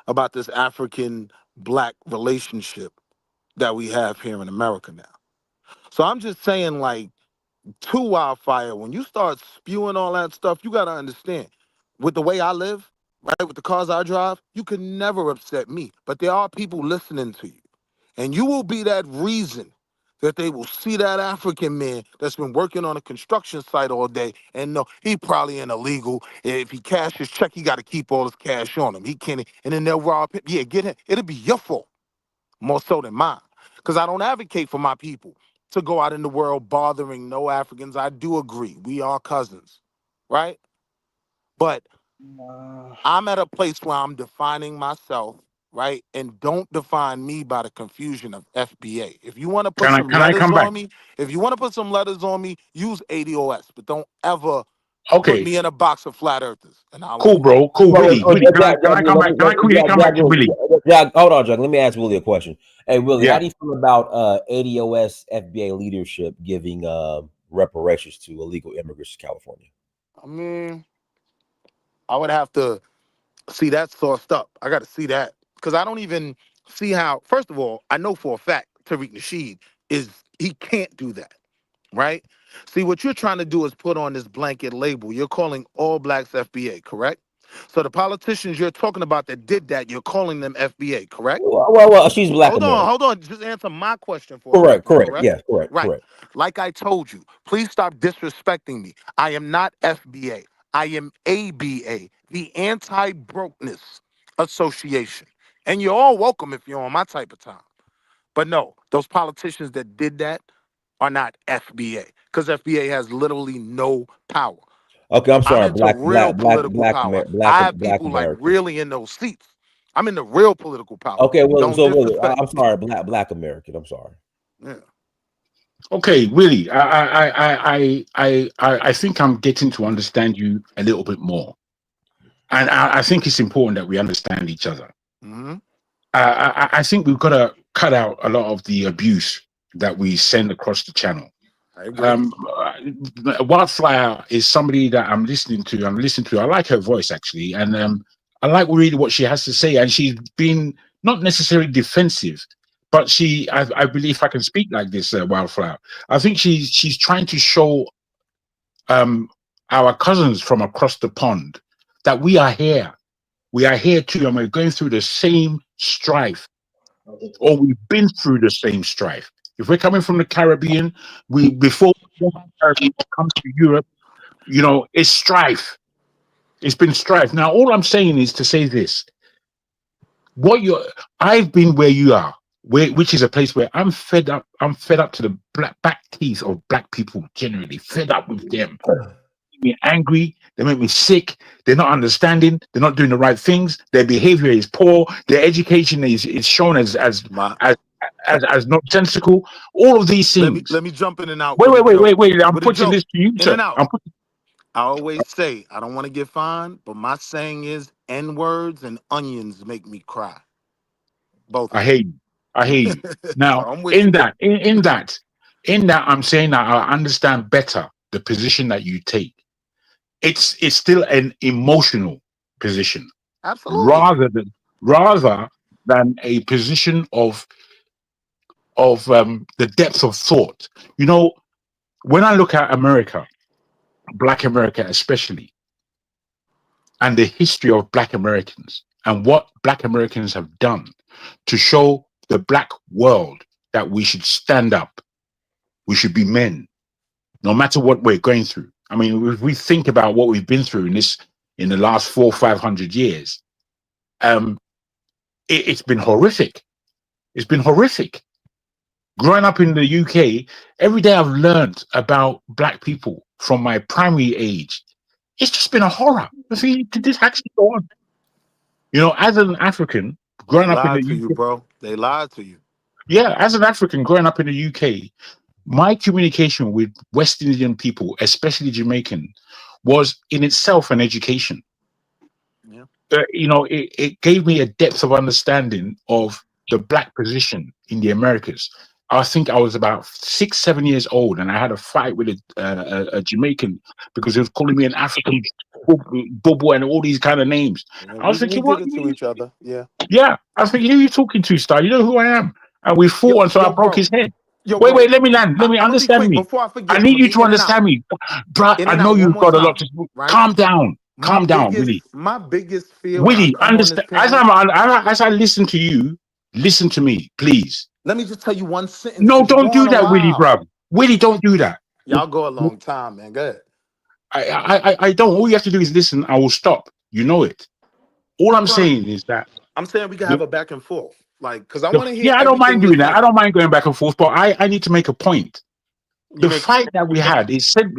about this African black relationship that we have here in America now. So I'm just saying, like, to Wildfire, when you start spewing all that stuff, you got to understand, with the way I live, right, with the cars I drive, you can never upset me. But there are people listening to you. And you will be that reason that they will see that African man that's been working on a construction site all day and know he probably ain't illegal. If he cash his check, he got to keep all his cash on him. He can't, and then they'll rob him. Yeah, get him. It'll be your fault more so than mine. Because I don't advocate for my people to go out in the world bothering no Africans. I do agree. We are cousins, right? But I'm at a place where I'm defining myself, right? And don't define me by the confusion of FBA. If you want to put some Can I letters come back? on me, use ADOS, but don't ever put Okay, me in a box of flat earthers. And I'll cool, land. bro. Cool, Well, Willie. Willie, can I come back? Can I quickly come back to Willie? Hold on, Jack. Let me ask Willie a question. Hey, Willie, how Yeah. do you feel about ADOS FBA leadership giving reparations to illegal immigrants to California? I mean, I would have to see that sourced up. I got to see that because I don't even see how. First of all, I know for a fact Tariq Nasheed he can't do that, right? See, what you're trying to do is put on this blanket label. You're calling all blacks FBA, correct? So the politicians you're talking about that did that, you're calling them FBA, correct? Well, she's Black American. Hold on. Just answer my question for a second, Correct. correct? Yes, correct. Right. Like I told you, please stop disrespecting me. I am not FBA. I am ABA, the Anti-Brokenness Association. And you're all welcome if you're on my type of time. But no, those politicians that did that are not FBA because FBA has literally no power. Okay, I'm I'm sorry. into real political power. I have Black people like American. really in those seats. I'm into real political power. Okay, Willie. Don't So Willie, disrespect I'm me. sorry. Black American. I'm sorry. Yeah. Okay, Willie. I think I'm getting to understand you a little bit more, and I think it's important that we understand each other. Mm-hmm. I think we've got to cut out a lot of the abuse that we send across the channel. I agree. Wildfire is somebody that I'm listening to. I like her voice actually, and I like really what she has to say. And she's been not necessarily defensive, but I believe I can speak like this, Wildfire. I think she's trying to show our cousins from across the pond that we are here. We are here too, and we're going through the same strife, or we've been through the same strife. If we're coming from the Caribbean, before we come to Europe, it's strife. It's been strife. Now, all I'm saying is to say this: I've been where you are, which is a place where I'm fed up. I'm fed up to the back teeth of black people generally. Fed up with them. Me angry, they make me sick, they're not understanding, they're not doing the right things, their behavior is poor, their education is shown as nonsensical, all of these things. Let me jump in and out. Wait. I'm putting this to you, in sir. And out. I always say I don't want to get fined, but my saying is N-words and onions make me cry. Both. I hear you. Now, So I'm with in you. that, I'm saying that I understand better the position that you take. It's still an emotional position, Absolutely. rather than a position of the depth of thought. When I look at America, Black America especially, and the history of Black Americans and what Black Americans have done to show the Black world that we should stand up, we should be men, no matter what we're going through. I mean, if we think about what we've been through in the last 400 or 500 years, it's been horrific. It's been horrific. Growing up in the UK, every day I've learned about Black people from my primary age. It's just been a horror. Did this actually go on? As an African growing up in the to you, UK, bro. They lied to you. yeah, as an African growing up in the UK, my communication with West Indian people, especially Jamaican, was in itself an education. Yeah. you know, it gave me a depth of understanding of the black position in the Americas. I think I was about 6, 7 years old, and I had a fight with a Jamaican because he was calling me an African bubble and all these kind of names. Yeah, I was we thinking, did what? it to each other. Yeah. Yeah, I was thinking, who are you talking to, Star? You know who I am? And we fought, and so I broke his Bro. head. Yo, Wait, bro. let me land. Let me I'm gonna be understand quick me. before I I forget. I'm need gonna you be to in and out. understand me, bro. In I and know out one you've more got a lot time. to. Right? Calm down, Willie. My biggest fear when I Willie, come on this understand. panel. As I listen to you, listen to me, please. Let me just tell you one sentence No, because you're don't going do a that, Willie, while. bro. Willie, don't do that. Y'all go a long time, man. Go ahead. I don't. All you have to do is listen. I will stop. You know it. All I'm saying is that I'm saying we can the, have a back and forth. Like, because I want to hear yeah, I don't everything mind you're doing that. I saying. don't mind going back and forth, but I need to make a point. You The make fight that we had, it sent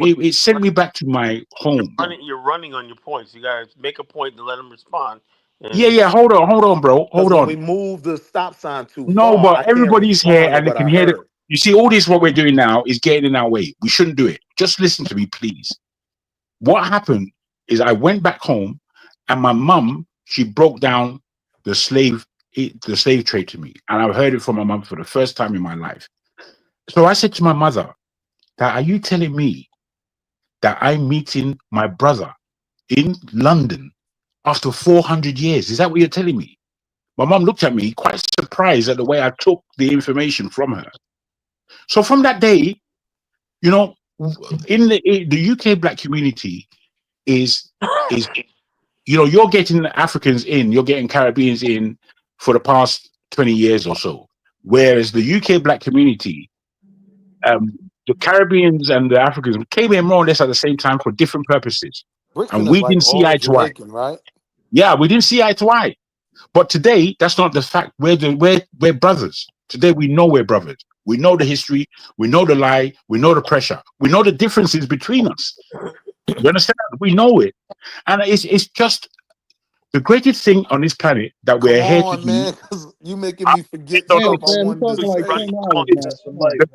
me back to my home. you're running on your points. You gotta make a point to let them respond. Yeah, And yeah. Hold on, bro. Because Hold when we on. move the stop sign too No, far, but I can't everybody's here respond to and they what can I hear the. heard. You see, all this what we're doing now is getting in our way. We shouldn't do it. Just listen to me, please. What happened is I went back home, and my mum she broke down the slave trade to me, and I've heard it from my mum for the first time in my life. So I said to my mother, "That are you telling me that I'm meeting my brother in London after 400 years? Is that what you're telling me?" My mum looked at me quite surprised at the way I took the information from her. So from that day, you know, in the UK black community is you know, you're getting Africans in, you're getting Caribbeans in for the past 20 years or so. Whereas the UK black community, the Caribbeans and the Africans came in more or less at the same time for different purposes. Brixton And is we like didn't see all eye to eye. Jamaican, right? Yeah, we didn't see eye to eye. But today, that's not the fact. We're brothers. Today we know we're brothers. We know the history, we know the lie, we know the pressure, we know the differences between us. You understand? We know it. And it's just the greatest thing on this planet that Come we're here to on, do. man, because you making me forget No, Hey, stuff no, I Sam, you're wanted to talking like running. say. 10 Come hours, on, man. it's Relax. you the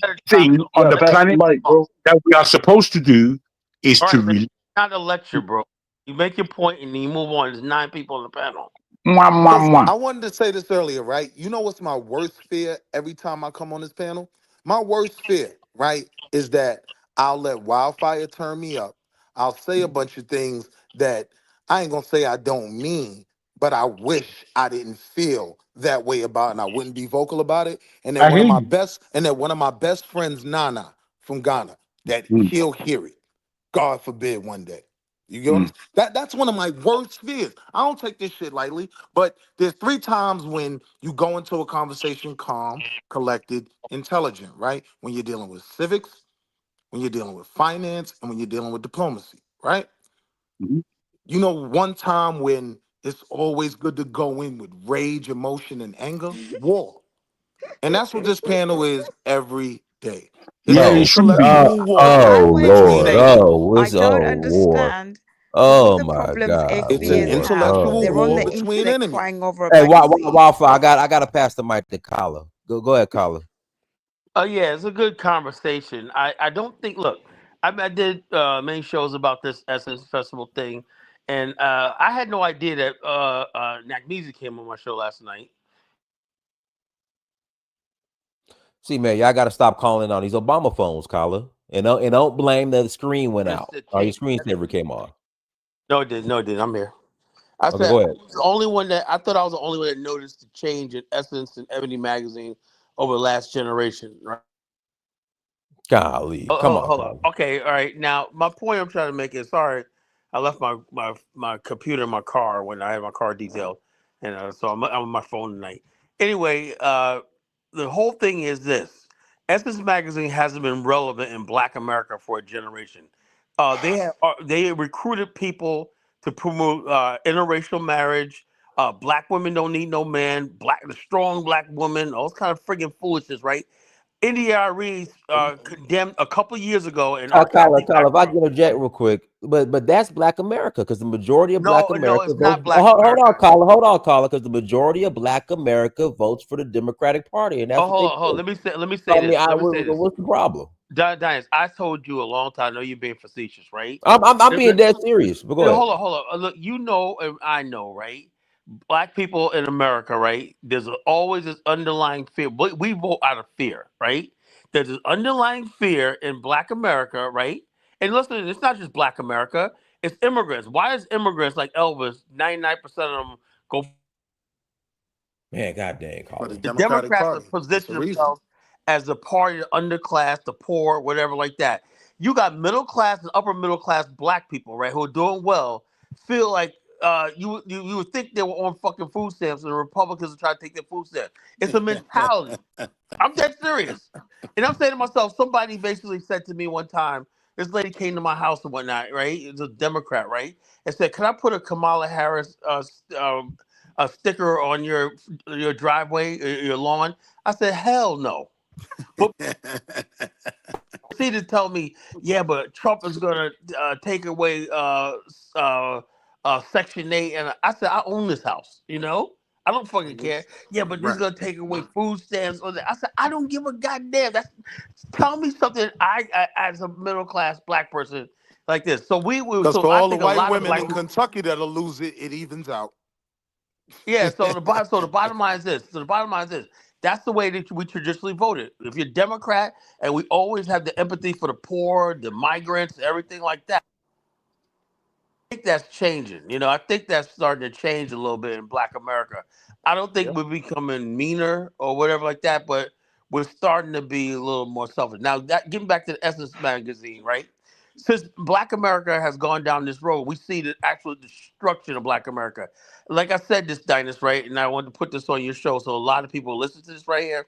gotta thing You on got the back to planet light, all bro. that we are supposed to do is to right, man. really Not a lecture, bro. You make your point and then you move on. There's 9 people on the panel. mwah, mwah, Because mwah. I wanted to say this earlier, right? You know what's my worst fear every time I come on this panel? My worst fear, right, is that I'll let wildfire turn me up. I'll say a bunch of things that I ain't gonna say I don't mean, but I wish I didn't feel that way about, and I wouldn't be vocal about it. And I hear you. that one of my best friends, Nana from Ghana, that Mm, he'll hear it. God forbid one day. You get what I'm mm. saying? That's one of my worst fears. I don't take this shit lightly, but there's 3 times when you go into a conversation calm, collected, intelligent, right? When you're dealing with civics, when you're dealing with finance, and when you're dealing with diplomacy, right? Mhm. You know, one time when it's always good to go in with rage, emotion, and anger, war. And that's what this panel is every day. It's Yeah, an it Oh, should be. intellectual war oh Wait a between Lord. second. equals. Oh, I it's don't war. understand. What Oh the my problems God, It's an atheists war. have? intellectual Oh They're on war the Lord. between internet enemies. crying over a Hey, magazine. Wildfire, I gotta pass the mic to Kyla. Go ahead, Kyla. Oh yeah, it's a good conversation. I don't think. Look, I did many shows about this Essence Festival thing, and I had no idea that Music came on my show last night. See, man, y'all gotta stop calling on these Obama phones, Kyla. And don't blame that the screen went Just out to or your change. screensaver came on. No, it didn't. No, it didn't. I'm here. I Okay, said go I ahead. was the only one that I thought I was the only one that noticed the change in Essence and Ebony magazine over the last generation. Right? Golly, Oh, come on, hold on. Kyla. Okay, all right. Now, my point I'm trying to make is sorry, I left my computer in my car when I had my car detailed, and so I'm on my phone tonight. Anyway, the whole thing is this: Essence Magazine hasn't been relevant in Black America for a generation. They recruited people to promote interracial marriage. Black women don't need no man. The strong black woman. All this kind of friggin' foolishness, right? India Reid condemned a couple years ago in our Kyla, family Kyla, if I background. can interject real quick, but that's Black America because the majority of Black No, no, America it's votes. not Oh, Black America. hold on, Kyla, because the majority of Black America votes for the Democratic Party, and Oh, that's what they hold on, hold on. do. Let me say So, I mean, this. Let me say this. what's the problem? Diane, I told you a long time. I know you're being facetious, right? I'm being dead serious. But go ahead. Hold on. Look, you know, and I know, right? Black people in America, right? There's always this underlying fear. We vote out of fear, right? There's this underlying fear in Black America, right? And listen, it's not just Black America; it's immigrants. Why is immigrants like Elvis? 99% of them go. Man, God dang, For the Colin. The Democratic Democrats Party. have It's a positioned reason. themselves as the party of the underclass, the poor, whatever like that. You got middle class and upper middle class Black people, right, who are doing well, feel like you would think they were on fucking food stamps, and the Republicans are trying to take their food stamps. It's a mentality. I'm dead serious. And I'm saying to myself, somebody basically said to me one time, this lady came to my house and whatnot, right? It's a Democrat, right? And said, "Can I put a Kamala Harris a sticker on your driveway, your lawn?" I said, "Hell no." But see to tell me, yeah, but Trump is gonna take away Section 8, and I said, I own this house, you know. I don't fucking care. Yeah, but he's Right. gonna take away food stamps. I said, I don't give a goddamn. Tell me something. I as a middle class Black person like this. Because So for I all the think a white lot of women Black in people. Kentucky that'll lose it, it evens out. Yeah, so the bottom line is this. So the bottom line is this. That's the way that we traditionally voted. If you're Democrat, and we always have the empathy for the poor, the migrants, everything like that. I think that's changing. You know, I think that's starting to change a little bit in Black America. I don't think Yep. we're becoming meaner or whatever like that, but we're starting to be a little more selfish. Now, that getting back to the Essence magazine, right? Since Black America has gone down this road, we see the actual destruction of Black America. Like I said, this Dynast, right? And I wanted to put this on your show so a lot of people listen to this right here.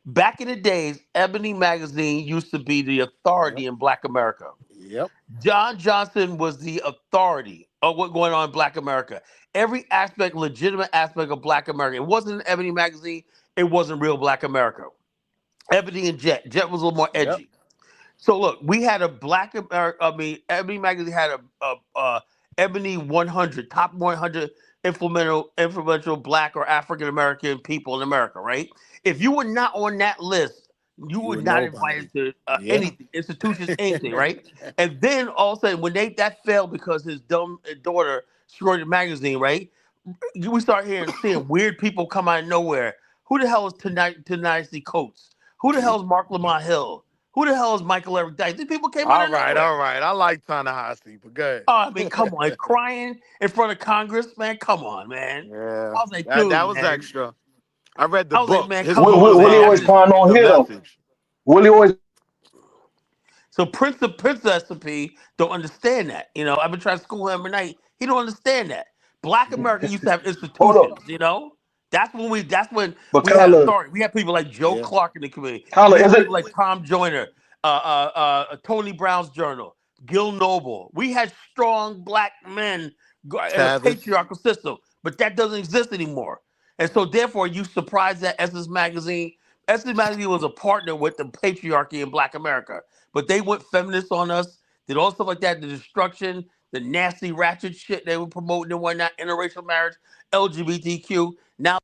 Back in the days, Ebony magazine used to be the Yep. authority in Black America. Yep. John Johnson was the authority of what's going on in Black America. Every aspect, legitimate aspect of Black America. It wasn't an Ebony magazine. It wasn't real Black America. Ebony and Jet. Jet was a little more Yep. edgy. So look, we had a Black America. I mean, Ebony magazine had a Ebony 100 top 100 influential Black or African American people in America. Right? If you were not on that list, you You were were not nobody. invited to Yeah. anything, institutions, anything. Right? And then all of a sudden, when that failed because his dumb daughter destroyed the magazine. Right? We start seeing weird people come out of nowhere. Who the hell is Tennessee Coates? Who the hell is Mark Lamont Hill? Who the hell is Michael Eric Dyson? These people came out All of right. nowhere. All right. I like Ta-Nehisi, but good. Oh, I mean, come on, crying in front of Congress, man. Come on, man. Yeah. I was like, That dude, was man. extra. I read the I was like, book. man, His come book on, was Willie always man. crying on the Hill. message. Willie always. So Princess P don't understand that. You know, I've been trying to school him every night. He don't understand that. Black America used to have Hold up, institutions, you know? That's when but we had Kyla, authority. We had people like Joe Yeah. Clark in the community. Kyla, We had is it? people like Tom Joyner, Tony Brown's Journal, Gil Noble. We had strong Black men in a Tavis. patriarchal system, but that doesn't exist anymore. And so therefore you surprised that Essence Magazine. Essence Magazine was a partner with the patriarchy in Black America, but they went feminist on us, did all stuff like that, the destruction, the nasty ratchet shit they were promoting and whatnot, interracial marriage, LGBTQ. Now,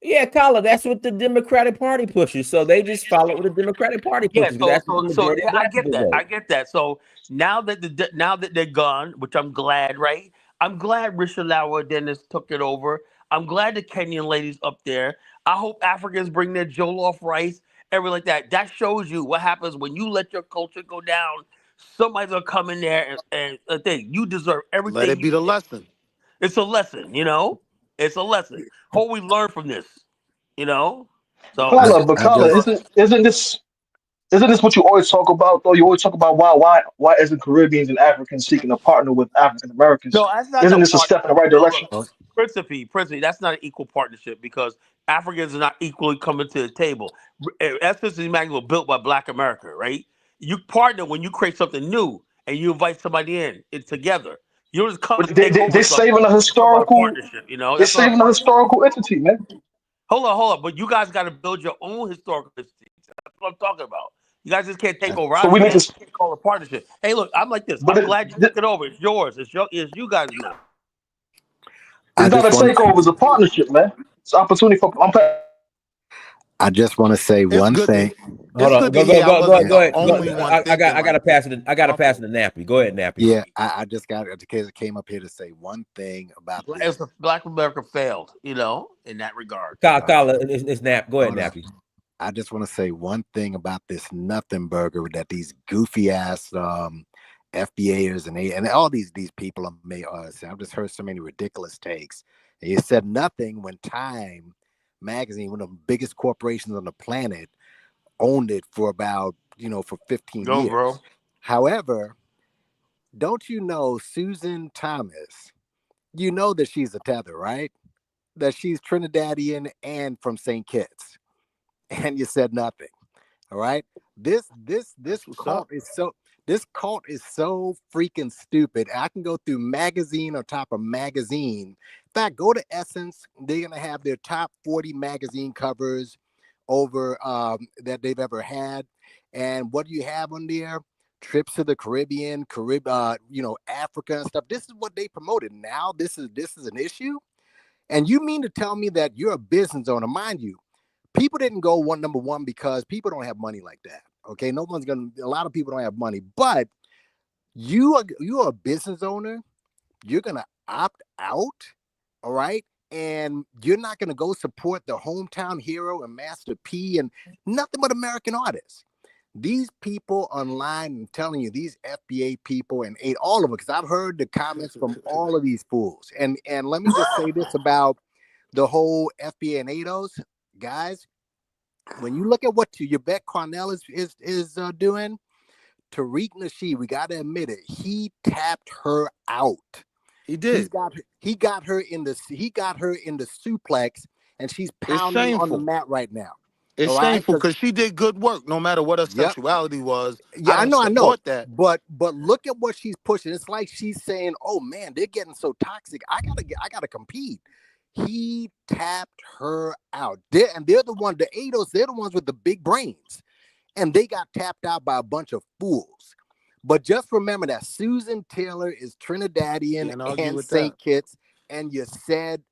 Yeah, Colin, that's what the Democratic Party pushes. So they just follow what the Democratic Party yeah, pushes because that's what the majority yeah, of I Black get people that. vote. I get that. So now that they're gone, which I'm glad, right? I'm glad Risha Lauer Dennis took it over. I'm glad the Kenyan ladies up there. I hope Africans bring their jollof rice, everything like that. That shows you what happens when you let your culture go down. Somebody's gonna come in there and think you deserve Let everything it you be the get. lesson. It's a lesson, you know. It's a lesson. Hope we learn from this, you know. So I, Kyla, but I Kyla, just isn't this what you always talk about though? You always talk about why isn't Caribbeans and Africans seeking to partner with African Americans? no, that's not Isn't no this a partnership. step in the right No, look, direction? oh, Principe, that's not an equal partnership because Africans are not equally coming to the table. Essence and Magazine were built by Black America, right? You partner when you create something new and you invite somebody in it together. You don't just come But and take over they're something saving a and talk about a historical. partnership. You know, They're that's what a saving a partnership is. historical entity, man. Hold on. But you guys got to build your own historical history. That's what I'm talking about. You guys just can't take over So our we need shit. to. You can't call it a partnership. Hey, look, I'm like this. But I'm glad you took it over. It's yours. It's you guys now. I it's not a just want takeover. It's a partnership, man. It's an opportunity for. I just want to say It's one good to thing. Hold It's on. good to Go go hear I go go wasn't go the ahead. only one thinking I like gotta pass it. I gotta my pass it fault. to Nappy. Go ahead, Nappy. Yeah, I just got it because I came up here to say one thing about As this. the Black America failed, in that regard. Uh, It's Nap. Go ahead, hold on. Nappy. I just want to say one thing about this nothing burger that these goofy ass FBAers and all these people have made. I've just heard so many ridiculous takes. And you said nothing when Time magazine, one of the biggest corporations on the planet, owned it for about for 15 Go, years. bro. However, don't you know Susan Thomas? You know that she's a tether, right? That she's Trinidadian and from St. Kitts, and you said nothing. All right. This What's cult up? is so freaking stupid. I can go through magazine on top of magazine. In fact, go to Essence. They're gonna have their top 40 magazine covers over that they've ever had. And what do you have on there? Trips to the Caribbean, Africa and stuff. This is what they promoted. Now this is an issue. And you mean to tell me that you're a business owner, mind you? People didn't go number one because people don't have money like that. Okay, no one's gonna. A lot of people don't have money, but you are a business owner. You're gonna opt out, all right, and you're not gonna go support the hometown hero and Master P and nothing but American artists. These people online, I'm telling you, these FBA people and all of them, because I've heard the comments from all of these fools. And let me just say this about the whole FBA and ADOS, guys. When you look at what Yvette Carnell is doing, Tariq Nasheed, we got to admit it, he tapped her out. He did. He got her in the suplex, and she's It's pounding on the shameful. mat right now. It's All right, shameful because she did good work, no matter what her yep, sexuality was. yeah, I I don't know, support that. but look at what she's pushing. It's like she's saying, "Oh man, they're getting so toxic. I gotta compete." He tapped her out. They're the one, the ADOS, they're the ones with the big brains. And they got tapped out by a bunch of fools. But just remember that Susan Taylor is Trinidadian Can't argue and with that. St. Kitts. And you said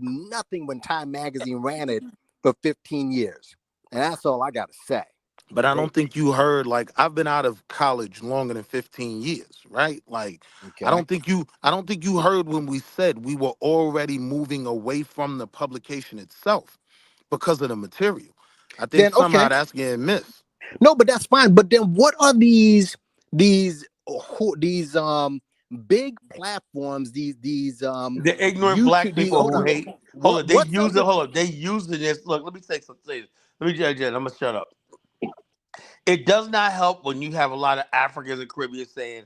nothing when Time Magazine ran it for 15 years. And that's all I gotta say. But I don't think you heard, like, I've been out of college longer than 15 years, right? Like, Okay. I don't think you heard when we said we were already moving away from the publication itself because of the material. I think somehow that's getting missed. No, but that's fine. But then what are these big platforms, these The ignorant black YouTube, people who hate. Hold on, what's up with They using this. Look, let me say something. Let me judge it. I'm gonna shut up. It does not help when you have a lot of Africans and Caribbean saying,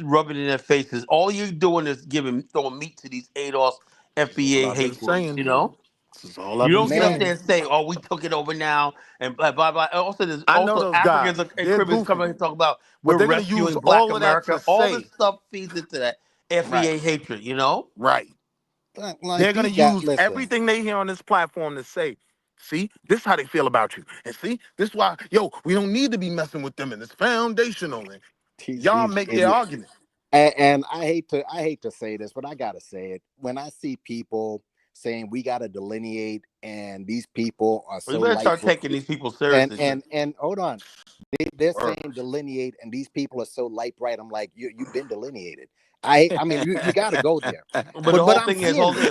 rubbing in their faces. All you're doing is throwing meat to these ADOS This is what FBA I've been hate groups. saying. This is all You I've been don't get up saying. there and say, "Oh, we took it over now," and blah blah blah. Also, there's I know also those Africans guys. and They're Caribbeans goofy. coming here and talk about But we're they're gonna use rescuing Black all of that America. to All this say, stuff feeds into that right, FBA hatred. right. Like They're gonna these guys, use listen. everything they hear on this platform to say, see, this is how they feel about you. And see, this is why, we don't need to be messing with them, and it's foundational. And y'all These make their idiots. argument. And I hate to say this, but I gotta say it. When I see people saying we gotta delineate, and these people are Well, so you better light, start taking these people seriously. and hold on, they're Word. saying delineate, and these people are so light bright. I'm like, you've been delineated. I mean, you gotta go there. But the whole I'm thing is, seeing hold this.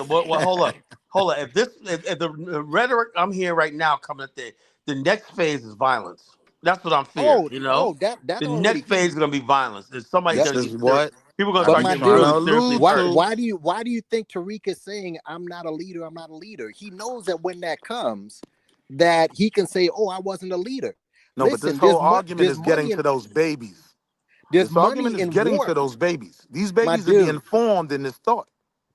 on, hold up. If the rhetoric I'm hearing right now coming at the next phase is violence. That's what I'm fearing. That The already. next phase is gonna be violence. If somebody's Yep. gonna This get is serious, what people are gonna I've But start been my getting trying really to dude, seriously allude hurt. to. why do you think Tariq is saying I'm not a leader? I'm not a leader. He knows that when that comes, that he can say, "Oh, I wasn't a leader." No, but this Listen, whole argument there's is getting money in to those babies. there's This argument money is in getting war, to those babies. These my babies are being dude. formed in this thought.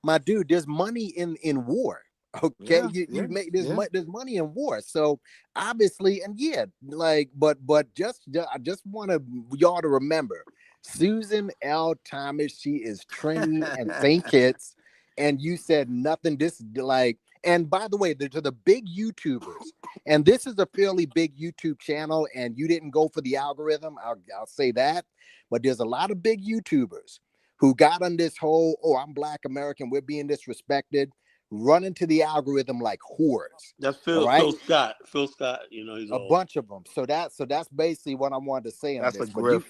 My dude, there's money in war. Okay, Yeah, yeah, you make yeah. there's money in war. So obviously, and yeah, like, but I just want y'all to remember Susan L. Thomas. She is Trini and St. Kitts, and you said nothing. This like, and by the way, to the big YouTubers, and this is a fairly big YouTube channel, and you didn't go for the algorithm. I'll say that, but there's a lot of big YouTubers who got on this whole, oh, I'm Black American, we're being disrespected. run into the algorithm like whores. That's All Phil right, Scott. Phil Scott. You know, he's a old. bunch of them. So that's basically what I wanted to say on That's a this. But you, grift.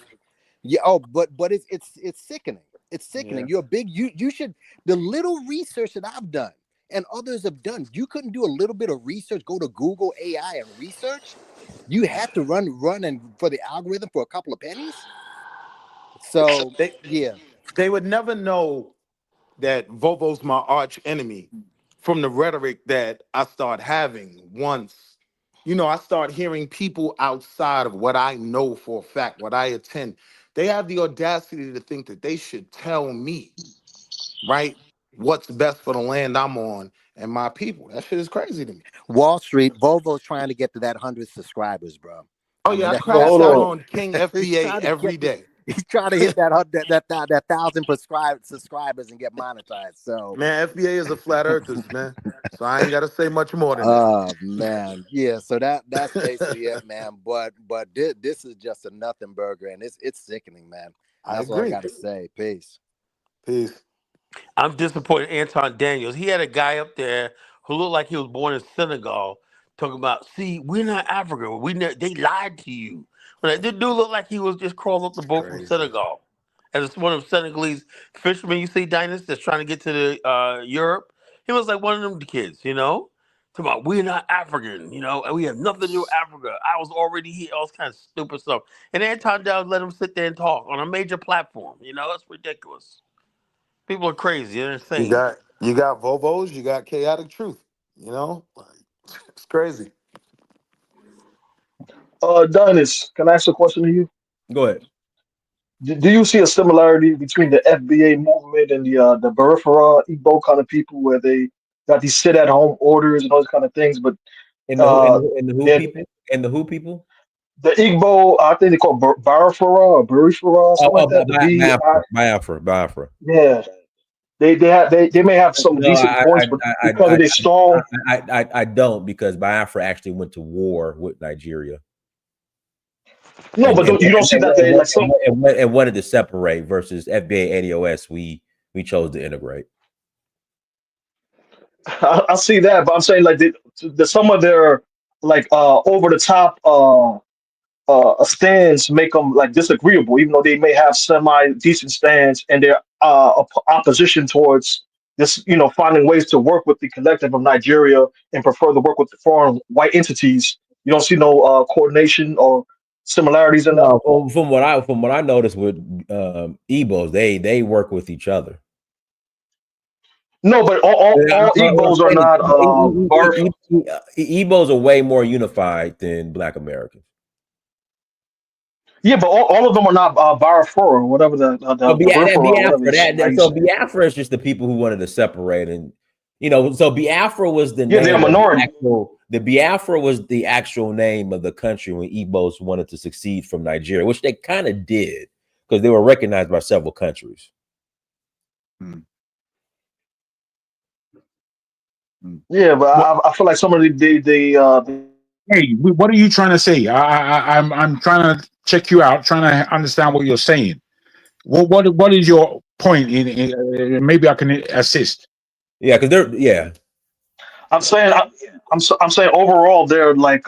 yeah, oh, but it's sickening. It's Yeah. sickening. You're a big you should the little research that I've done and others have done. You couldn't do a little bit of research. Go to Google AI and research. You had to run and for the algorithm for a couple of pennies. So yeah, They would never know that Vovo's my arch enemy from the rhetoric that I start having once, I start hearing people outside of what I know for a fact, what I attend. They have the audacity to think that they should tell me, right, what's best for the land I'm on and my people. That shit is crazy to me. Wall Street, Volvo's trying to get to that 100 subscribers, bro. Oh I yeah, mean, I So crash hold out on. on King he's FBA trying to every get to, day. he's trying to hit that 1,000 subscribers and get monetized. So, Man, FBA is a flat earthers, man. So I ain't gotta say much more than that. oh man, yeah. So that's basically it, man. But this is just a nothing burger, and it's sickening, man. I That's all I agree. got to say. Peace. Peace. I'm disappointed. Anton Daniels. He had a guy up there who looked like he was born in Senegal, talking about, see, we're not Africa. They lied to you. Like, this dude looked like he was just crawled up the boat from Crazy. Senegal. And it's one of them Senegalese fishermen you see, Dinus, that's trying to get to the Europe. He was like one of them kids, Talking about we're not African, and we have nothing to do with Africa. I was already here, all this kind of stupid stuff. And Anton Daniels let him sit there and talk on a major platform. That's ridiculous. People are crazy. They're You insane. got Vovos, you got chaotic truth. Like, it's crazy. Dennis, can I ask a question to you? Go ahead. Do you see a similarity between the FBA movement and the Burfara Igbo kind of people, where they got these sit-at-home orders and those kind of things, but And uh, the who that people? And the who people? the Igbo, I think they call Burfara or Burifara, something like that. The B, I, Biafra. yeah, they may have some No, decent points, but because of their strong, I don't, because Biafra actually went to war with Nigeria no, but you don't see that they like some. and wanted to separate versus FBA ADOS. We chose to integrate. I see that, but I'm saying like some of their like over the top stands make them like disagreeable, even though they may have semi decent stands and their opposition towards this, finding ways to work with the collective of Nigeria and prefer to work with the foreign white entities. You don't see no coordination or similarities in that. No, from what I noticed with Igbos, they work with each other. No, but all Igbos are not birth. Igbos are way more unified than Black Americans. Yeah, but all of them are not Biafra or whatever the Biafra or whatever Biafra is just the people who wanted to separate, and so Biafra was the yeah, name they're a of minority. the Biafra was the actual name of the country when Igbos wanted to secede from Nigeria, which they kind of did because they were recognized by several countries. Yeah, but I feel like some of the Hey, what are you trying to say? I'm trying to check you out, trying to understand what you're saying. What is your point? Maybe I can assist. Yeah, because I'm saying I'm saying overall they're like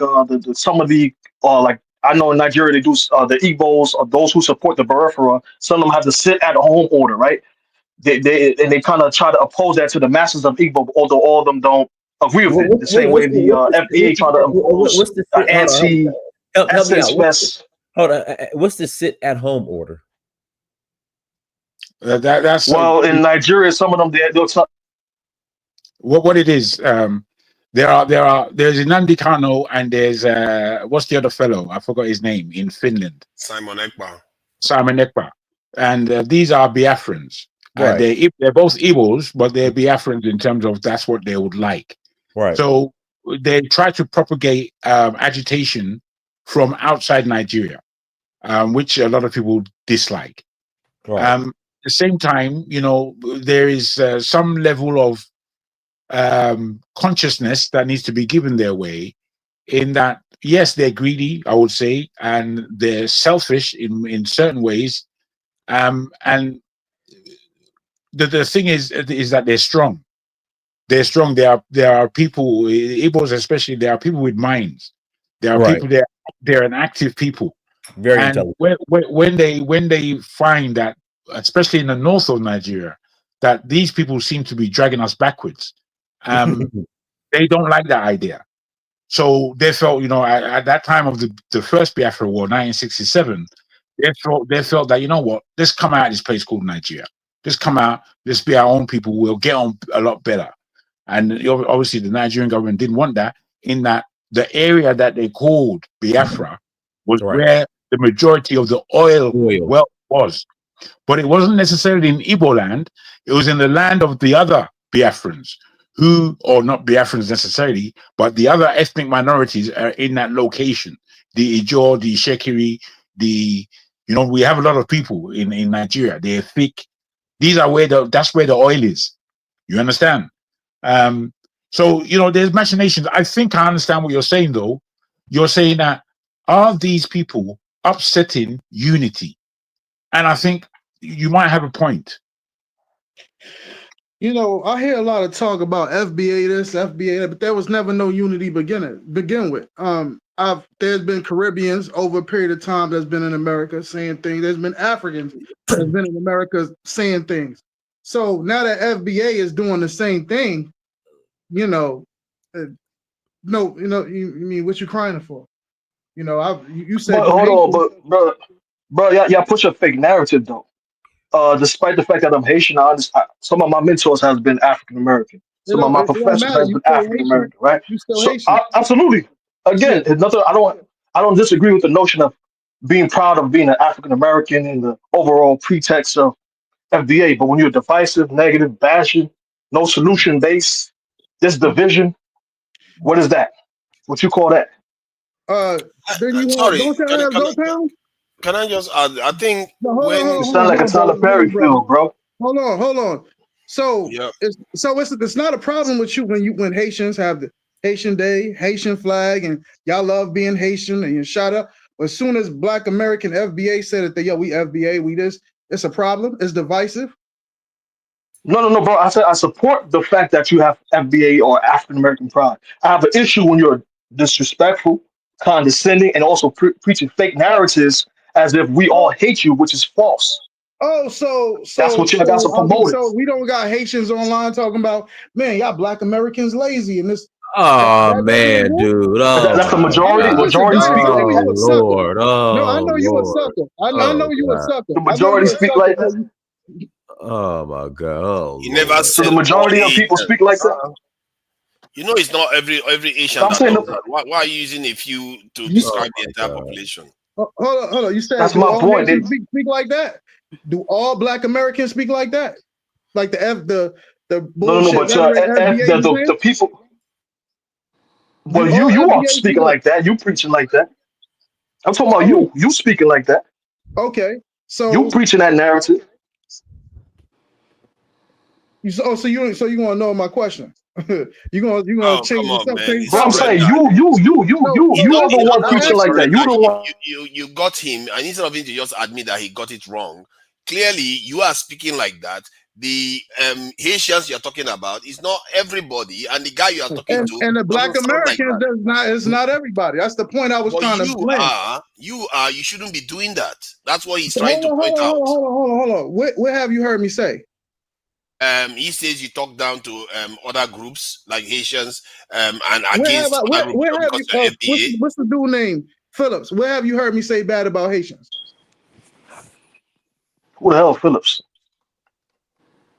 some of the like I know in Nigeria they do the Igbos or those who support the Biafra. Some of them have the sit at home order, right? They kind of try to oppose that to the masses of Igbo, although all of them don't agree with it. The same way the FBA try to impose what's the sit? Hold on, help me out. What's the sit at home order? That's well in Nigeria. Some of them they'll try. What it is. There's Nnamdi Kanu and there's what's the other fellow? I forgot his name in Finland. Simon Ekpa, and these are Biafrans. Right. They're both Igbos, but they're Biafrans in terms of that's what they would like. Right. So they try to propagate agitation from outside Nigeria, which a lot of people dislike. Right. At the same time, there is some level of consciousness that needs to be given their way, in that yes, they're greedy, I would say, and they're selfish in certain ways, and the thing is that they're strong. They're strong. There are people, Igbos especially. There are people with minds. There are Right. people there. They're an active people, Very and intelligent. when they find that, especially in the north of Nigeria, that these people seem to be dragging us backwards, they don't like that idea. So they felt, at that time of the first Biafra War, 1967, they felt that, what, let's come out of this place called Nigeria. Let's come out. Let's be our own people. We'll get on a lot better. And obviously, the Nigerian government didn't want that. In that the area that they called Biafra was Right. where the majority of the oil Oil. wealth was. But it wasn't necessarily in Igbo land. It was in the land of the other Biafrans, or not Biafrans necessarily, but the other ethnic minorities are in that location. The Ijaw, the Shekiri, we have a lot of people in Nigeria. They're thick. These are that's where the oil is. You understand? So, there's machinations. I think I understand what you're saying, though. You're saying that, are these people upsetting unity? And I think you might have a point. I hear a lot of talk about FBA this, FBA that, but there was never no unity begin with. There's been Caribbeans over a period of time that's been in America saying things. There's been Africans that's been in America saying things. So now that FBA is doing the same thing, you mean, what you crying for? You said. But hold on, bro, y'all push a fake narrative though. Despite the fact that I'm Haitian, some of my mentors has been African American. Some of my It don't professors matter. has You been still African Haitian. American, right? You still So Haitian. absolutely. Again, it's nothing. I don't disagree with the notion of being proud of being an African American in the overall pretext of FBA. But when you're divisive, negative, bashing, no solution based, this division, what is that? What you call that? Then you Sorry, don't you have go town? can I just add? I think No, hold when on, You sound like a Tyler Perry film, bro. Hold on. So yeah, it's not a problem with you when Haitians have the Haitian Day, Haitian flag, and y'all love being Haitian and you shut up. But as soon as Black American FBA said that we FBA, we this, it's a problem. It's divisive. No, bro. I said I support the fact that you have FBA or African American pride. I have an issue when you're disrespectful, condescending, and also preaching fake narratives as if we all hate you, which is false. Oh, so That's what you guys are promoting. so we don't got Haitians online talking about, man, y'all Black Americans lazy and this. Oh man, dude. Oh That's the my majority. God. Majority speak like Oh that. Lord. No, I Oh know you a Lord. sucker. I Oh know you a God. sucker. The I know majority you a speak sucker. like that. Oh my God. Oh you never Lord. So said the all majority of people Asians. speak like that. It's not every Asian I'm that saying does that. Why are you using a few to You, Oh describe the my entire God. population? hold on. You said that's do my all point. Haitians speak like that? Do all Black Americans speak like that? Like the No. bullshit But rhetoric FBA be saying? the people. Well, Do you all are FBA speak speaking like? like that. You preaching like that. I'm talking about Oh, you. You speaking like that. okay. You So preaching that narrative. so you want to know my question? you gonna Oh, change come the on, man! subject? He But I'm saying surrendered. He you don't. are the He one don't have preaching to like that. surrender. You the one. You got him, and instead of him to just admit that he got it wrong, clearly you are speaking like that. The Haitians you're talking about is not everybody, and the guy you are talking to And the Black doesn't sound like Americans that. does not. It's not everybody. That's the point I was But trying to explain. you shouldn't be doing that. That's what he's So trying to point out. hold on. What have you heard me say? He says you talk down to other groups like Haitians and Where have against I? other groups Where have because you? you're FBA. What's the dude name? Phillips. Where have you heard me say bad about Haitians? Who the hell, Phillips?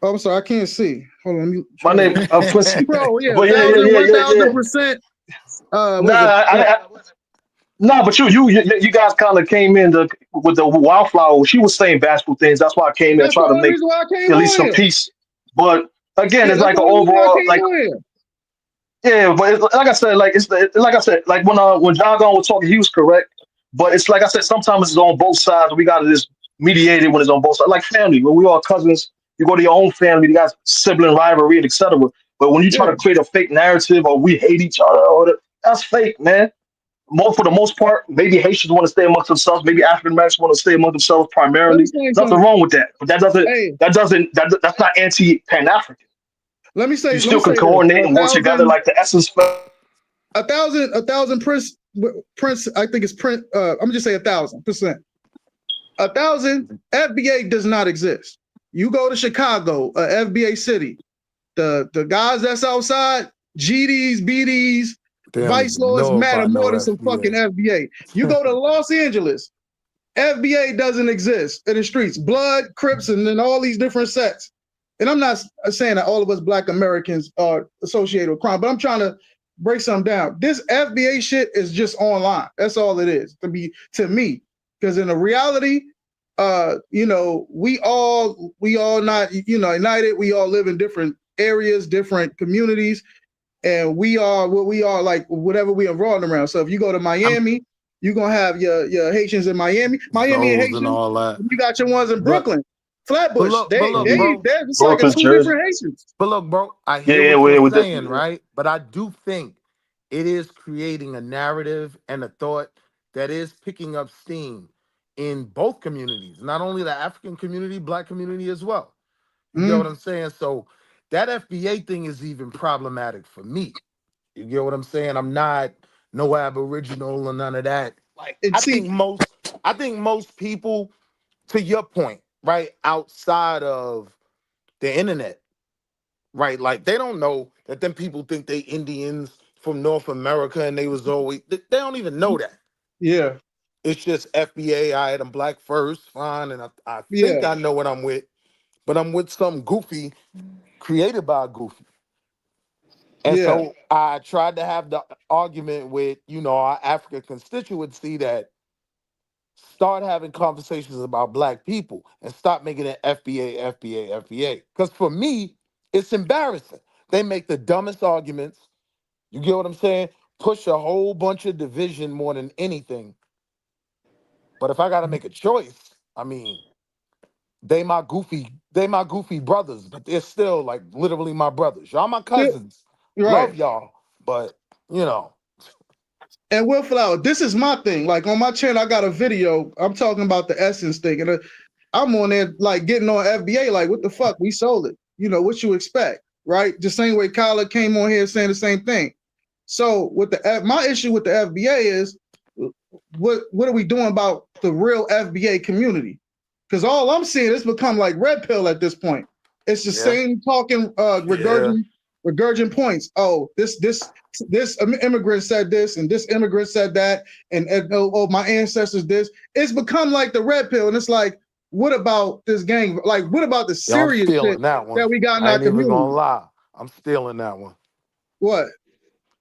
Oh, I'm sorry, I can't see. Hold on, let me My try name, to. Pussy. Bro, yeah, But yeah, 1,000%. Nah, Was it? nah, but you guys kind of came in with the wildflower. She was saying bashful things. That's why I came in and That's the tried to only make reason why I came at least on some here. peace. But again, Yeah, it's that's like the an only reason why I overall, came like, on here. yeah, but like I said, like I said, like when Jargon was talking, he was correct. But it's like I said, sometimes it's on both sides. We got to just mediate it when it's on both sides. Like family, when we all cousins, you go to your own family, you got sibling rivalry and etc. But when you try Yeah. to create a fake narrative or we hate each other, that's fake, man. For the most part, maybe Haitians want to stay amongst themselves. Maybe African Americans want to stay amongst themselves Let me primarily. say Nothing something. wrong with that. But Hey, that's not anti Pan African. let me say You still can this: coordinate and work together like the Essence. 1,000 Prince. I think it's Prince. I'm gonna just say 1,000%. 1,000 FBA does not exist. You go to Chicago, FBA city. The guys that's outside, GDs, BDs, They don't vice even lords know matter about no more than some fucking FBA. FBA. You go to Los Angeles, FBA doesn't exist in the streets. Blood, Crips, and then all these different sets. And I'm not saying that all of us Black Americans are associated with crime, but I'm trying to break something down. This FBA shit is just online. That's all it is to me. Because in the reality, we all not united. We all live in different areas, different communities, and we are what we are, like whatever we are rolling around. So if you go to Miami, you're gonna have your Haitians in Miami and Zoes and Haitians. all that. You got your ones in But Brooklyn, Flatbush. look, bro. They're just like Growth a is two Jersey. different Haitians. But look, bro, I Yeah, hear yeah, what you're we saying, definitely. right? But I do think it is creating a narrative and a thought that is picking up steam in both communities, not only the African community, Black community as well. You get what I'm saying? So that FBA thing is even problematic for me. You get what I'm saying? I'm not no Aboriginal or none of that. Like I think most people, to your point, right, outside of the internet, right? Like they don't know that them people think they Indians from North America and they was always they don't even know that. Yeah. It's just FBA, I am Black first, fine, and I think Yeah. I know what I'm with, but I'm with some goofy created by a goofy. And Yeah. so I tried to have the argument with, our African constituency that start having conversations about Black people and stop making it FBA, FBA, FBA. Because for me, it's embarrassing. They make the dumbest arguments. You get what I'm saying? Push a whole bunch of division more than anything. But if I got to make a choice, I mean, they my goofy brothers, but they're still like literally my brothers. Y'all my cousins. Right. Love y'all, but And Will Flower, this is my thing. Like on my channel, I got a video. I'm talking about the Essence thing, and I'm on there like getting on FBA. Like, what the fuck? We sold it. What you expect, right? The same way Kyla came on here saying the same thing. So with my issue with the FBA is, what are we doing about the real FBA community? Because all I'm seeing is become like red pill at this point. It's the same talking, regurgent points. Oh, this immigrant said this, and this immigrant said that, and oh, my ancestors this. It's become like the red pill, and it's like, what about this gang? Like, what about the I'm serious shit stealing that one. that we got in I our ain't even community? gonna lie. I'm stealing that one. What?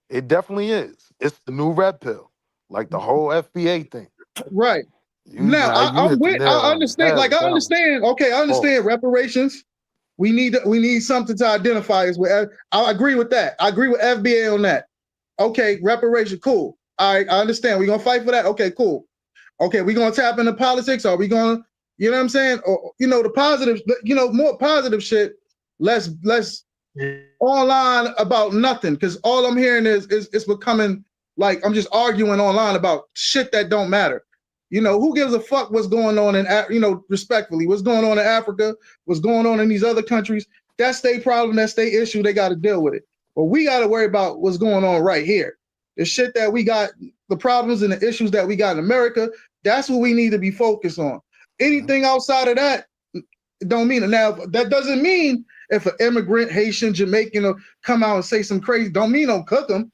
It definitely is. It's the new red pill, like the whole FBA thing. Right. You Now you hit the nail I on the understand. head Like with I that one. understand. Okay, I understand reparations. We need something to identify as with. I agree with that. I agree with FBA on that. Okay, reparation, cool. All right, I understand. We're gonna fight for that. Okay, cool. Okay, we're gonna tap into politics. Are we gonna, you know what I'm saying? Or the positive, more positive shit, less online about nothing. Cause all I'm hearing is it's becoming like I'm just arguing online about shit that don't matter. Who gives a fuck what's going on respectfully, what's going on in Africa, what's going on in these other countries? That's their problem, that's their issue, they got to deal with it. But we got to worry about what's going on right here. The shit that we got, the problems and the issues that we got in America, that's what we need to be focused on. Anything outside of that, it don't mean it. Now, that doesn't mean if an immigrant, Haitian, Jamaican, come out and say some crazy, don't mean don't cook them.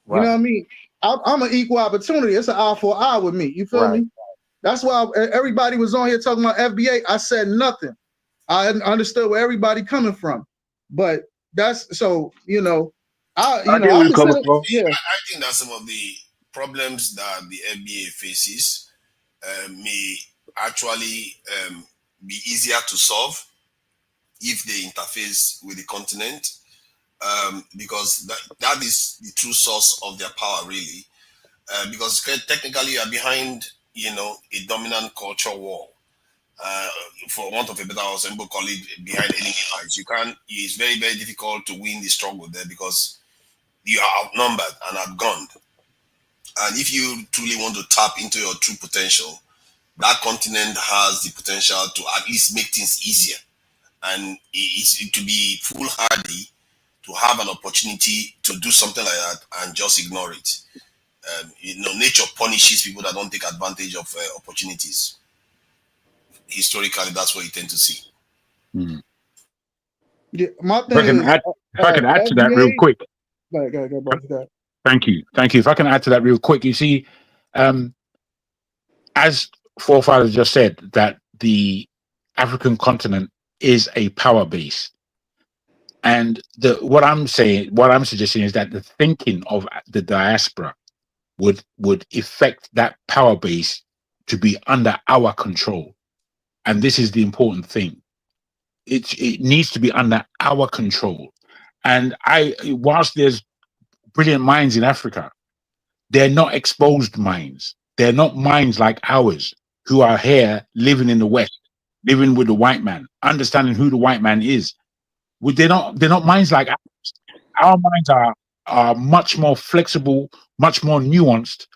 You know what I mean? I'm an equal opportunity. It's an eye for eye with me. You feel me? That's why everybody was on here talking about FBA. I said nothing. I understood where everybody coming from, but that's so I get where you're coming consider, from. yeah. I think that some of the problems that the FBA faces may actually be easier to solve if they interface with the continent, because that is the true source of their power, really. Because technically, you are behind, a dominant culture war. For want of a better word, some people call it behind enemy lines. You can't. It's very, very difficult to win the struggle there because you are outnumbered and outgunned. And if you truly want to tap into your true potential, that continent has the potential to at least make things easier and to be foolhardy to have an opportunity to do something like that and just ignore it. Nature punishes people that don't take advantage of opportunities. Historically, that's what you tend to see. Yeah, my If I thing can is add, if I can add to that real FBA. quick. Go, boss. Go. Thank you. If I can add to that real quick, you see, as forefathers just said, that the African continent is a power base, and what I'm suggesting is that the thinking of the diaspora would affect that power base to be under our control, and this is the important thing. It needs to be under our control, and whilst there's brilliant minds in Africa, they're not exposed minds. They're not minds like ours who are here living in the West, living with the white man, understanding who the white man is. They're not minds like ours. Our minds are much more flexible, much more nuanced.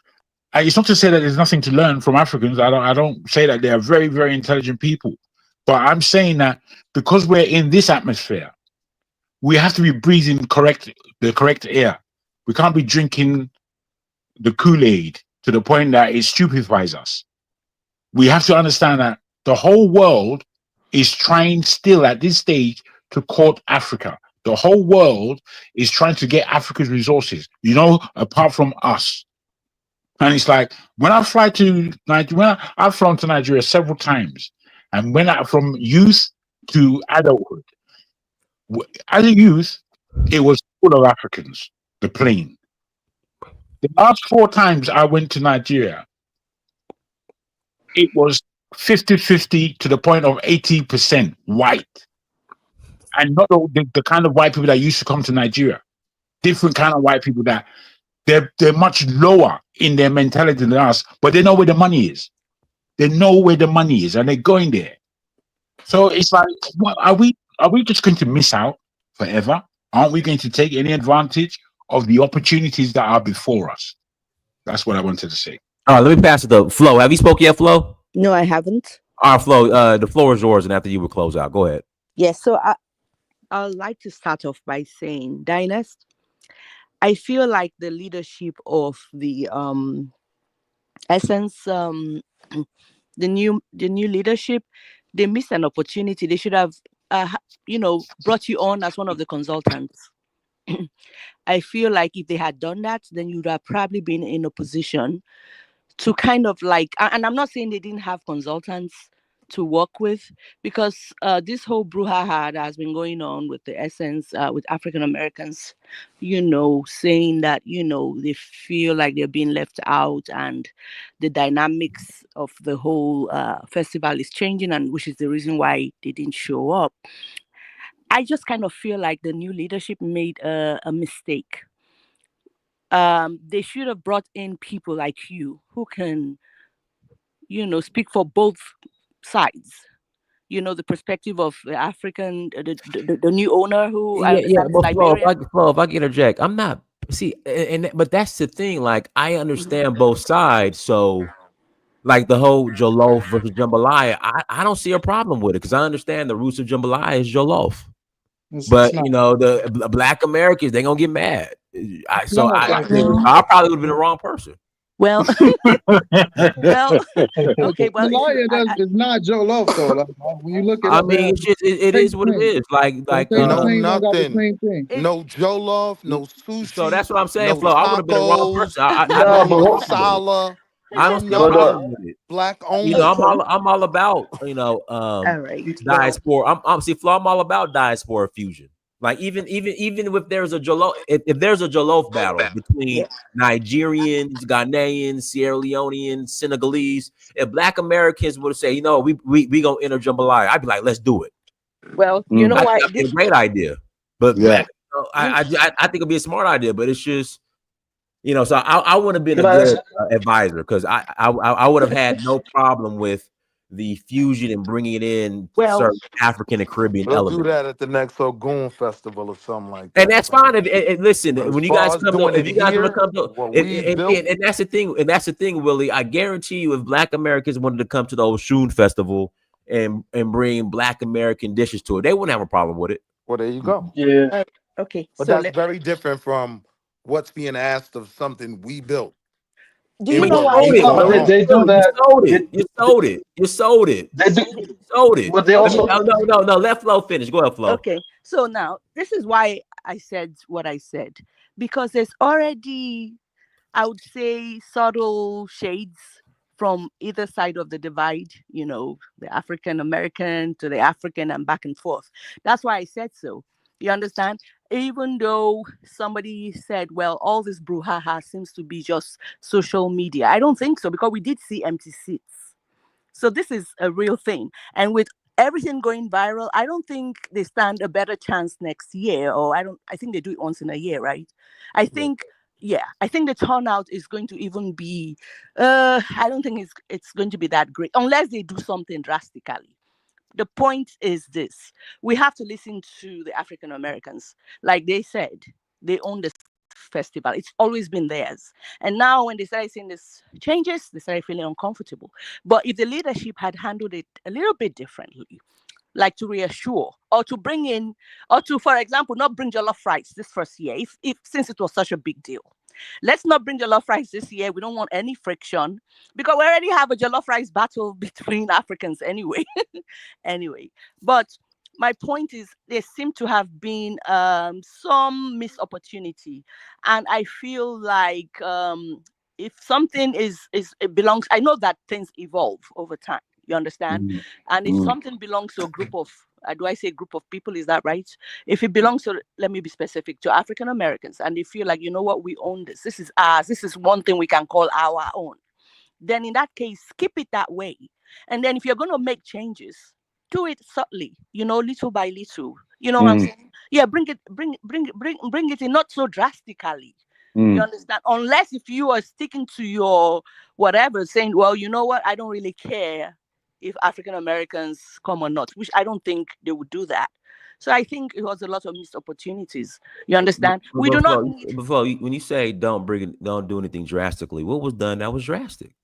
It's not to say that there's nothing to learn from Africans. I don't say that. They are very, very intelligent people. But I'm saying that because we're in this atmosphere, we have to be breathing the correct air. We can't be drinking the Kool-Aid to the point that it stupefies us. We have to understand that the whole world is trying still at this stage to court Africa. The whole world is trying to get Africa's resources, apart from us. And it's like when I fly to Nigeria, I've flown to Nigeria several times, and from youth to adulthood, as a youth, it was full of Africans. The plane. The last 4 times I went to Nigeria, it was 50-50 to the point of 80% white. And not the kind of white people that used to come to Nigeria. Different kind of white people that they're much lower in their mentality than us, but they know where the money is. They know where the money is, and they're going there. So it's like, what, are we just going to miss out forever? Aren't we going to take any advantage of the opportunities that are before us? That's what I wanted to say. All right, let me pass it to Flo. Have you spoke yet, Flo? No, I haven't. All right, Flo, the floor is yours, and after you will close out. Go ahead. Yes, so I'd like to start off by saying, Dynast, I feel like the leadership of the Essence, the new leadership, they missed an opportunity. They should have, brought you on as one of the consultants. I feel like if they had done that, then you would have probably been in a position to kind of like, and I'm not saying they didn't have consultants to work with, because this whole brouhaha that has been going on with the Essence, with African Americans, saying that, they feel like they're being left out, and the dynamics of the whole festival is changing, and which is the reason why they didn't show up. I just kind of feel like the new leadership made a mistake. They should have brought in people like you who can, speak for both sides. The perspective of the African, the new owner who I understand is But Flo, Liberian. if I can interject, I'm not. See, but that's the thing. Like, I understand both sides. So, like the whole Jollof versus jambalaya, I don't see a problem with it because I understand the roots of jambalaya is Jollof. But the Black Americans, they gonna get mad. I probably would have been the wrong person. Well, okay. Well, Malaya is not Jollof though. Like, when you look at it is what it is. Like no nothing, no jollof, no sushi. So that's what I'm saying, no Flo. I would have been the wrong person. I no don't masala. I don't see a problem with it. Black only. I'm all about all right. diaspora. I'm Flo. I'm all about diaspora fusion. Like even if there's a Jollof, if there's a Jollof battle between Nigerians, Ghanaians, Sierra Leoneans, Senegalese, if Black Americans would say, we gonna enter jambalaya, I'd be like, let's do it. Well, you know what? That'd be a great idea. But I think it'd be a smart idea. But it's just, so I would have been a good advisor because I would have had no problem with the fusion and bringing it in certain African and Caribbean elements. We'll do that at the next Ogun festival or something like that. And that's fine. Listen, when you guys come to, if you guys want to come to, and that's the thing, Willie. I guarantee you, if Black Americans wanted to come to the Oshun festival and bring Black American dishes to it, they wouldn't have a problem with it. Well, there you go. Yeah. Okay, But so that's very different from what's being asked of something we built do you in But you know what why? sold we it, No, but call bro. they home. do You that. sold They, it. You sold it. You sold it. they do, You sold it. but they Let me. also. Okay, No. Let Flo finish. Go ahead, Flo. okay. So now this is why I said what I said, because there's already, I would say, subtle shades from either side of the divide, the African American to the African and back and forth. That's why I said so. You understand? Even though somebody said, well, all this brouhaha seems to be just social media. I don't think so, because we did see empty seats. So this is a real thing. And with everything going viral, I don't think they stand a better chance next year. Or I think they do it once in a year, right? I think, yeah, I think the turnout is going to even be, I don't think it's going to be that great unless they do something drastically. The point is this: we have to listen to the African Americans. Like they said, they own this festival. It's always been theirs. And now when they started seeing these changes, they started feeling uncomfortable. But if the leadership had handled it a little bit differently, like to reassure or to bring in, or to, for example, not bring jollof rice this first year, if since it was such a big deal. Let's not bring jollof rice this year. We don't want any friction because we already have a jollof rice battle between Africans anyway. Anyway, but my point is there seem to have been some missed opportunity, and I feel like if something it belongs, I know that things evolve over time, you understand, Mm, and if mm, something belongs to a group of do I say group of people, is that right? If it belongs to, let me be specific, to African Americans, and they feel like, you know what, we own this is ours, this is one thing we can call our own, then in that case, keep it that way. And then if you're going to make changes, do it subtly, little by little. You know what I'm mm, saying? Yeah, bring it in, not so drastically. You mm. understand? Unless if you are sticking to your whatever, saying, well, you know what, I don't really care if African Americans come or not, which I don't think they would do that. So I think it was a lot of missed opportunities. You understand? We do not need. When you say don't do anything drastically, what was done that was drastic?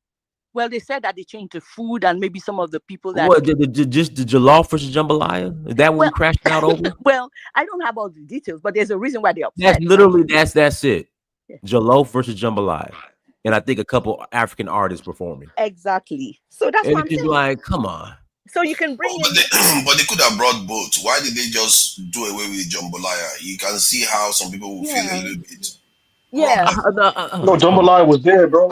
Well, they said that they changed the food and maybe some of the people that. What just the jollof versus jambalaya? Is that what we Well, crashing out over? well, I don't have all the details, but there's a reason why they're That's upset, right? literally that's it. Yeah. Jollof versus jambalaya, and I think a couple African artists performing. Exactly. So that's And what I'm it's just saying. like, come on. So you can bring But in. but they could have brought both. Why did they just do away with jambalaya? You can see how some people will feel a Yeah. little bit Yeah. rubbed up. No, jambalaya was there, bro.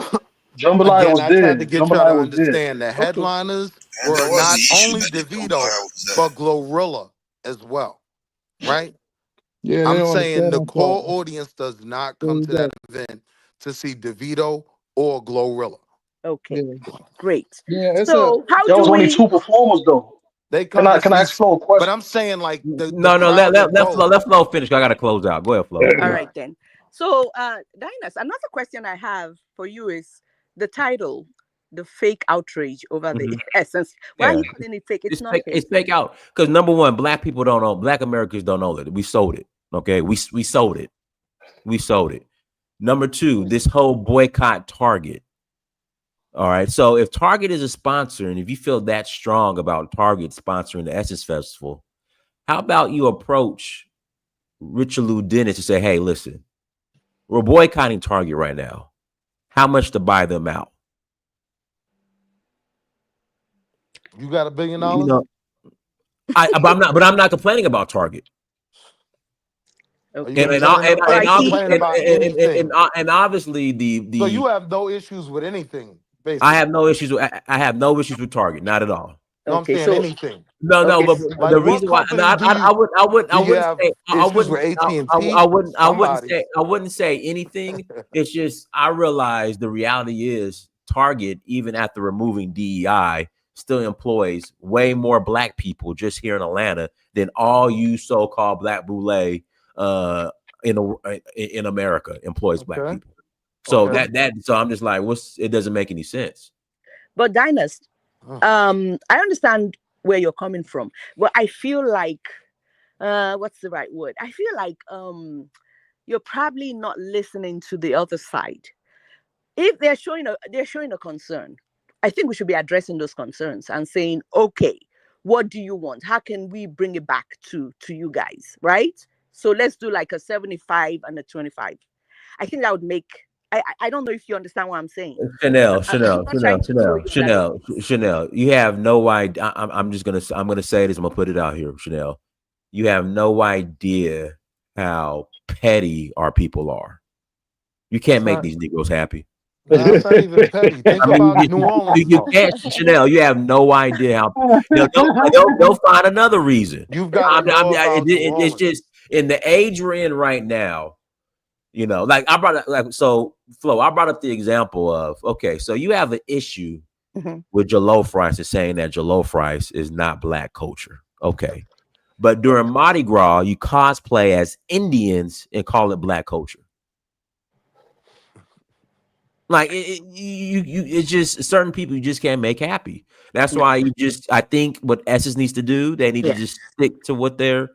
Jambalaya Again, was I tried there. to get y'all to Jambalaya was there. understand the Okay. headliners And were there was not the issue only that the DeVito, jambalaya was there. but Glorilla as well, right? Yeah, they I'm don't saying understand the that part. core audience does not There come you to that go. event to see DeVito or Glorilla. Okay. Yeah, Great. yeah. It's a So how There do was only we? two performers though. They Can come I to can I see, ask Flo a but question? I'm saying like the No, crowd that goes. let Flo finish. I gotta close out. Go ahead, Flo. All right then. So, Dinas, another question I have for you is the title, the fake outrage over the hmm essence. Why are Yeah, you calling it fake? It's not fake. it's fake out because number one, black people don't know. Black Americans don't know that we sold it. Okay, we sold it. We sold it. Number two, this whole boycott Target. All right. So if Target is a sponsor, and if you feel that strong about Target sponsoring the Essence Festival, how about you approach Richelieu Dennis and say, hey, listen, we're boycotting Target right now. How much to buy them out? You got $1 billion? You know, but I'm not complaining about Target. Are you Okay. complaining? Are So you I see. complaining about anything? And obviously So the you have no issues with anything, I have basically. no issues with I have no issues with Target, not at all. No, I'm Okay. saying So anything. No, okay. but Like the what reason why no, company do you I do you wouldn't have say issues with AT&T? Somebody. I wouldn't say anything. It's just I realize the reality is Target, even after removing DEI, still employs way more black people just here in Atlanta than all you so-called black boule in America employs black Okay. people. So Okay. so I'm just like, it doesn't make any sense. But Dinas, Huh. I understand where you're coming from, but I feel like what's the right word? I feel like you're probably not listening to the other side. If they're showing a concern, I think we should be addressing those concerns and saying, okay, what do you want? How can we bring it back to you guys, right? So let's do like a 75 and a 25. I think that would make. I don't know if you understand what I'm saying. Chanel, I'm Chanel, not Chanel, trying to throw Chanel, you under the Chanel, bus. Chanel. You have no idea. I'm gonna say this. I'm gonna put it out here, Chanel. You have no idea how petty our people are. You can't It's make not. these Negroes happy. No, it's not even petty. Think I mean, about New Orleans you though. can't, Chanel. You have no idea how they'll find another reason. You've got to know about New It's Orleans. just in the age we're in right now. You know, like I brought up, like so, Flo. I brought up the example of okay, so you have an issue with jollof rice is saying that jollof rice is not black culture. Okay, but during Mardi Gras, you cosplay as Indians and call it black culture. Like it's just certain people you just can't make happy. That's why I think what Essence needs to do, they need to just stick to what they're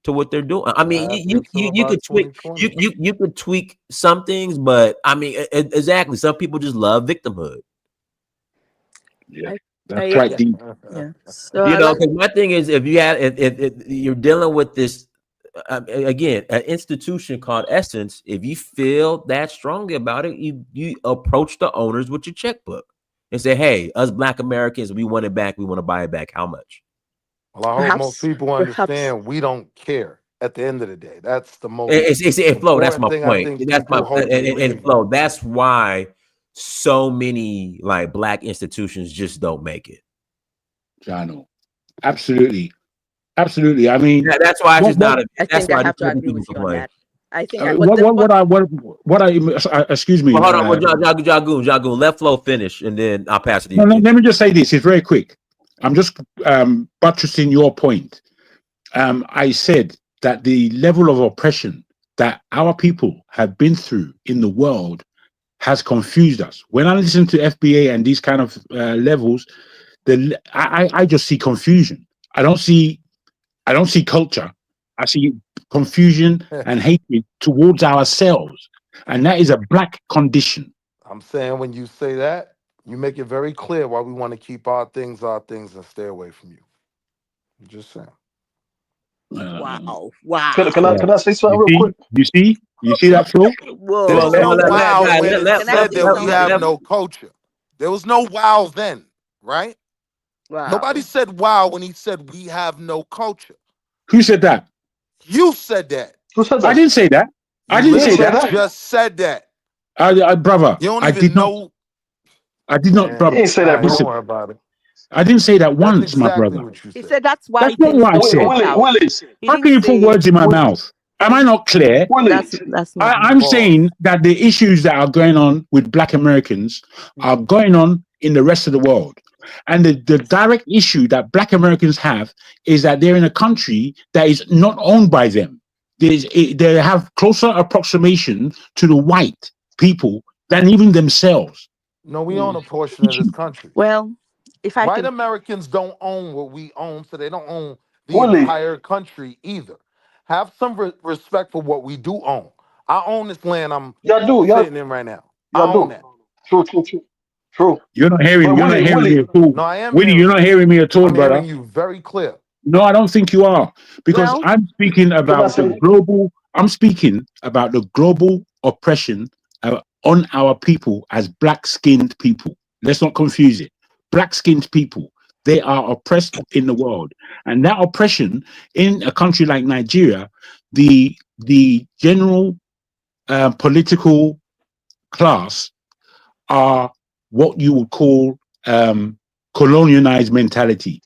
doing. I mean, Lasted till you about could tweak 2020. you could tweak some things, but I mean, exactly. Some people just love victimhood. Yeah, I that's right, agree. Dean. Yeah. So You I know, like. because my thing is, if you had if you're dealing with this again, an institution called Essence, if you feel that strongly about it, you approach the owners with your checkbook and say, "Hey, us Black Americans, we want it back. We want to buy it back. How much?" Well, I hope most people understand we don't care at the end of the day. That's the most Flo. That's important my thing I point. think That's my people hope to and leave. Flo. That's why so many like Black institutions just don't make it. I know. Absolutely. Absolutely. I mean, That's why it's just not. I That's think I why have just to certain agree people with you on complain. that. I think excuse me. Well, hold on, Jagoon, let Flo finish, and then I'll pass it to you. Let me just say this. It's very quick. I'm just buttressing your point. I said that the level of oppression that our people have been through in the world has confused us. When I listen to FBA and these kind of levels, I just see confusion. I don't see culture. I see confusion and hatred towards ourselves, and that is a Black condition. I'm saying when you say that, you make it very clear why we want to keep our things, and stay away from you. I'm just saying. wow. Can I say something real quick? You see that, Flo? There was no wow when it Can I said say that we have something? no culture. There was no wow then, right? Wow. Nobody said wow when he said we have no culture. Who said that? You said that. Who said I that? didn't say that. I You didn't say literally that. just said that. Brother, You don't I even did not. know. I did not, Man, He brother. ain't say all that, right, bro. don't Listen, worry about it. I didn't say that That's once, my exactly brother. what you He said. said that's why That's not things what I don't said. work out. Willie, He How didn't can you put say words in my mouth? Am I not clear? Willie. that's not. I'm Pause. saying that the issues that are going on with Black Americans are going on in the rest of the world. And the direct issue that Black Americans have is that they're in a country that is not owned by them. They have closer approximation to the white people than even themselves. No, we own a portion of this country. Well, if I White can, Americans don't own what we own, so they don't own the Willie. entire country either. Have some respect for what we do own. I own this land I'm Y'all do. sitting in right now. I Y'all own do. that. True. You're not But hearing me Willie, at all. No, I am Willie, you're hearing not you. hearing me at all, I'm hearing brother. you very clear. No, I don't think you are. Because well, I'm speaking can I about say? I'm speaking about the global oppression on our people as black-skinned people. Let's not confuse it. Black-skinned people, they are oppressed in the world. And that oppression in a country like Nigeria, the general political class are what you would call colonialized mentality.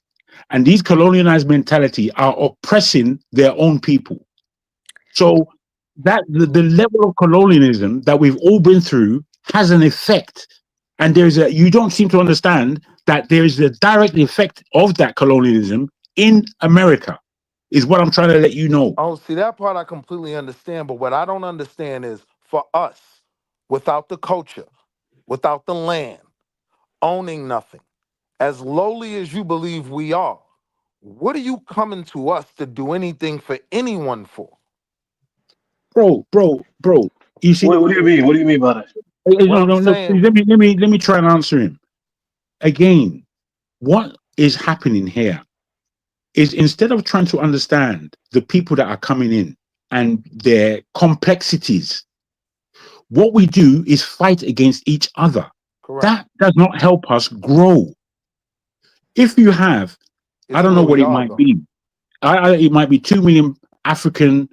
And these colonialized mentality are oppressing their own people. So that the level of colonialism that we've all been through has an effect. And you don't seem to understand that there is a direct effect of that colonialism in America, is what I'm trying to let you know. Oh, see, that part I completely understand. But what I don't understand is for us, without the culture, without the land, owning nothing, as lowly as you believe we are, what are you coming to us to do anything for anyone for? Bro. You see, What do you mean? What do you mean by that? What I'm no. saying, Let me try and answer him again. What is happening here is instead of trying to understand the people that are coming in, and their complexities. What we do is fight against each other. Correct. That does not help us grow. If you have, I Isn't don't know where what we it are might though. be. It might be 2 million African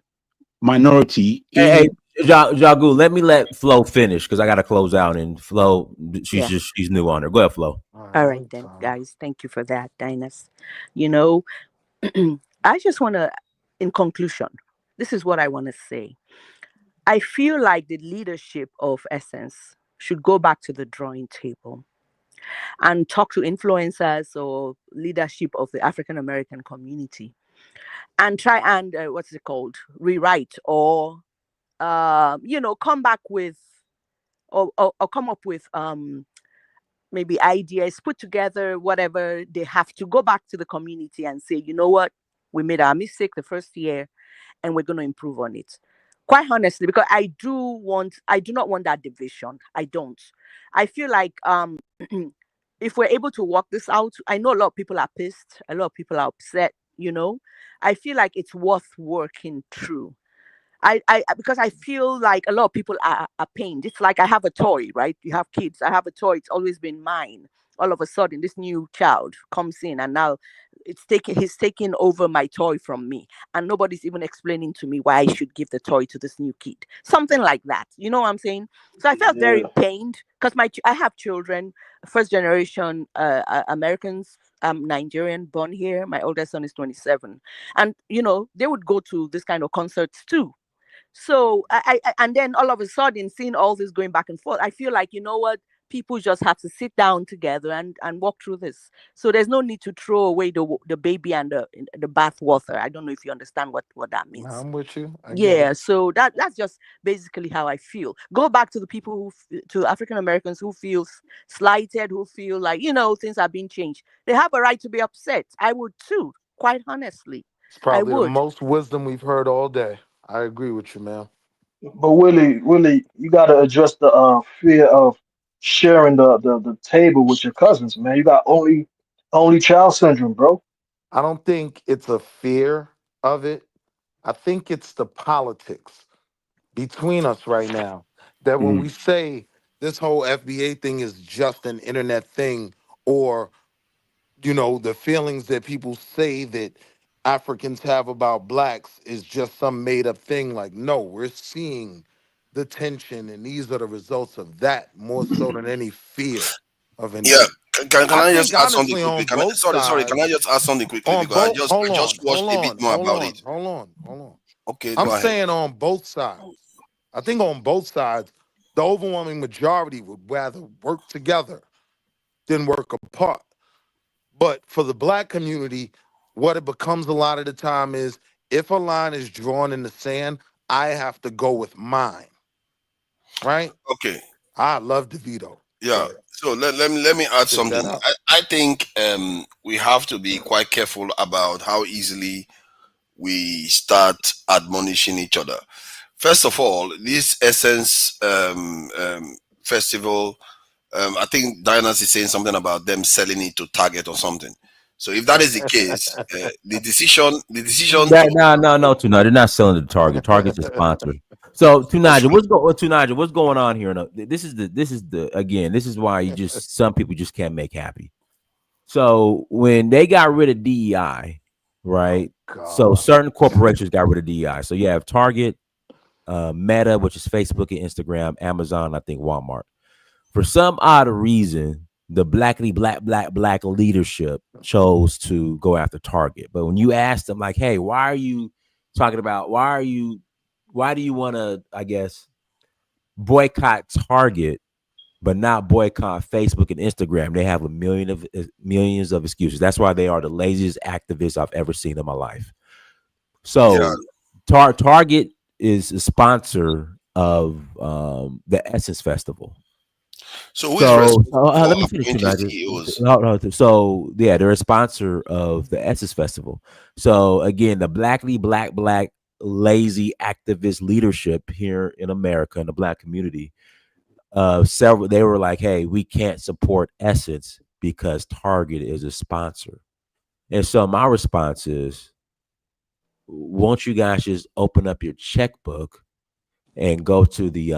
minority Hey, in. Jagu, let me let Flo finish because I got to close out. And Flo, Yeah. she's new on her. Go ahead, Flo. All right then, guys. Thank you for that, Dinus. You know, I just want to, in conclusion, this is what I want to say. I feel like the leadership of Essence should go back to the drawing table and talk to influencers or leadership of the African American community and try and what's it called, rewrite or come back with or come up with maybe ideas, put together whatever they have to go back to the community and say, you know what, we made our mistake the first year and we're going to improve on it. Quite honestly, because I do not want that division. I don't. I feel like if we're able to work this out, I know a lot of people are pissed, a lot of people are upset. I feel like it's worth working through. I because I feel like a lot of people are pained. It's like I have a toy, right? You have kids. I have a toy. It's always been mine. All of a sudden, this new child comes in, and now he's taking over my toy from me, and nobody's even explaining to me why I should give the toy to this new kid. Something like that. You know what I'm saying? So I felt very Yeah. pained because I have children, first generation Americans. I'm Nigerian, born here. My oldest son is 27, and they would go to this kind of concerts too. So and then all of a sudden seeing all this going back and forth, I feel like, you know what, people just have to sit down together and walk through this. So there's no need to throw away the baby and the bath water. I don't know if you understand what that Nah, means. I'm with you. I get Yeah, it. so that's just basically how I feel. Go back to the people to African Americans who feel slighted, who feel like, things are being changed. They have a right to be upset. I would too, quite honestly. It's I probably the would. most wisdom we've heard all day. I agree with you, man. But Willie, you got to address the fear of sharing the table with your cousins, man. You got only child syndrome, bro. I don't think it's a fear of it. I think it's the politics between us right now. That when we say this whole FBA thing is just an internet thing, or the feelings that people say that Africans have about blacks is just some made up thing. Like, no, we're seeing the tension, and these are the results of that more so than any fear of Yeah, anything. can I I just think add something honestly quickly? on both Sorry, can I sides, just add something quickly on because I both just I hold just on, watched hold a bit on, more hold about it. on, hold on, hold on. Okay, I'm go ahead. saying on both sides. I think on both sides, the overwhelming majority would rather work together than work apart. But for the black community, what it becomes a lot of the time is if a line is drawn in the sand, I have to go with mine, right? Okay, I love DeVito, yeah. but So let me add check that something. out. I think we have to be quite careful about how easily we start admonishing each other. First of all, this Essence festival, I think Diana's is saying something about them selling it to Target or something. So if that is the case, the decision That to no, Tunaja, they're not selling to Target. Target's a sponsor. So Tunaja, what's going on here? No, this is the again. This is why some people just can't make happy. So when they got rid of DEI, Oh right? So God. certain corporations got rid of DEI. So you have Target, Meta, which is Facebook and Instagram, Amazon, I think Walmart. For some odd reason, the black leadership chose to go after Target. But when you ask them, like, hey, why are you talking about why do you want to, I guess, boycott Target but not boycott Facebook and Instagram? They have millions of excuses. That's why they are the laziest activists I've ever seen in my life. yeah. So Target is a sponsor of the Essence Festival. So who is So responsible for let me finish appointing tonight. CEOs? So yeah, they're a sponsor of the Essence Festival. So again, the black lazy activist leadership here in America in the black community, several they were like, hey, we can't support Essence because Target is a sponsor. And so my response is, won't you guys just open up your checkbook and go to the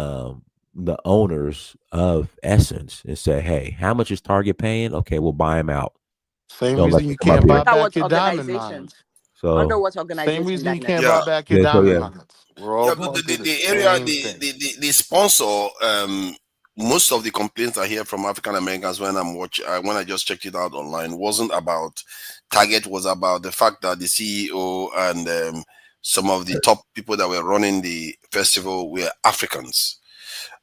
owners of Essence and say, hey, how much is Target paying? Okay, we'll buy them out. Same Don't let reason them you come up can't buy here. Under back what your diamond organization? mines. Under So what Same organization reason that you now? can't Yeah, buy back your yeah, so diamond yeah. mines. We're all yeah. going through the The area, same thing. the sponsor. Most of the complaints I hear from African Americans when when I just checked it out online wasn't about Target. Was about the fact that the CEO and some of the top people that were running the festival were Africans,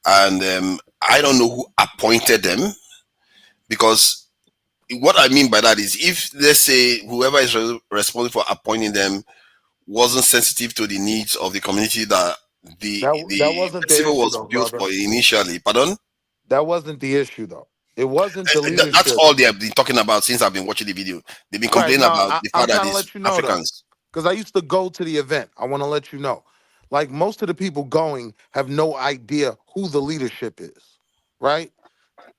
and I don't know who appointed them, because what I mean by that is, if let's say whoever is responsible for appointing them wasn't sensitive to the needs of the community that That the wasn't the festival issue was though, built brother. for initially. Pardon? That wasn't the issue though. It wasn't the That's leadership. all they have been talking about since I've been watching the video. They've been Right. complaining No, about the I'm fact that trying to it's let you know though. Africans. Because I used to go to the event. I want to let you know. Like most of the people going have no idea who the leadership is. Right?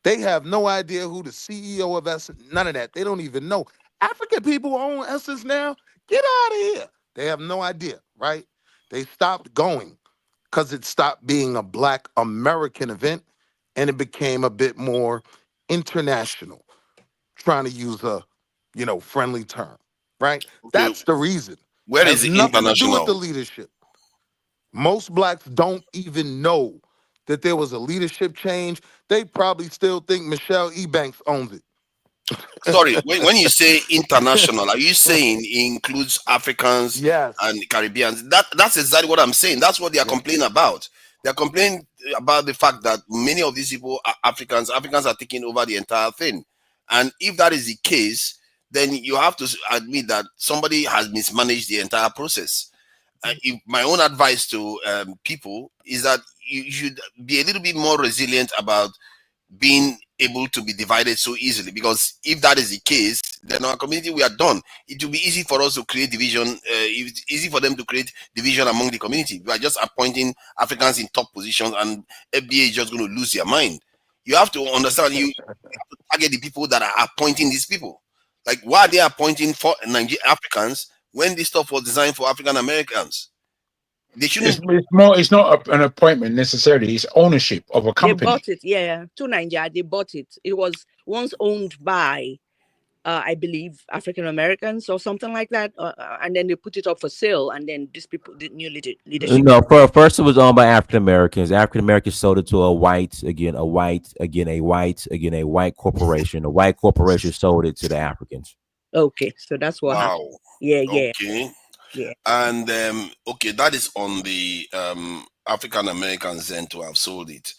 They have no idea who the CEO of Essence, none of that. They don't even know. African people own Essence now. Get out of here. They have no idea, right? They stopped going because it stopped being a Black American event and it became a bit more international, trying to use a, friendly term, right? Okay, That's the reason. where is Has the nothing to do with the international? leadership. Most Blacks don't even know that there was a leadership change. They probably still think Michelle Ebanks owns Sorry, when you it. say international, are you saying it includes Africans Yes. and Caribbeans? That's exactly what I'm saying. That's what they are Yeah. complaining about. They are complaining about the fact that many of these people are Africans. Africans are taking over the entire thing. And if that is the case, then you have to admit that somebody has mismanaged the entire process. If my own advice to people is that you should be a little bit more resilient about being able to be divided so easily, because if that is the case, then our community, we are done. It will be easy for us to create division. It's easy for them to create division among the community. We are just appointing Africans in top positions, and FBA is just going to lose their mind. You have to understand, you have to target the people that are appointing these people. Like, why are they appointing for Africans when this stuff was designed for African Americans? They shouldn't. It's more. It's not an appointment necessarily. It's ownership of a They company. bought it, yeah, to Nigeria. They bought it. It was once owned by, I believe, African Americans or something like that, and then they put it up for sale, and then these people, the new leadership. No, first it was owned by African Americans. African Americans sold it to a white, again a white, again a white, again a white corporation. A white corporation sold it to the Africans. Okay, so that's what happened. Wow. Yeah, yeah, Okay. yeah. And okay, that is on the African Americans then to have sold it.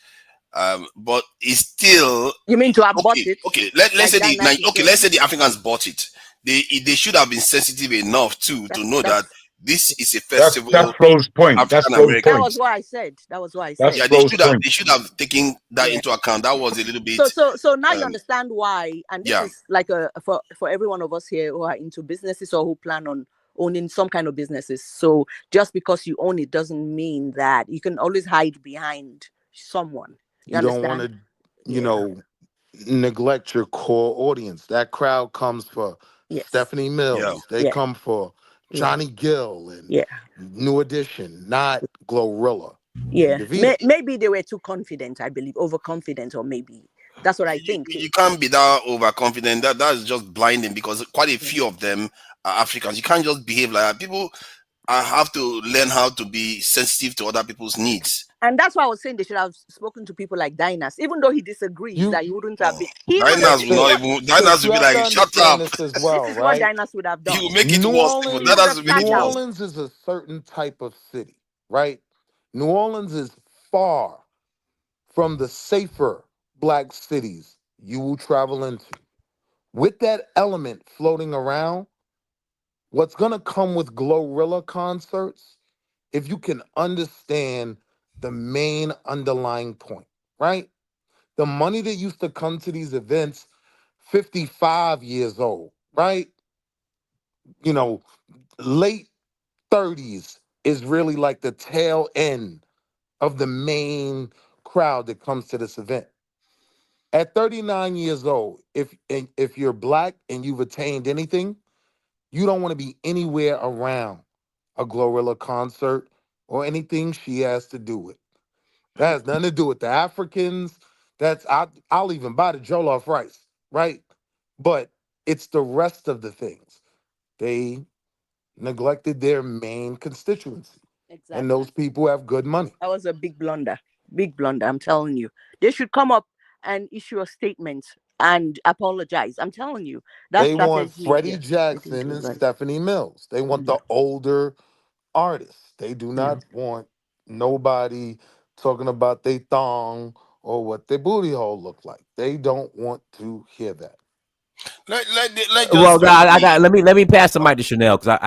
But it's still You mean to have bought okay. it? Okay, let's Like say Dynas is okay, let's saying? say the Africans bought it. They should have been sensitive enough to know that That's this is a That's festival Flo's point. That's African Flo's that American. was point. what I said. That was what I That's said. Yeah, Flo's point. they should have taken that Yeah. into account. That was a little bit So now you um, understand why, and this yeah. is like a for every one of us here who are into businesses or who plan on owning some kind of businesses. So just because you own it doesn't mean that you can always hide behind someone. You You don't want understand? to, Yeah. neglect your core audience. That crowd comes for Yes. Stephanie Yeah. Mills. They Yeah. come for Yeah. Johnny Gill and Yeah. New Edition, not Glorilla and Yeah. Davita. Maybe they were too confident. I believe overconfident, or maybe that's what I think. You can't be that overconfident. That's just blinding, because quite a few of them are Africans. You can't just behave like that. People have to learn how to be sensitive to other people's needs. And that's why I was saying they should have spoken to people like Dynas, even though he disagrees You that he wouldn't have Oh, been. He would. Diners This will is not what even. sis, Diners will you be have to like, "Shut understand up." this as this well, is what right? Dynas would have He done. will make it New worse. He would have Diners Orleans, will make sat it New down. worse. Orleans is a certain type of city, right? New Orleans is far from the safer Black cities you will travel into. With that element floating around, what's gonna come with Glorilla concerts, if you can understand the main underlying point, right? The money that used to come to these events, 55 years old, right? You know, late 30s is really like the tail end of the main crowd that comes to this event. At 39 years old, if you're Black and you've attained anything, you don't want to be anywhere around a Glorilla concert or anything she has to do with. That has nothing to do with the Africans. I'll even buy the jollof rice, right? But it's the rest of the things. They neglected their main constituency. Exactly. And those people have good money. That was a big blunder. Big blunder. I'm telling you. They should come up and issue a statement and apologize. I'm telling you. That They want strategy, Freddie yeah, they didn't Jackson do it and right. Stephanie Mills. They want the older artists. They do not want nobody talking about they thong or what their booty hole look like. They don't want to hear that. Let Well, just God, I quickly. got. Let me pass the mic to Chanel because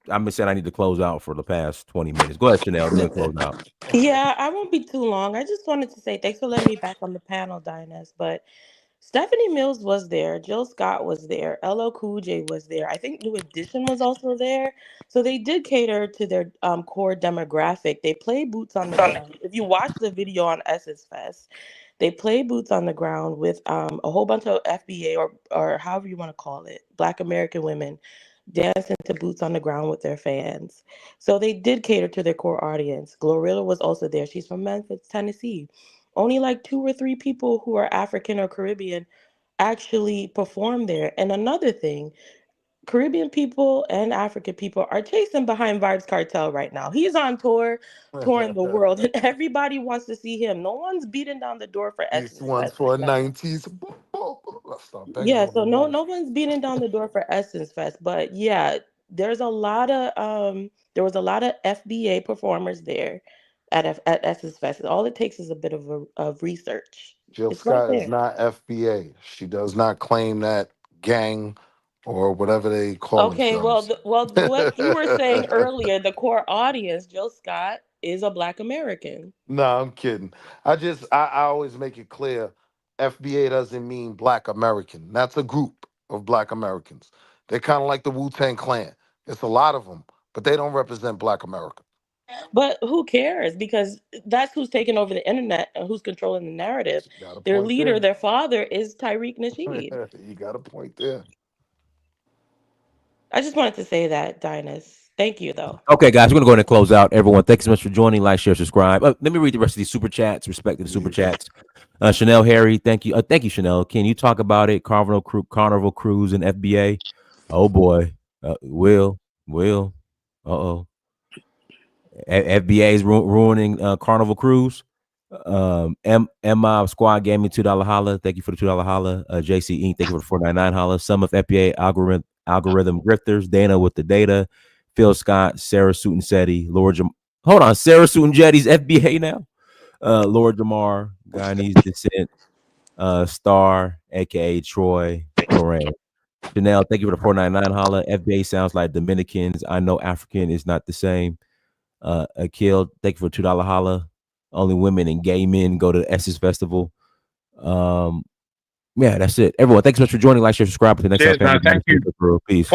I'm saying I need to close out for the past 20 minutes. Go ahead, Chanel. Then we'll close out. Yeah, I won't be too long. I just wanted to say thanks for letting me back on the panel, Dinus. But Stephanie Mills was there, Jill Scott was there, LL Cool J was there. I think New Edition was also there. So they did cater to their core demographic. They play boots on the ground. If you watch the video on Essence Fest, they play boots on the ground with a whole bunch of FBA or however you want to call it, Black American women dancing to boots on the ground with their fans. So they did cater to their core audience. Glorilla was also there. She's from Memphis, Tennessee. Only like 2 or 3 people who are African or Caribbean actually perform there. And another thing, Caribbean people and African people are chasing behind Vibes Cartel right now. He's on tour, touring the world, and everybody wants to see him. No one's beating down the door for These Essence ones Fest right for now. 90s. Let's start banging Yeah, on the so no wall. no one's beating down the door for Essence Fest, but yeah, there's a lot of there was a lot of FBA performers there at Essence Fest. All it takes is a bit of research. Jill It's right Scott is there. not FBA. She does not claim that gang or whatever they call Okay, well, themselves. what you were saying earlier, the core audience, Jill Scott is a Black American. No, I'm kidding. I always make it clear FBA doesn't mean Black American. That's a group of Black Americans. They're kind of like the Wu-Tang Clan. It's a lot of them, but they don't represent Black America. But who cares? Because that's who's taking over the internet and who's controlling the narrative. Got a Their point leader, there. their father, is Tariq Nasheed. You got a point there. I just wanted to say that, Dinus. Thank you, though. Okay, guys, we're gonna go ahead and close out. Everyone, thanks so much for joining. Like, share, subscribe. Let me read the rest of these super chats. Respect to the super chats. Chanel Harry, thank you. Thank you, Chanel. Can you talk about it? Carnival Cruise and FBA. Oh boy, will. FBA is ruining Carnival Cruise. Mob Squad gave me $2 holla. Thank you for the $2 holla. JC Inc. Thank you for the $4.99 holla. Some of FBA algorithm grifters. Dana with the data. Phil Scott, Sarah Sutansetti, hold on, Sarah Sutanjetti's FBA now. Lord Jamar, Guyanese descent. Star, aka Troy Moran. Chanel, thank you for the $4.99 holla. FBA sounds like Dominicans. I know African is not the same. Akil, thank you for $2 holla. Only women and gay men go to the Essence Festival. Yeah, that's it. Everyone, thanks so much for joining. Like, share, subscribe. To the next Cheers, man. episode. Thank you. Peace.